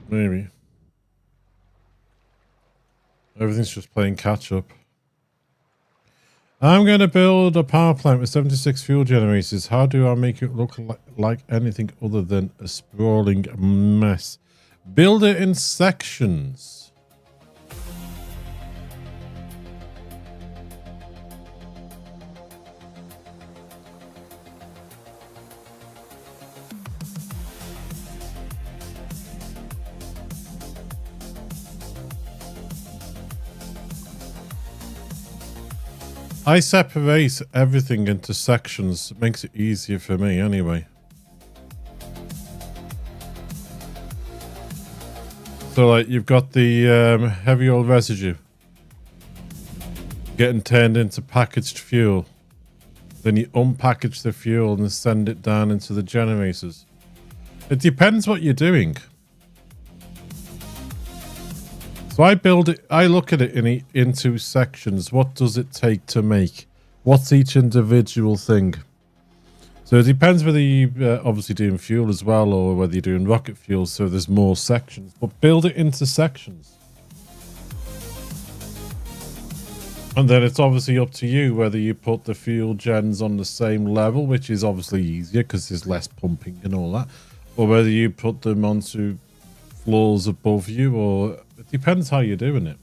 Maybe. Everything's just playing catch up. I'm going to build a power plant with 76 fuel generators. How do I make it look like anything other than a sprawling mess? Build it in sections. I separate everything into sections. It makes it easier for me anyway. So like you've got the heavy oil residue getting turned into packaged fuel. Then you unpackage the fuel and send it down into the generators. It depends what you're doing. So I build it, I look at it into sections. What does it take to make? What's each individual thing? So it depends whether you're obviously doing fuel as well or whether you're doing rocket fuel, so there's more sections. But build it into sections. And then it's obviously up to you whether you put the fuel gens on the same level, which is obviously easier because there's less pumping and all that, or whether you put them onto floors above you, or it depends how you're doing it.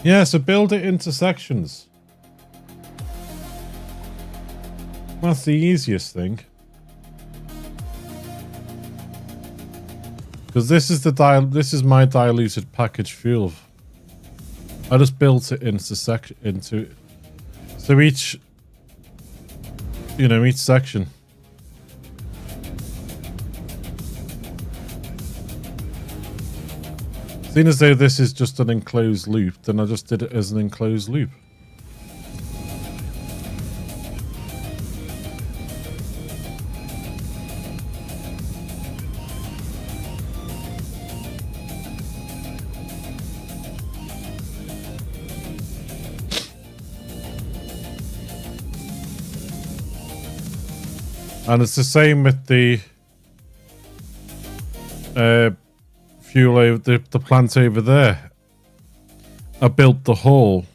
Yeah, so build it into sections. That's the easiest thing. Because this is my diluted package fuel. I just built it into so each section. Seeing as though this is just an enclosed loop, then I just did it as an enclosed loop. And it's the same with the fuel over the plant over there. I built the hall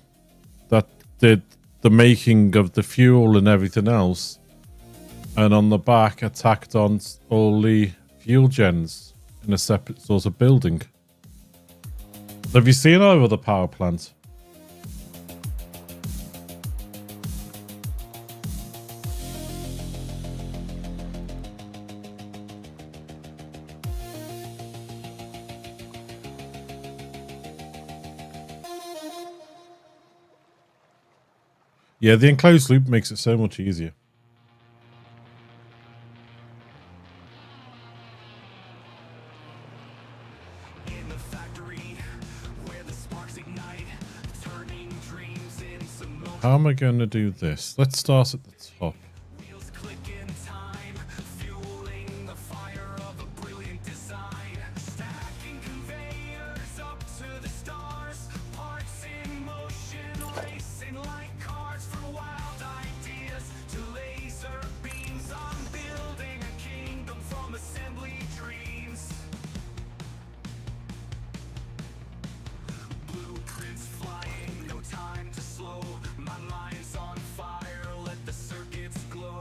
that did the making of the fuel and everything else, and on the back I tacked on all the fuel gens in a separate sort of building. Have you seen over the power plant? Yeah, the enclosed loop makes it so much easier. In the factory where the sparks ignite, turning dreams into motion. How am I going to do this? Let's start at the top. Wheels click in time, fueling the fire of a brilliant design. Stacking conveyors up to the stars, parts in motion, racing like cars from wild ideas to laser beams. I'm building a kingdom from assembly dreams. Blueprints flying, no time to slow. My mind's on fire, let the circuits glow.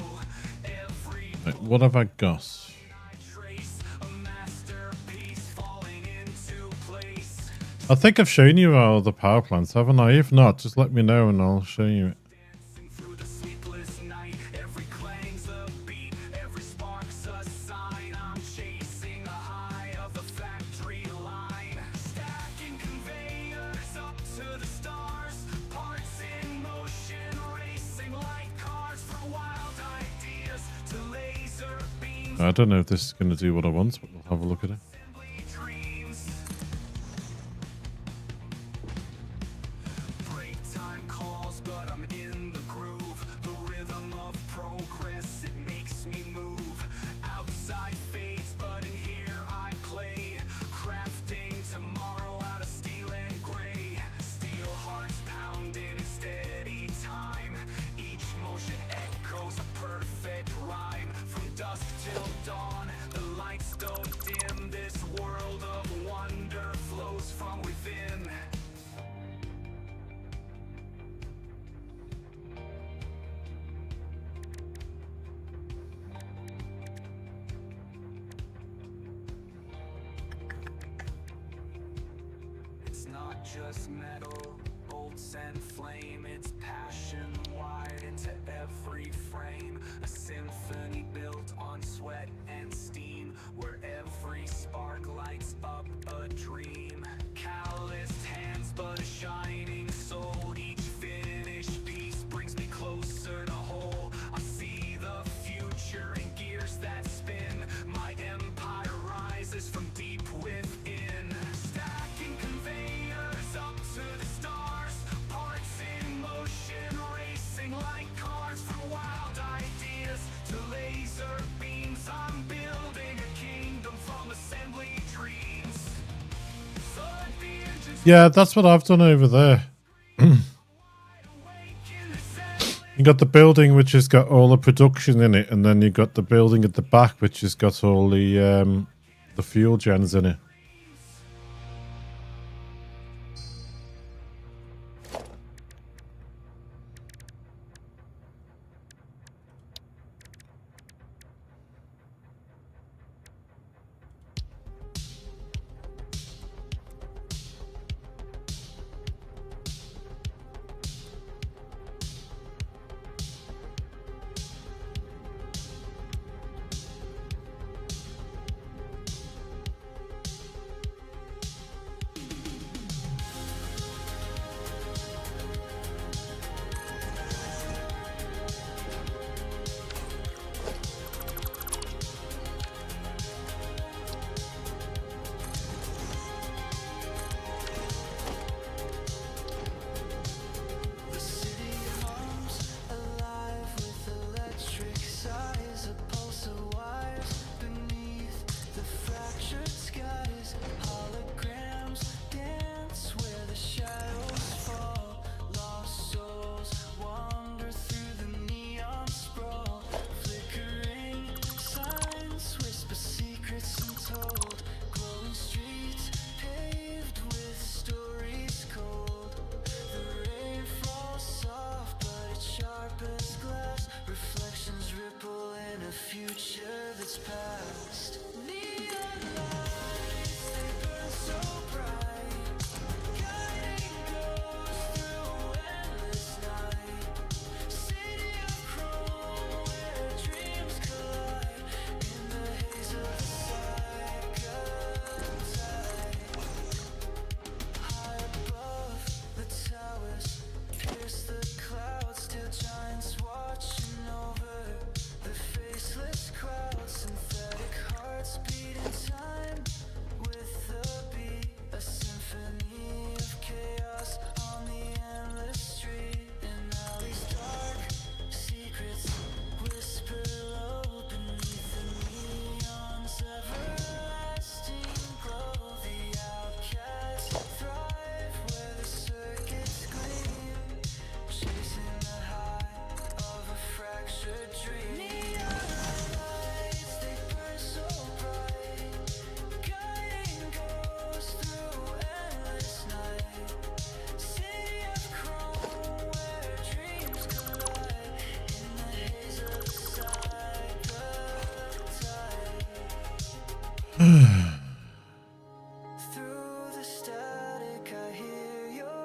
Every Right, what have I got? I trace a masterpiece falling into place. I think I've shown you all the power plants, haven't I? If not, just let me know and I'll show you it. Dancing through the sleepless night, every clang's a beat, every spark's a sign. I'm chasing a high of the factory line. Stacking conveyors up to the stars, parts in motion, racing like cars from wild ideas to laser beams. I don't know if this is going to do what I want, but we'll have a look at it. Assembly dreams. Break time calls, but I'm in the groove. The rhythm of progress, it makes me move. Outside fades, but in here I play. Crafting tomorrow out of steel and gray. Steel hearts pounding in steady time. Each motion echoes a perfect rhyme. From dusk till dawn, the lights don't dim. This world of wonder flows from within. It's not just metal, bolts and flame. It's passion wired into every frame. A symphony built on sweat and steam, where every spark lights up a dream. Calloused hands, but a shining soul. Each finished piece brings me closer to whole. I see the future in gears that spin. My empire rises from deep within. Stacking conveyors up to the stars, parts in motion, racing like cars from wild ideas to laser beams. I'm building a kingdom from assembly dreams. So let the engines Yeah, that's what I've done over there. awake in assembly. You got the building which has got all the production in it, and then you got the building at the back which has got all the fuel gens in it.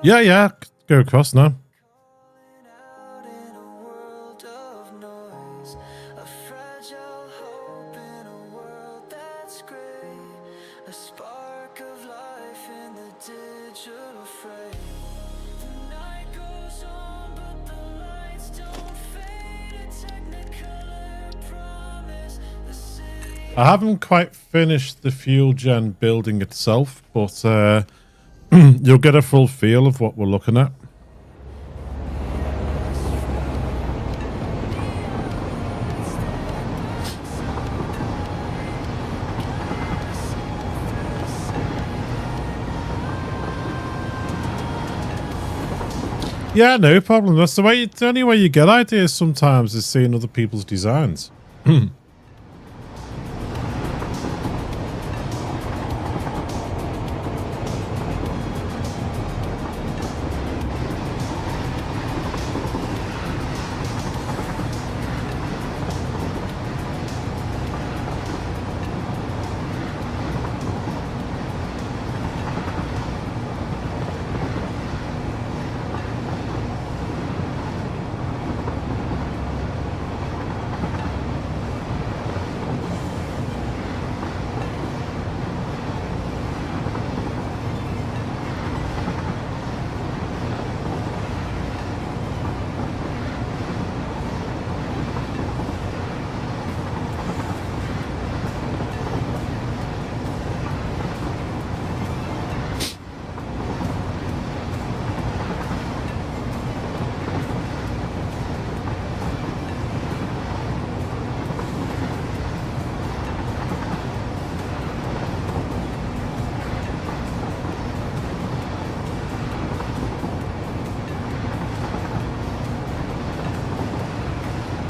Yeah, yeah. Go across now. out in a world of noise, a fragile hope in a world that's gray, a spark of life in the digital frame. The night goes on, but the lights don't fade. A technicolor promise, the city. I haven't quite finished the fuel gen building itself, but you'll get a full feel of what we're looking at. Yeah, no problem. That's the only way you get ideas sometimes is seeing other people's designs.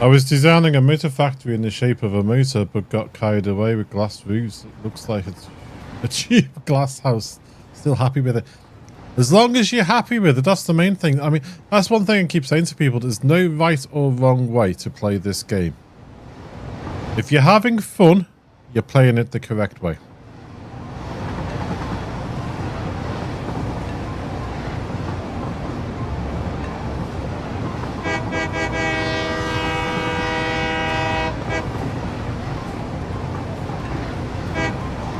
I was designing a motor factory in the shape of a motor, but got carried away with glass roofs. It looks like it's a cheap glass house. Still happy with it. As long as you're happy with it, that's the main thing. I mean, that's one thing I keep saying to people. There's no right or wrong way to play this game. If you're having fun, you're playing it the correct way.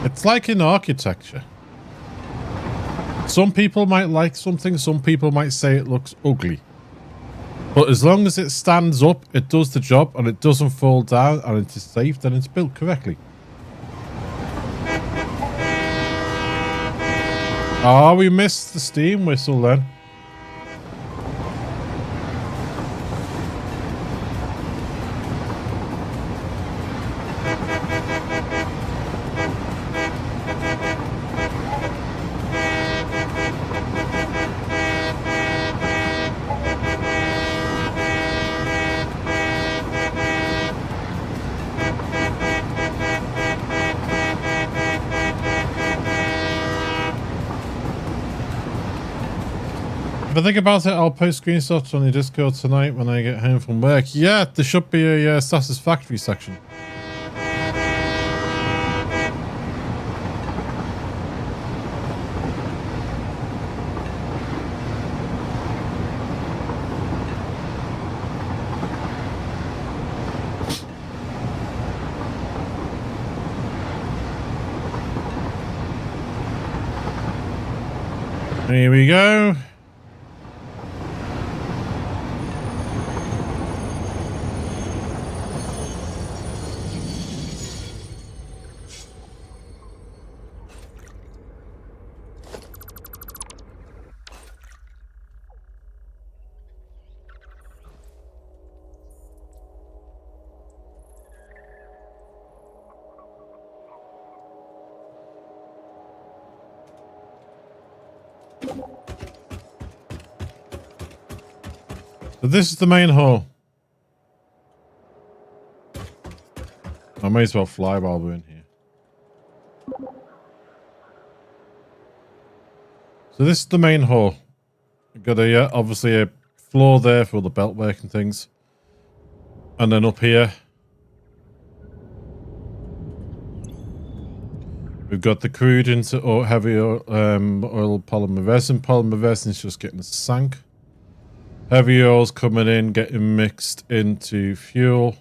It's like in architecture. Some people might like something, some people might say it looks ugly. But as long as it stands up, it does the job, and it doesn't fall down, and it is safe, then it's built correctly. Oh, we missed the steam whistle then. If I think about it, I'll post screenshots on your Discord tonight when I get home from work. Yeah, there should be a Satisfactory section. Here we go. So this is the main hall. I may as well fly while we're in here. So this is the main hall. We've got obviously a floor there for all the belt work and things. And then up here, We've got the crude into or heavy oil polymer resin. Polymer resin is just getting sank. Heavy oil's coming in, getting mixed into fuel.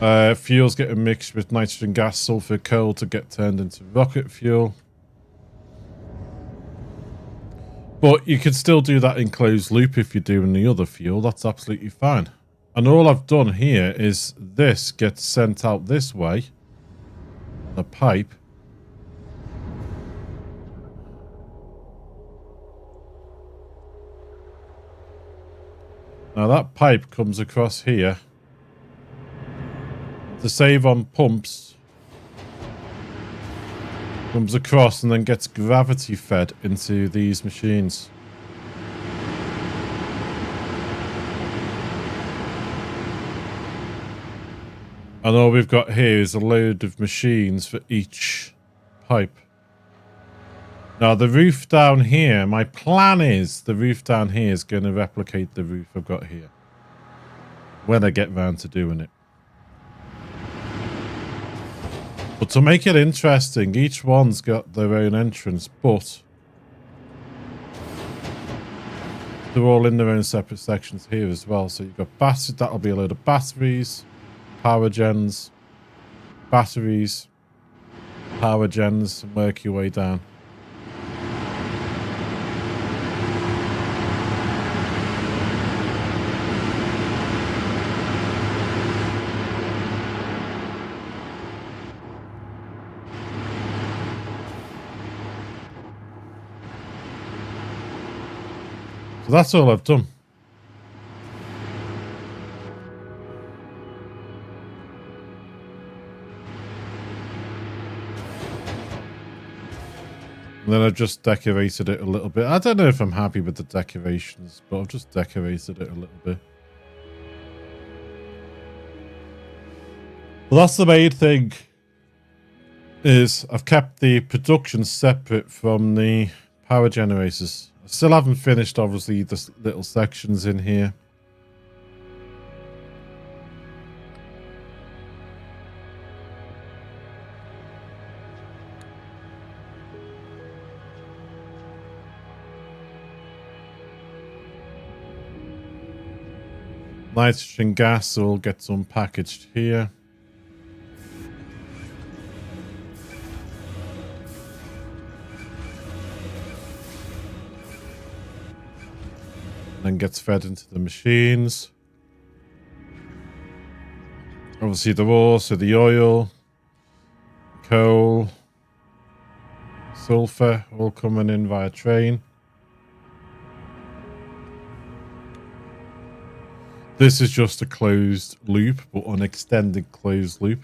Fuel's getting mixed with nitrogen gas, sulfur, coal to get turned into rocket fuel. But you can still do that in closed loop if you're doing the other fuel. That's absolutely fine. And all I've done here is this gets sent out this way. The pipe. Now that pipe comes across here. To save on pumps. Comes across and then gets gravity fed into these machines. And all we've got here is a load of machines for each pipe. Now the roof down here, my plan is the roof down here is going to replicate the roof I've got here. When I get round to doing it. But to make it interesting, each one's got their own entrance, but they're all in their own separate sections here as well. So you've got batteries, that'll be a load of batteries, power gens, batteries, power gens, and work your way down. So that's all I've done. And then I've just decorated it a little bit. I don't know if I'm happy with the decorations, but I've just decorated it a little bit. Well, that's the main thing. Is I've kept the production separate from the power generators. I still haven't finished, obviously, the little sections in here. Nitrogen gas all gets unpackaged here. And gets fed into the machines. Obviously the raw, so the oil, coal, sulfur, all coming in via train. This is just a closed loop, but an extended closed loop.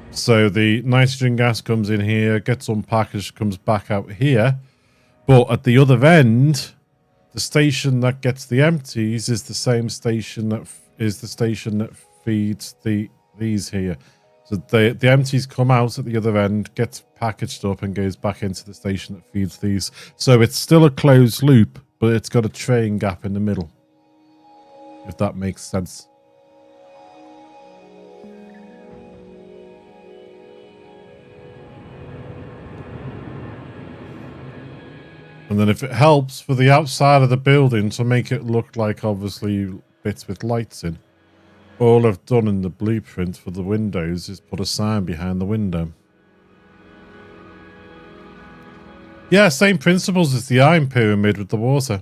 So the nitrogen gas comes in here, gets unpackaged, comes back out here. But at the other end, the station that gets the empties is the same station that feeds these here. So the empties come out at the other end, gets packaged up, and goes back into the station that feeds these. So it's still a closed loop, but it's got a train gap in the middle. If that makes sense. And then if it helps for the outside of the building to make it look like obviously bits with lights in, all I've done in the blueprint for the windows is put a sign behind the window. Yeah, same principles as the iron pyramid with the water.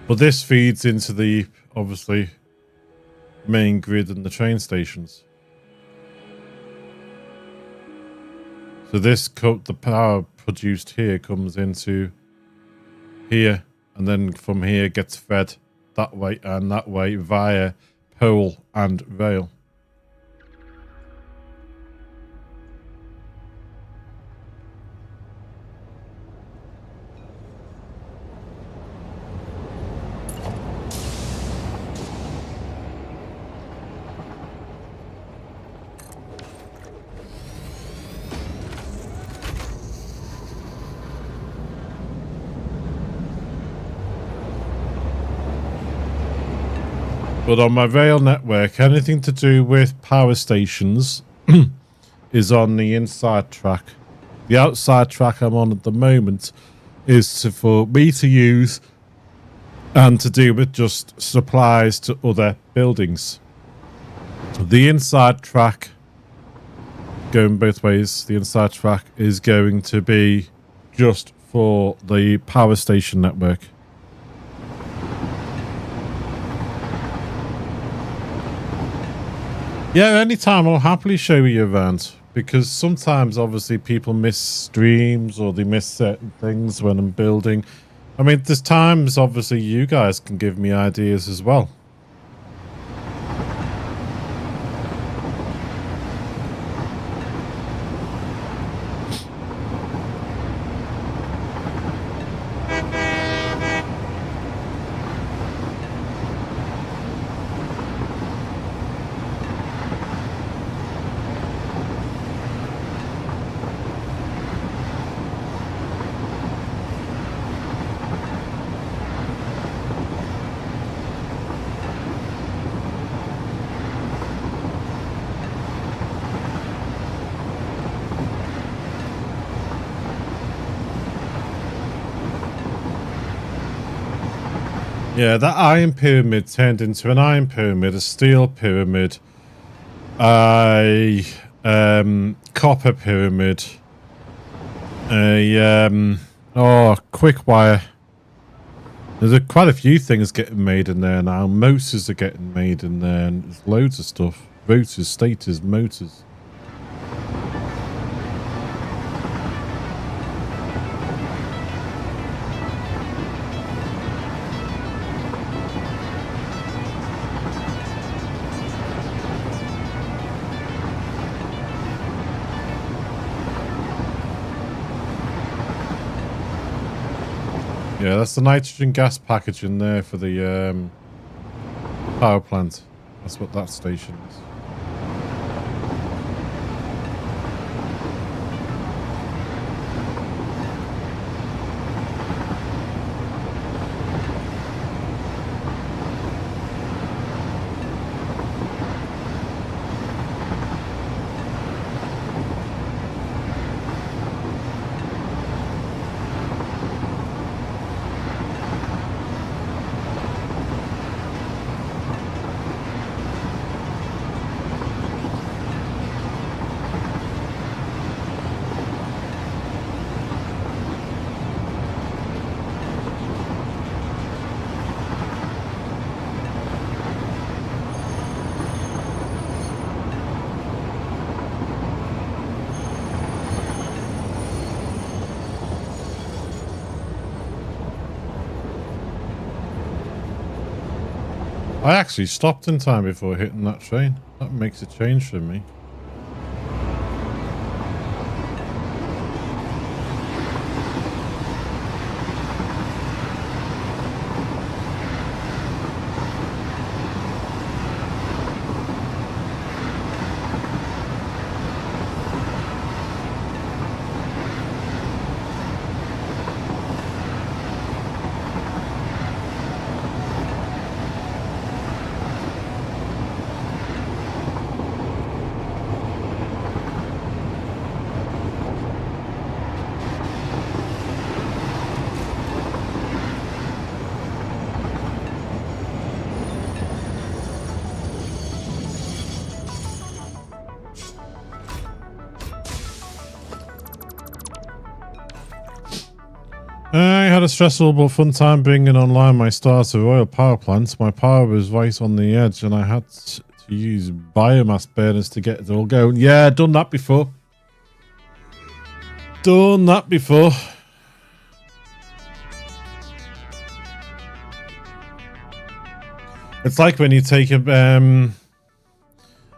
But this feeds into the, obviously, main grid and the train stations. So this, the power produced here comes into here, and then from here gets fed that way and that way via pole and rail. But on my rail network, anything to do with power stations is on the inside track. The outside track I'm on at the moment is for me to use and to do with just supplies to other buildings. The inside track, going both ways, the inside track is going to be just for the power station network. Yeah, anytime I'll happily show you around, because sometimes obviously people miss streams or they miss certain things when I'm building. I mean, there's times obviously you guys can give me ideas as well. Yeah, that iron pyramid turned into an iron pyramid, a steel pyramid, a copper pyramid, a quick wire. There's quite a few things getting made in there now. Motors are getting made in there, and there's loads of stuff. Rotors, stators, motors. Yeah, that's the nitrogen gas package in there for the power plant. That's what that station is. I actually stopped in time before hitting that train. That makes a change for me. I had a stressful but fun time bringing online my starter oil power plant. My power was right on the edge and I had to use biomass burners to get it all going. Yeah, done that before. Done that before. It's like when you take a,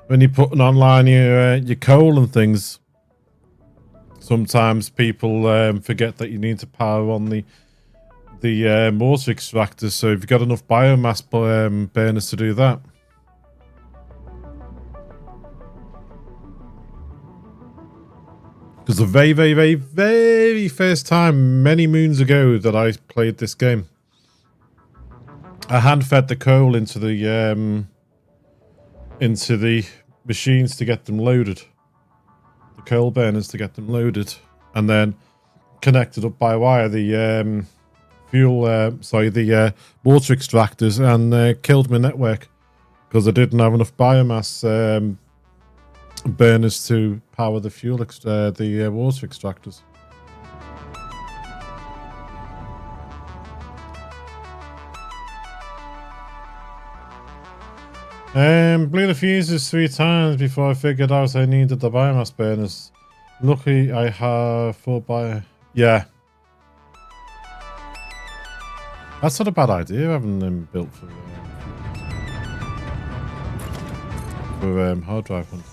when you're putting online your coal and things. Sometimes people forget that you need to power on the mortar extractor. So if you've got enough biomass burners to do that. Because the very, very, very, very first time, many moons ago, that I played this game, I hand fed the coal into the machines to get them loaded, the coal burners to get them loaded, and then connected up by wire the water extractors, and killed my network because I didn't have enough biomass burners to power the water extractors. Blew the fuses 3 times before I figured out I needed the biomass burners. Lucky I have 4 bio. Yeah. That's not a bad idea, having them built for hard drive hunting.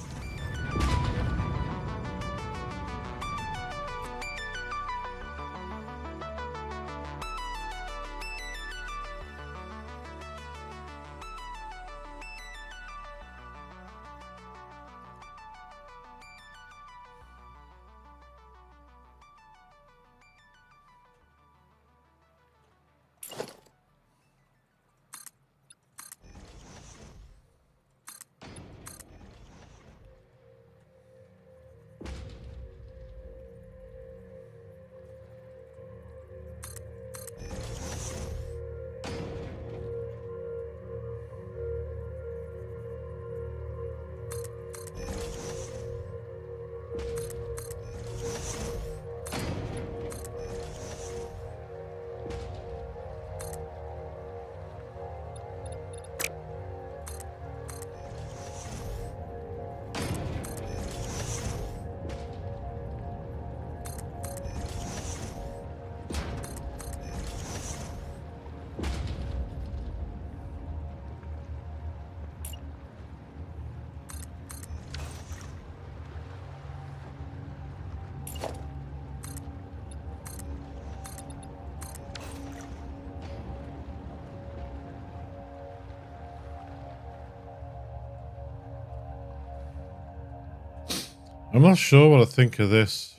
I'm not sure what I think of this.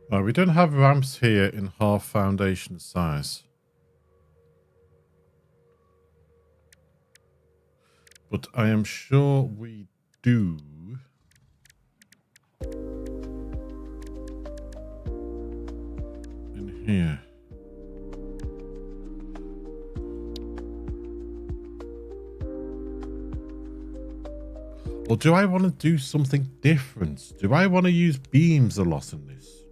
Oh, we don't have ramps here in half foundation size. But I am sure we do. In here. Or do I want to do something different? Do I want to use beams a lot in this?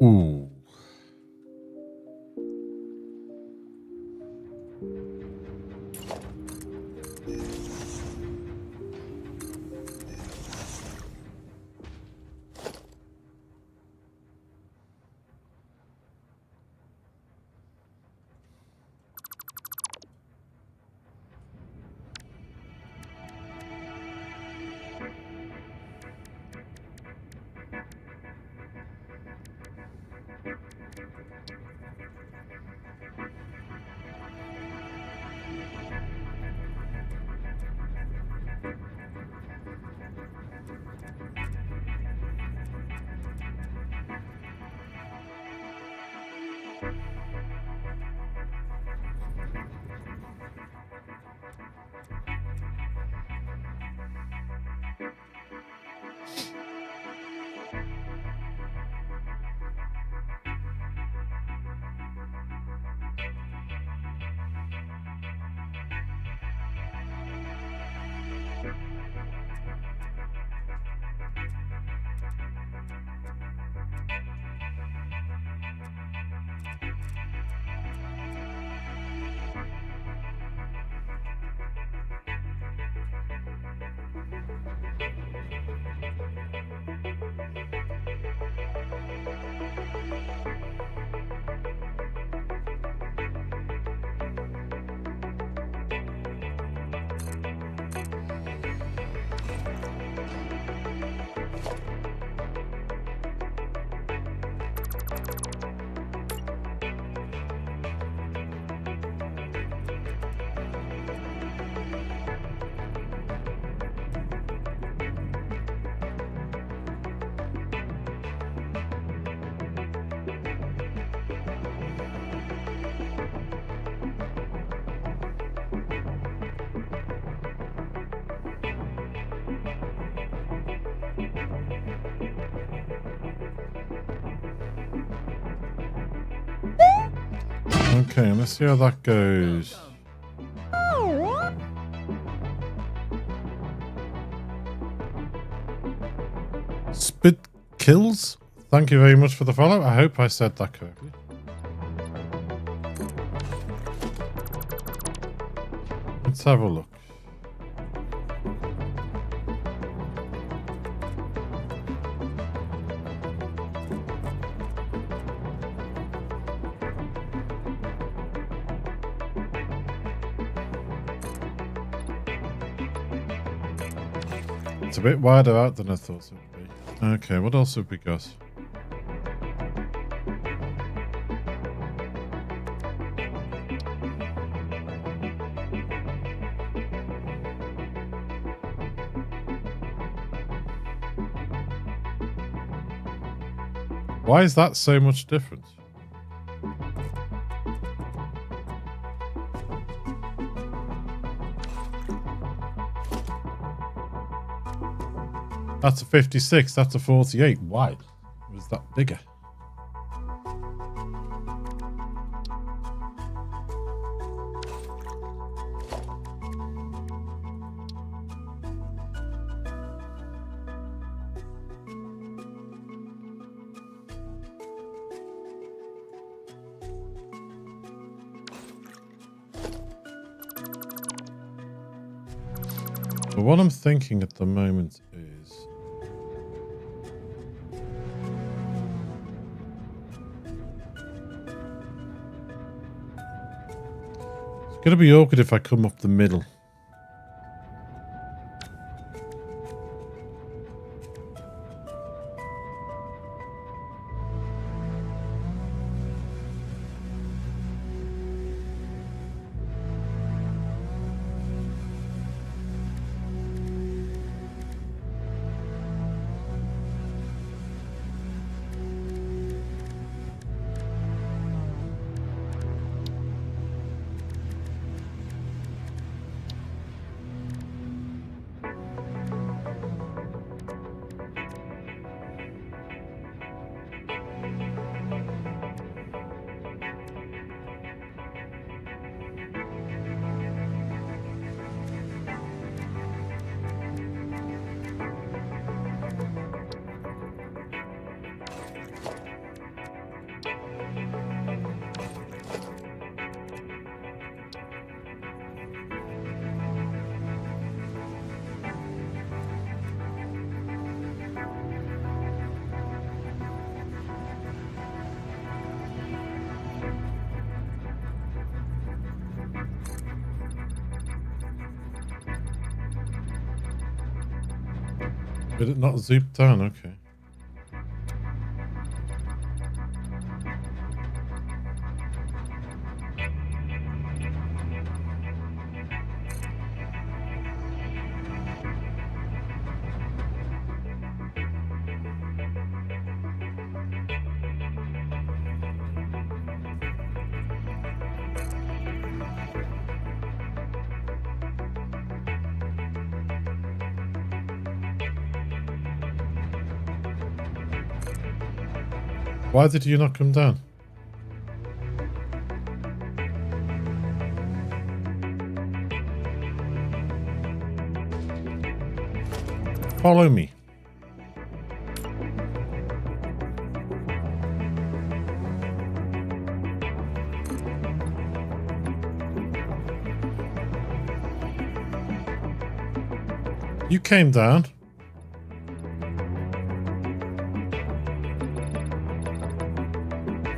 Ooh. Okay, let's see how that goes. Spit kills. Thank you very much for the follow. I hope I said that correctly. Let's have a look. It's a bit wider out than I thought it would be. Okay, what else have we got? Why is that so much different? That's a 56, that's a 48. Why was that bigger? But what I'm thinking at the moment is it's going to be awkward if I come up the middle. Did it not zoom down? Okay. Why did you not come down? Follow me. You came down.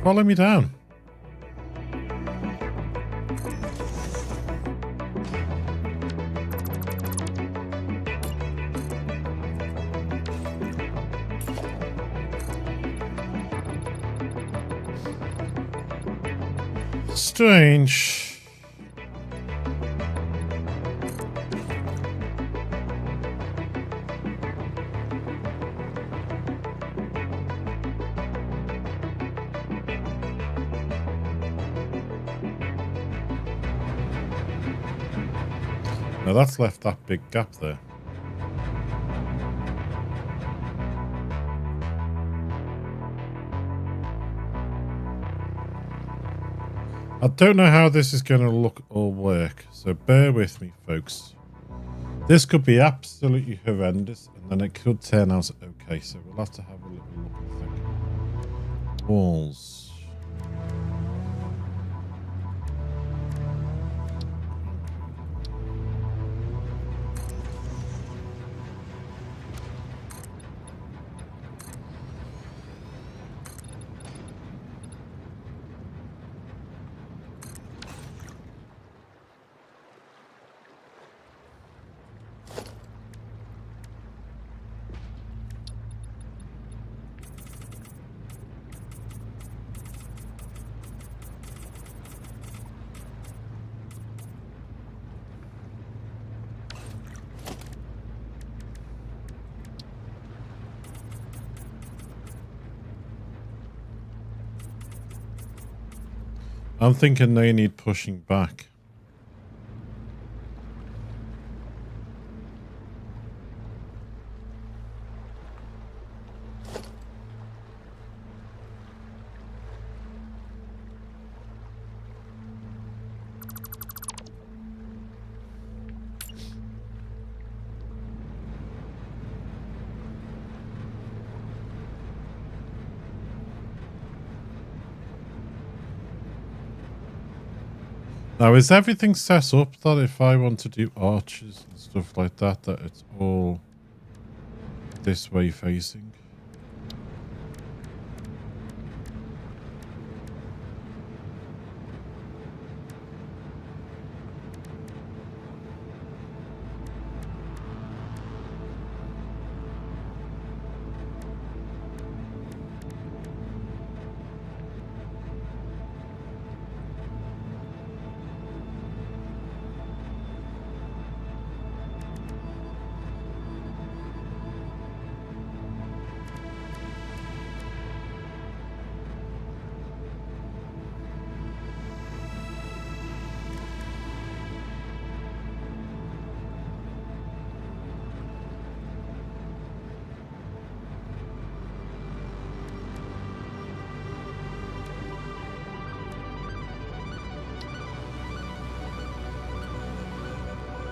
Follow me down. Strange. Now that's left that big gap there. I don't know how this is going to look or work, so bear with me, folks. This could be absolutely horrendous, and then it could turn out okay, so we'll have to have a little look, I think. Walls. I'm thinking they need pushing back. Now, is everything set up that if I want to do arches and stuff like that, that it's all this way facing?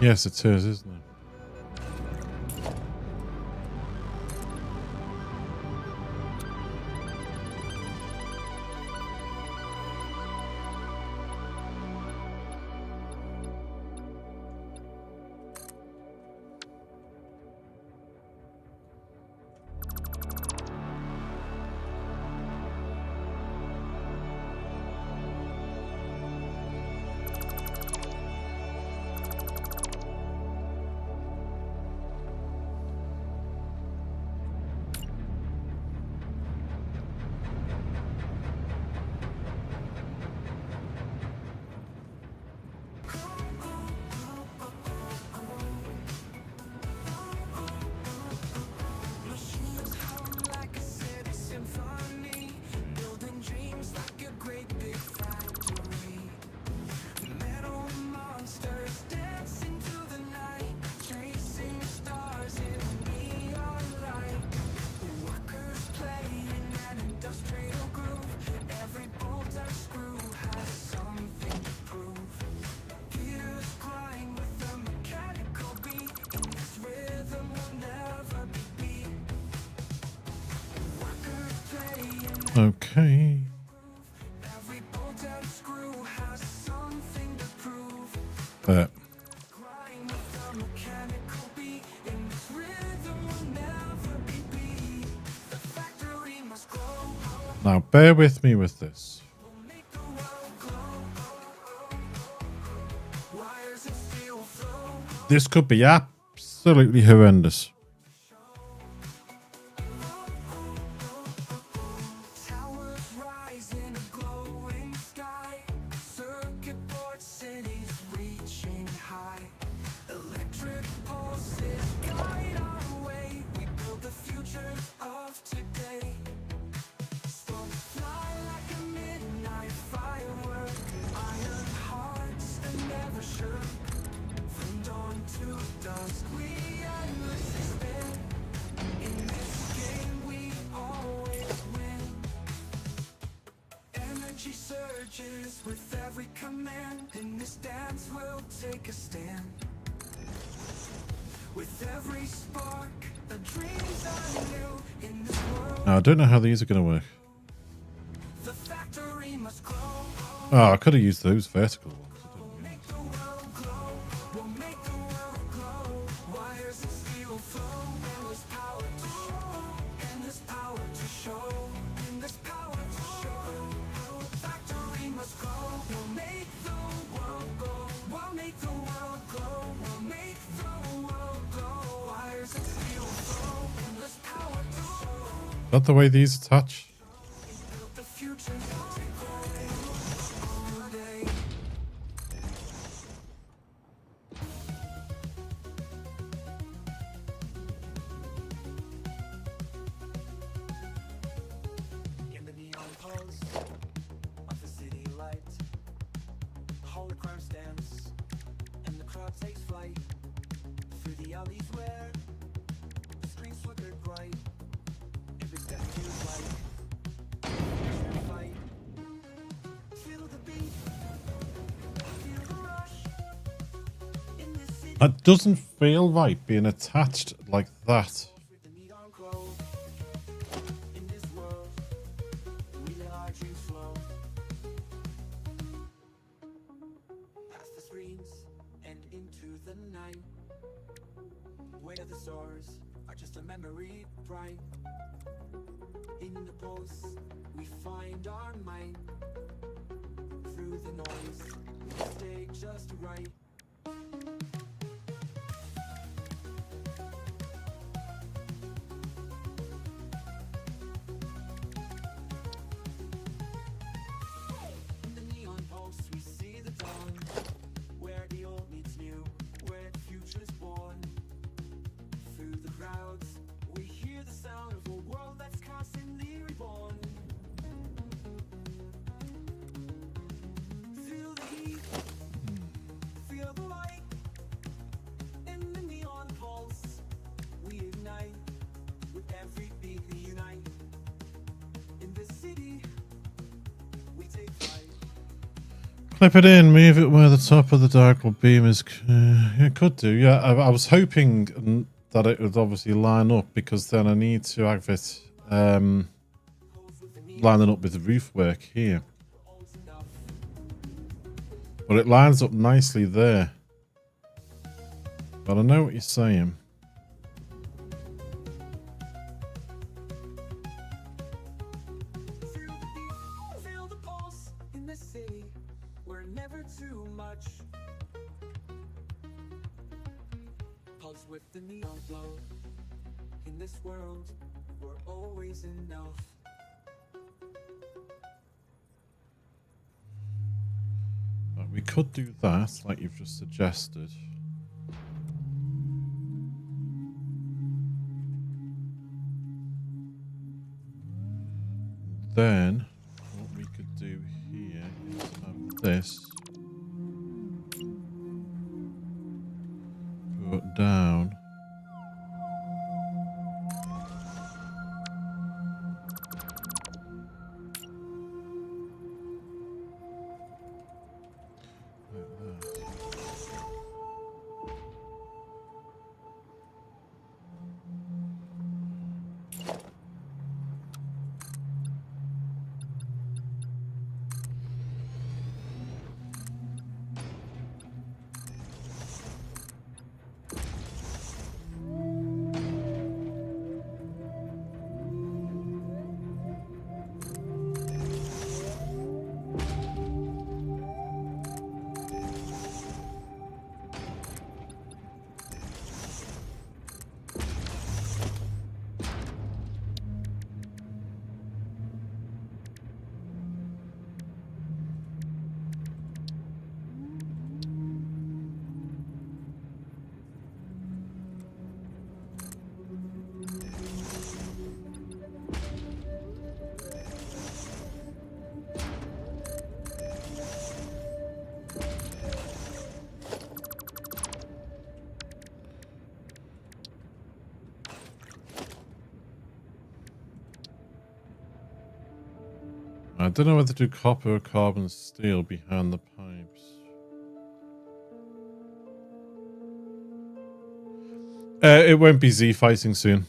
Yes, it is, isn't it? Okay. Every bolt and screw has something to prove. There. Grind with the mechanical beat. In this rhythm will never be beat. The factory must grow. Now, bear with me with this. We'll make the world glow. Wires and steel flow. This could be absolutely horrendous. Towers rise in a glowing sky. Circuit board cities reaching high. Electric pulses guide our way. We build the future of today. Storms fly like a midnight firework. Iron hearts that never shook. From dawn to dusk, we endlessly spin. In this game, we always win. Energy surges with every command. In this dance, we'll take a stand. With every spark, the dreams are new. In this world, Now, I don't know how these are going to work. the factory must grow. Oh, I could have used those vertical ones. I didn't Make the world glow. We'll make the world glow. Wires and steel flow. Endless power to show. Endless power to show. Endless power to show. Factory must grow. We'll make the world glow. We'll make the world glow. We'll make the world glow. Wires and steel flow. Endless power to show. Is that the way these attach? Build the future today. In the neon pulse of the city light, holocrons dance, and the crowd takes flight through the alleys where the screens flicker bright. Every step feels like a fight. Feel the beat, feel the rush. In this city, That doesn't feel right being attached like that. with the neon glow. In this world, we let our dreams flow. Past the screens and into the night, where the stars are just a memory bright. In the pulse, we find our might. Through the noise, we stay just right. In the neon pulse, we see the dawn, where the old meets new, where the future's born. Through the crowds, we hear the sound of a world that's constantly reborn. Feel the heat, feel the light. In the neon pulse, we ignite. With every beat we unite. In the city, we take flight. Clip it in, move it where the top of the diagonal beam is. It could do, yeah. I was hoping that it would obviously line up because then I need to have it lining up with the roof work here. But it lines up nicely there. But I know what you're saying. Feel the beat, feel the pulse in the city. We're never too much. Pulse with the neon glow. In this world, we're always enough. We could do that, like you've just suggested. Then, what we could do here is have this put down. I don't know whether to do copper or carbon steel behind the pipes. It won't be Z fighting soon.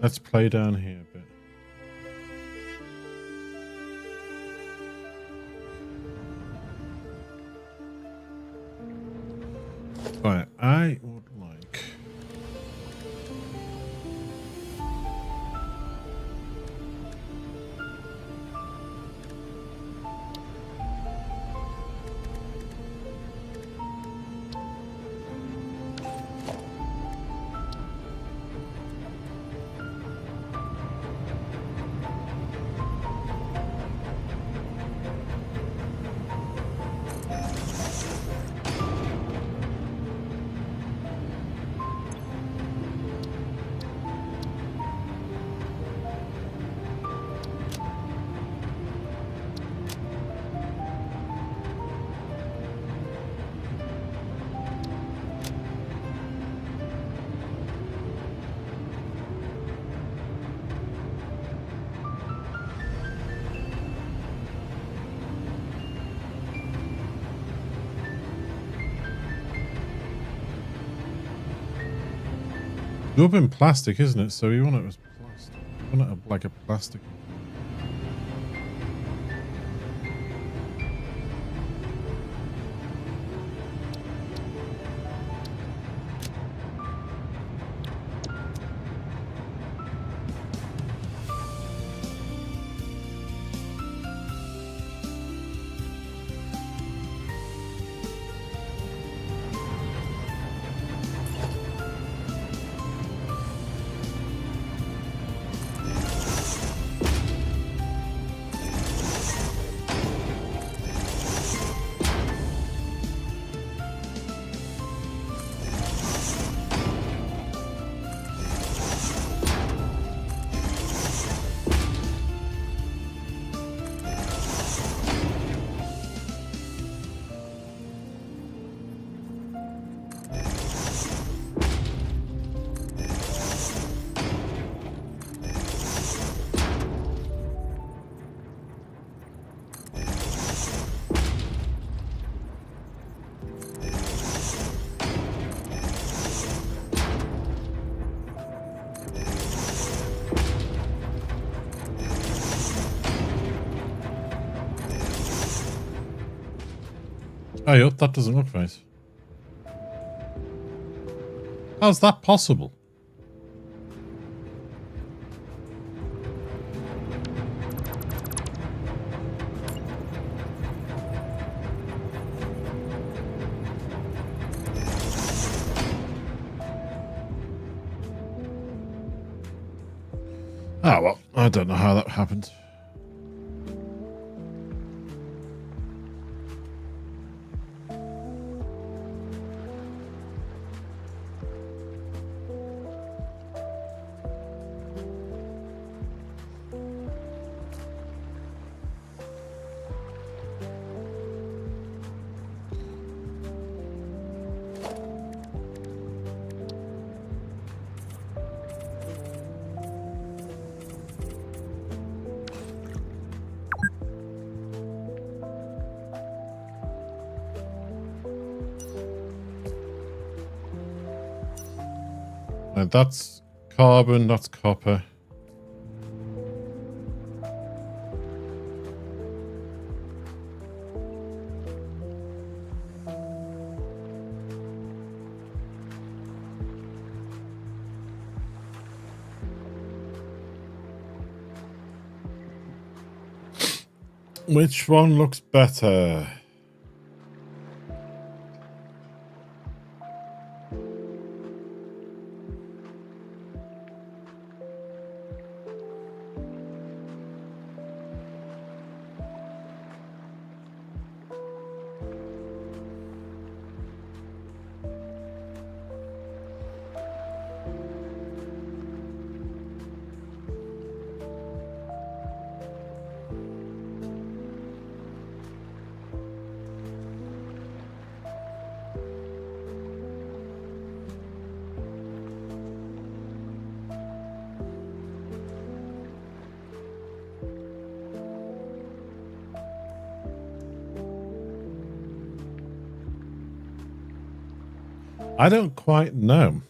Let's play down here a bit. Right, I would like... It's up in plastic, isn't it? So you want it as plastic. You want it like a plastic. Oh, yep, that doesn't look right. How's that possible? Ah, well, I don't know how that happened. That's carbon, that's copper. Which one looks better? I don't quite know.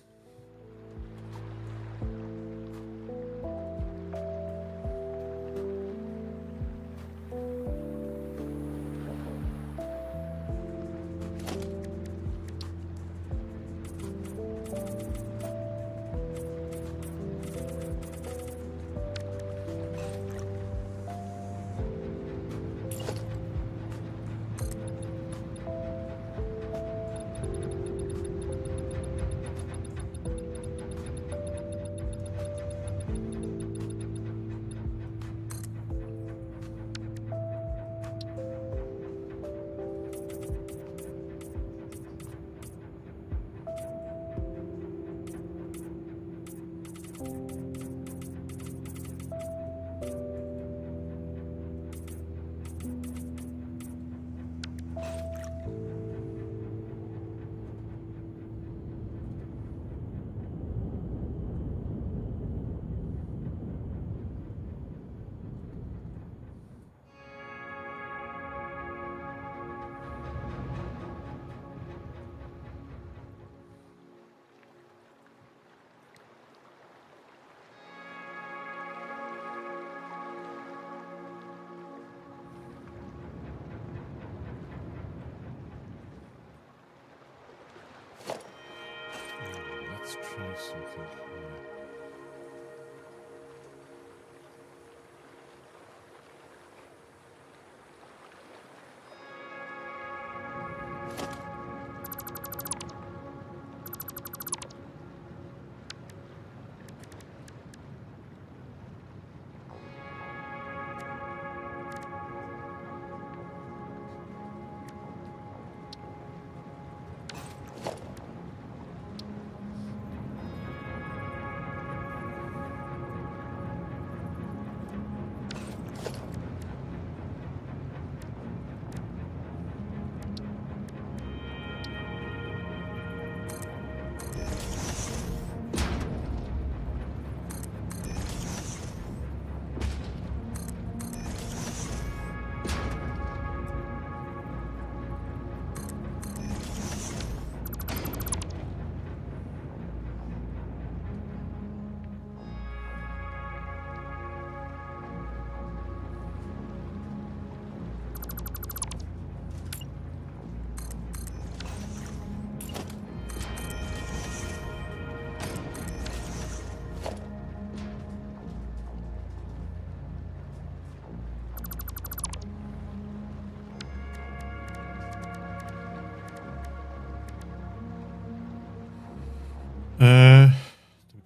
Let's try something here.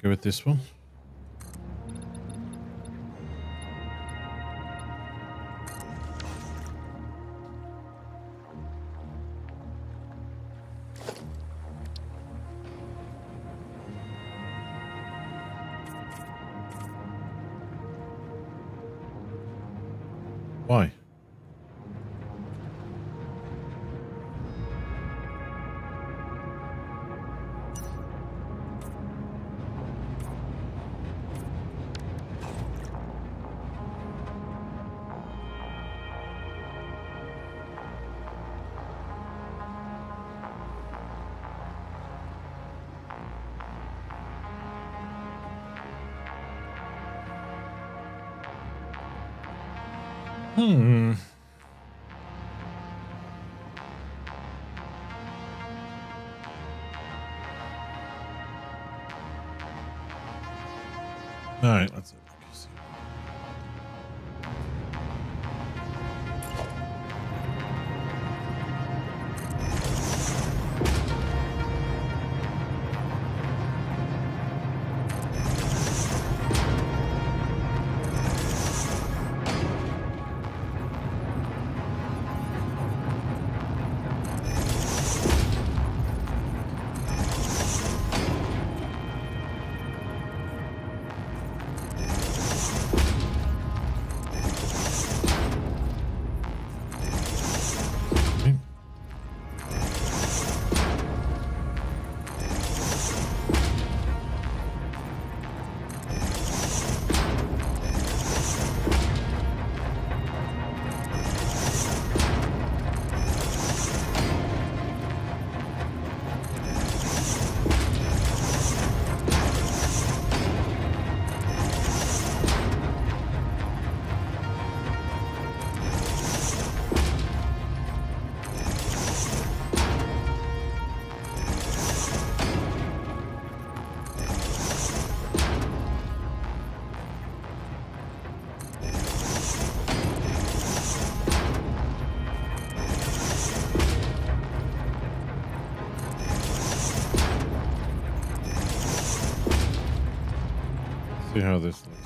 Go with this one. Why? All right, let's see. how this looks.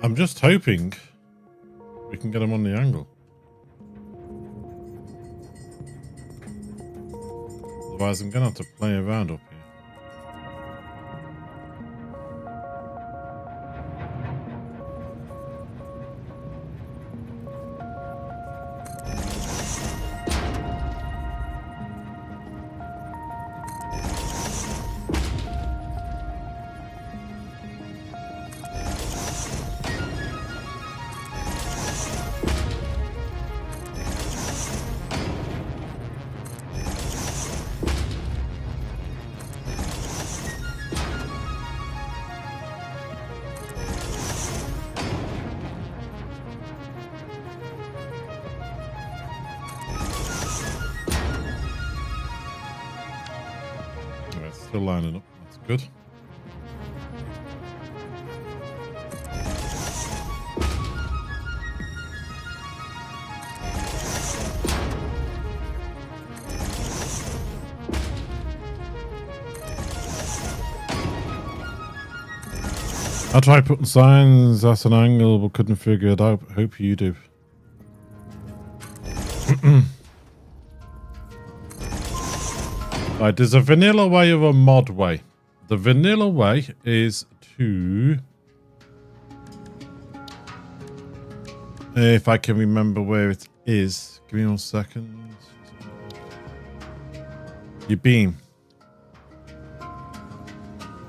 I'm just hoping we can get him on the angle. Otherwise, I'm going to have to play around up here. Still lining up. That's good. I tried putting signs at an angle but couldn't figure it out. Hope you do. Right, there's a vanilla way or a mod way. The vanilla way is to... if I can remember where it is. Give me 1 second. Your beam.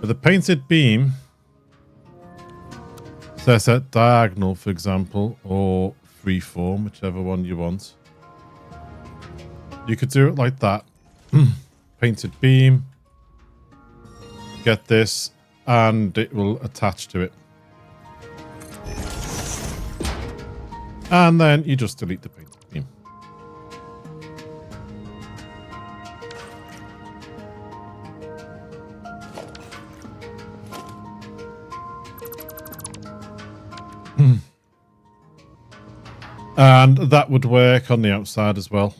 With a painted beam, set at diagonal, for example, or freeform, whichever one you want. You could do it like that. Painted beam, get this, and it will attach to it. And then you just delete the painted beam. And that would work on the outside as well.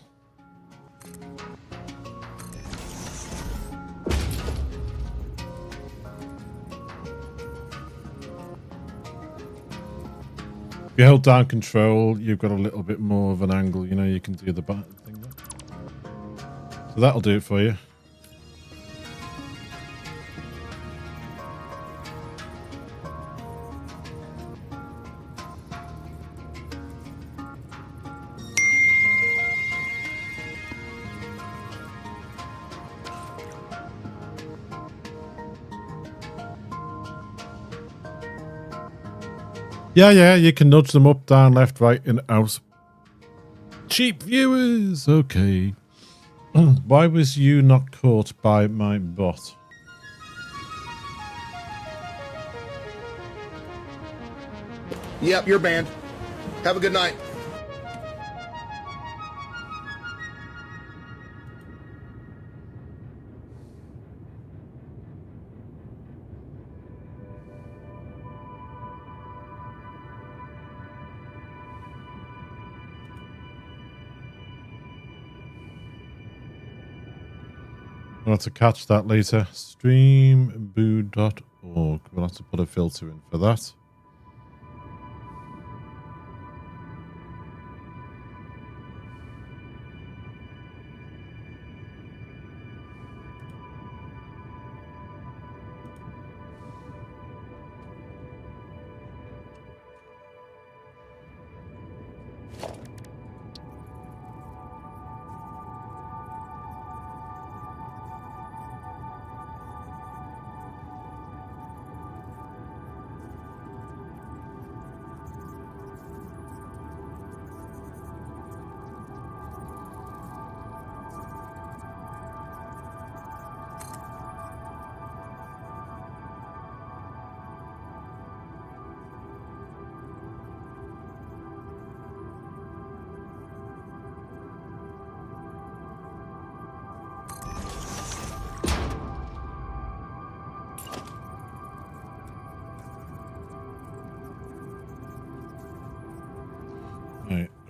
If you hold down control, you've got a little bit more of an angle. You know, you can do the back thing there. So that'll do it for you. Yeah, you can nudge them up, down, left, right, and out. Cheap viewers! Okay. Why was you not caught by my bot? Yep, you're banned. Have a good night. We'll have to catch that later. Streamboo.org. We'll have to put a filter in for that.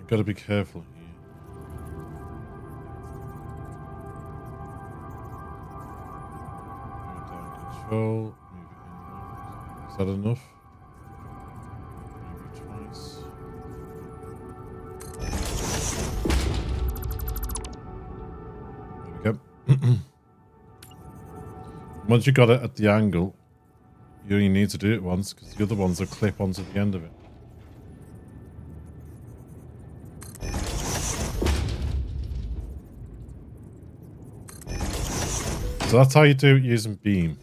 Got to be careful here. Move down control. Move it inwards. Is that enough? Maybe twice. There we go. Once you got it at the angle, you only need to do it once because the other ones will clip onto the end of it. So that's how you do it using beam.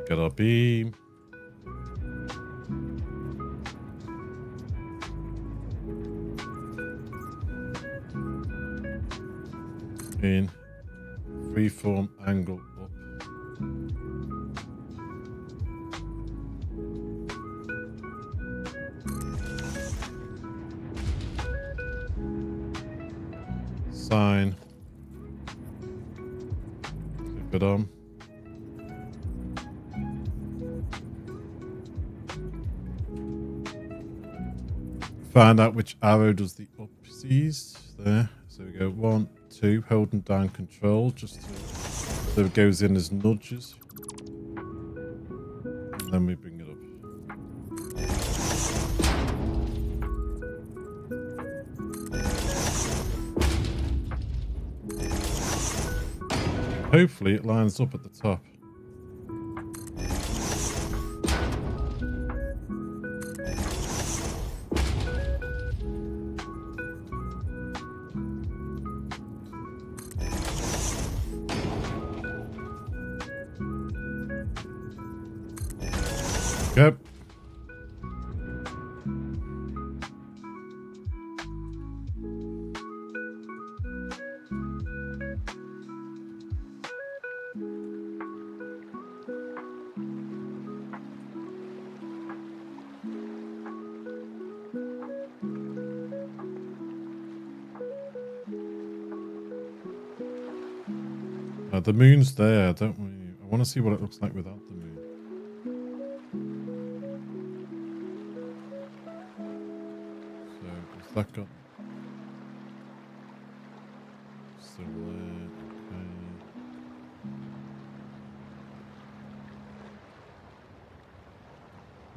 Get our beam. In freeform angle up. Sign. Clip it on. Find out which arrow does the upsies. There. So we go 1, 2, holding down control just so it goes in as nudges. And then we bring it up. Hopefully it lines up at the top. Yep. The moon's there, don't we? I want to see what it looks like without the moon. So, has that got... Still there, okay.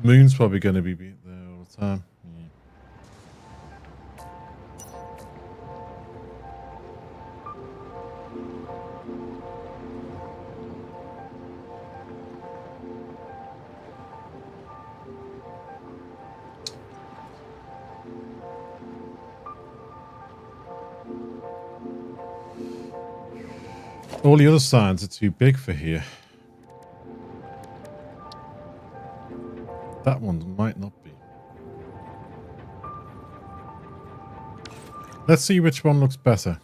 Moon's probably going to be there all the time. Yeah. All the other signs are too big for here. That one might not be. Let's see which one looks better.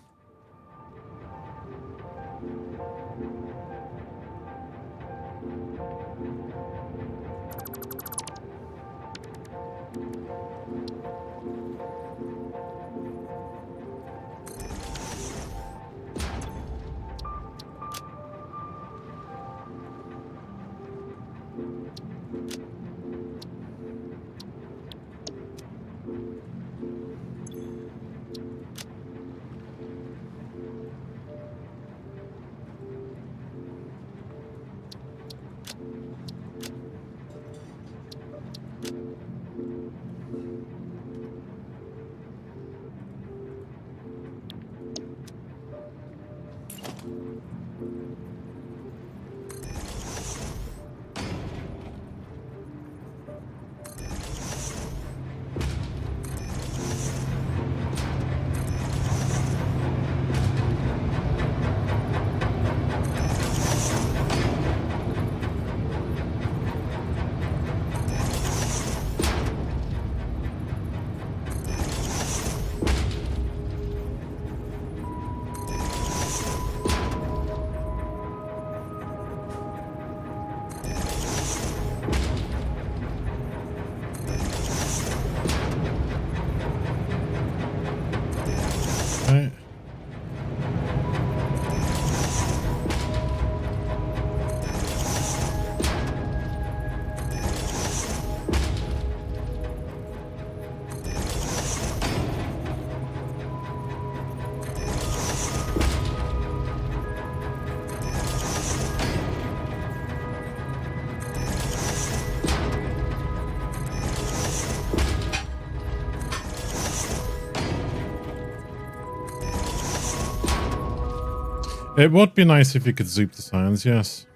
It would be nice if you could zoop the signs, yes.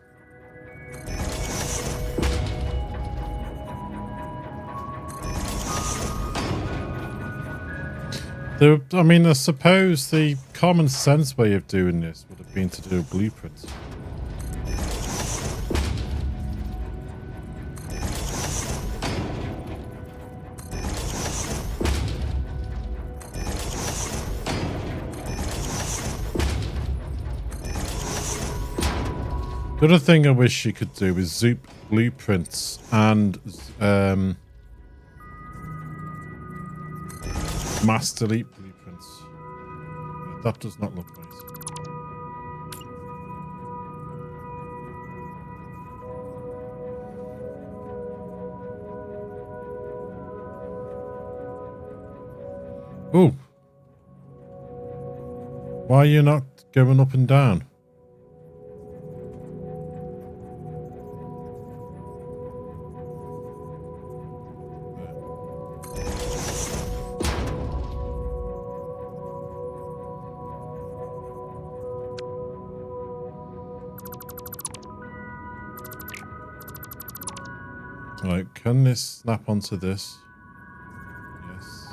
I mean, I suppose the common sense way of doing this would have been to do a blueprint. The other thing I wish you could do is zoop blueprints and mass delete blueprints. That does not look nice. Oh. Why are you not going up and down? Right, can this snap onto this? Yes.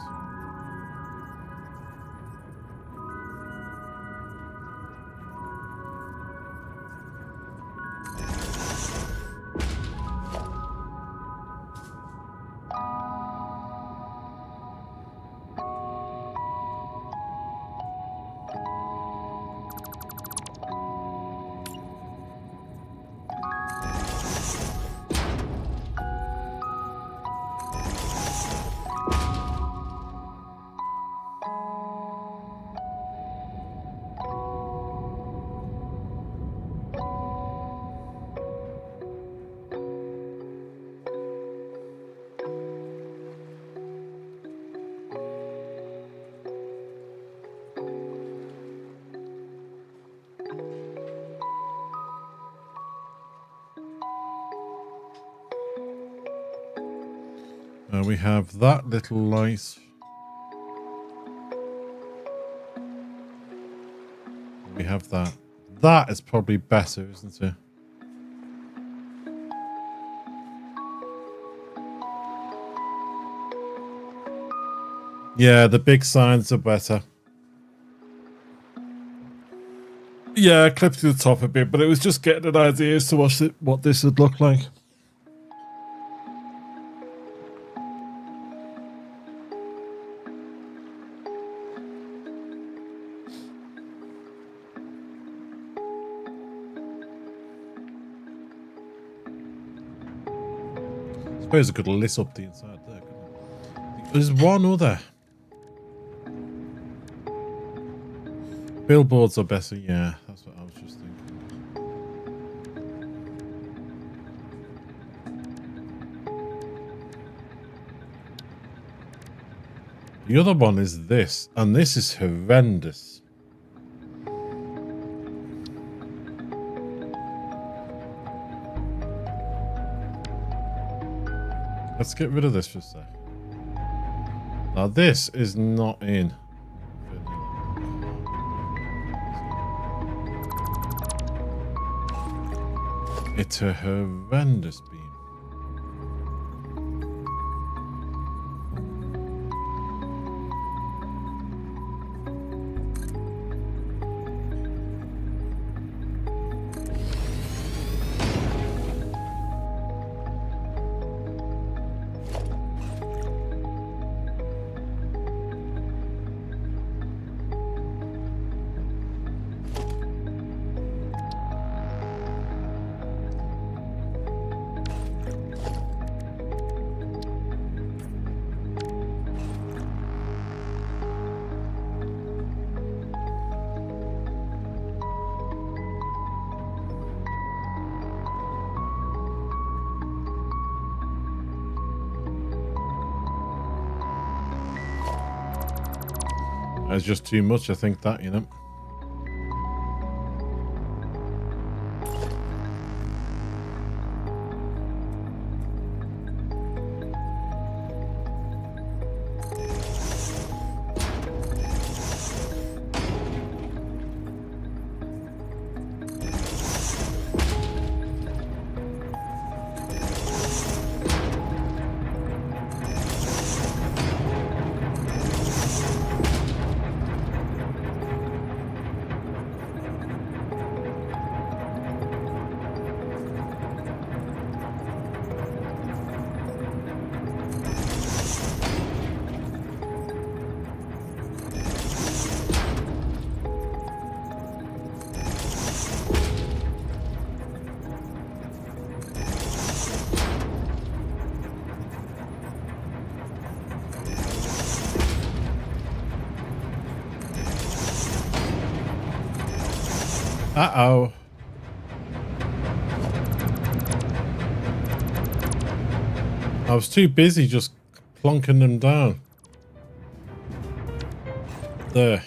We have that little light. We have that. That is probably better, isn't it? Yeah, the big signs are better. Yeah, I clipped to the top a bit, but it was just getting an idea as to what this would look like. I suppose I could have lit up the inside there, couldn't I? There's one other. Billboards are better, yeah, that's what I was just thinking. The other one is this, and this is horrendous. Let's get rid of this for a sec. Now this is not in. It's a horrendous beam. That's just too much, I think, that, you know. Uh-oh. I was too busy just plonking them down. There.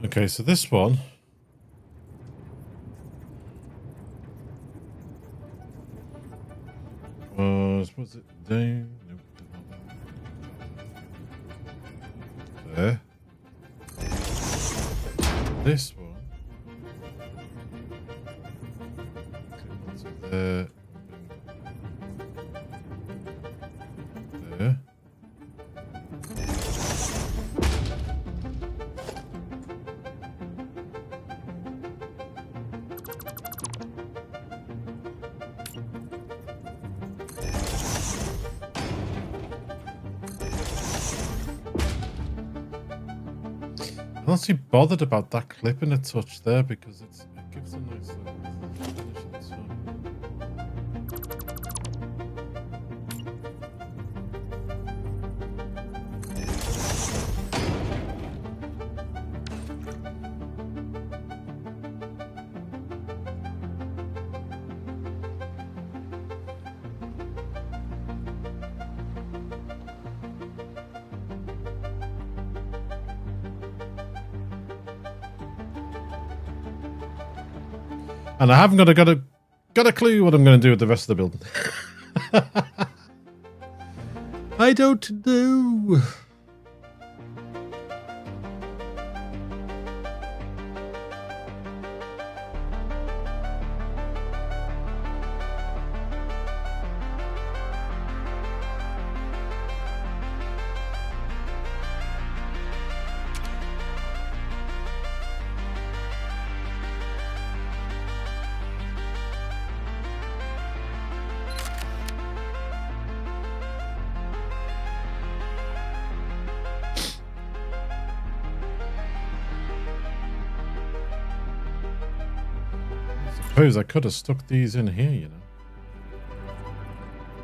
Okay, so this one. Was it down? Nope. There. This one. So there. There. I'm not too bothered about that clipping a touch there because it gives a nice finish and and I haven't got a clue what I'm going to do with the rest of the building. I don't know. I suppose I could have stuck these in here, you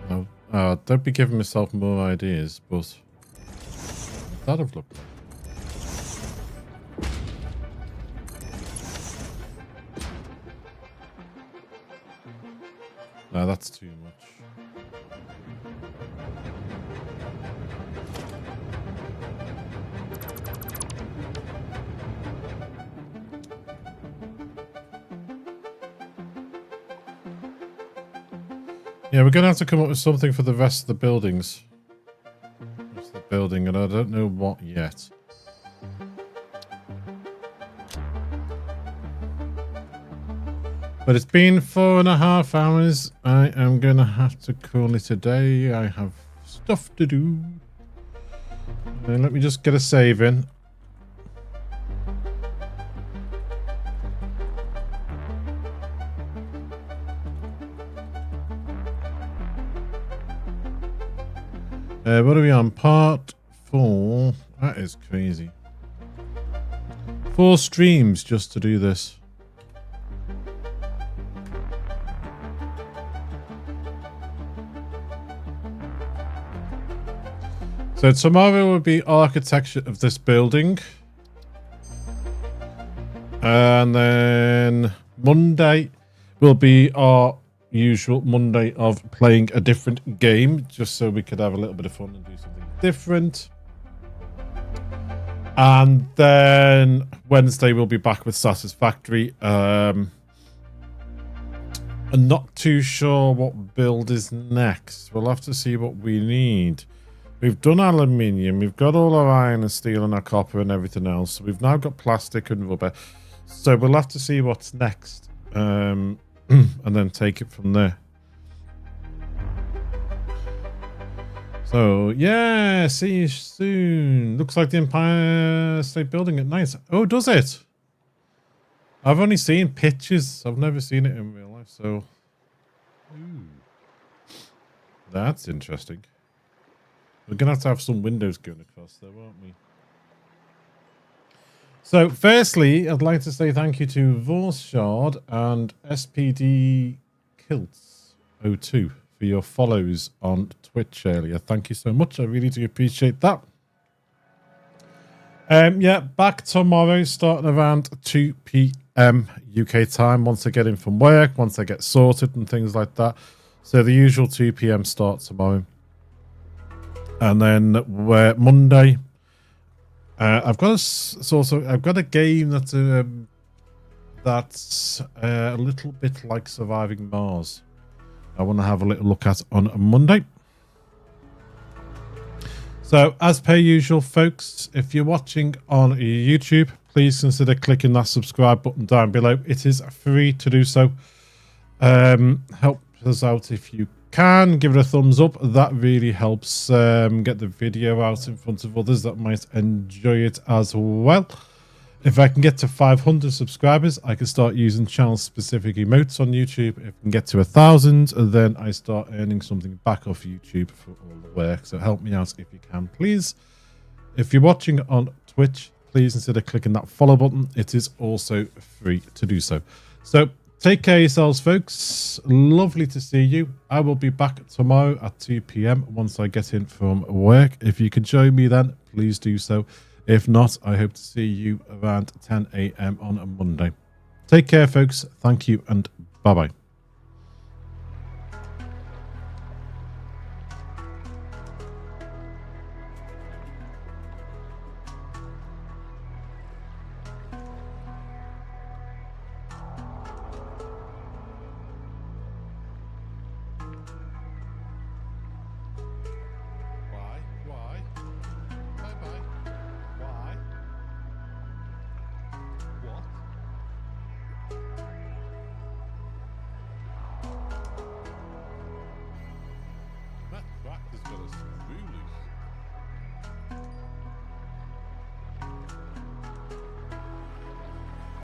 know. Don't be giving myself more ideas, but that'd have looked like. No, that's too much. Yeah, we're going to have to come up with something for the rest of the buildings. Rest of the building, and I don't know what yet. But it's been 4.5 hours. I am going to have to call it a day. I have stuff to do. Let me just get a save in. What are we on? Part 4. That is crazy. 4 streams just to do this. So tomorrow will be architecture of this building. And then Monday will be our usual Monday of playing a different game, just so we could have a little bit of fun and do something different. And then Wednesday we'll be back with Satisfactory. I'm not too sure what build is next. We'll have to see what we need. We've done aluminium. We've got all our iron and steel and our copper and everything else. We've now got plastic and rubber. So we'll have to see what's next. And then take it from there. So, yeah, see you soon. Looks like the Empire State Building at night. Oh, does it? I've only seen pictures. I've never seen it in real life, so... Ooh. That's interesting. We're going to have some windows going across there, won't we? So, firstly, I'd like to say thank you to Vorshard and SPD Kilts 02 for your follows on Twitch earlier. Thank you so much. I really do appreciate that. Yeah, back tomorrow, starting around 2 p.m. UK time. Once I get in from work, once I get sorted and things like that. So the usual 2 p.m. start tomorrow. And then Monday, I've got a game that's a little bit like Surviving Mars. I want to have a little look at on Monday. So, as per usual, folks, if you're watching on YouTube, please consider clicking that subscribe button down below. It is free to do so. Help us out if you can. Give it a thumbs up. That really helps get the video out in front of others that might enjoy it as well. If I can get to 500 subscribers, I can start using channel-specific emotes on YouTube. If I can get to 1,000, then I start earning something back off YouTube for all the work. So help me out if you can, please. If you're watching on Twitch, please consider clicking that follow button. It is also free to do so. So take care of yourselves, folks. Lovely to see you. I will be back tomorrow at 2 p.m. once I get in from work. If you can join me then, please do so. If not, I hope to see you around 10 a.m. on a Monday. Take care, folks. Thank you and bye-bye.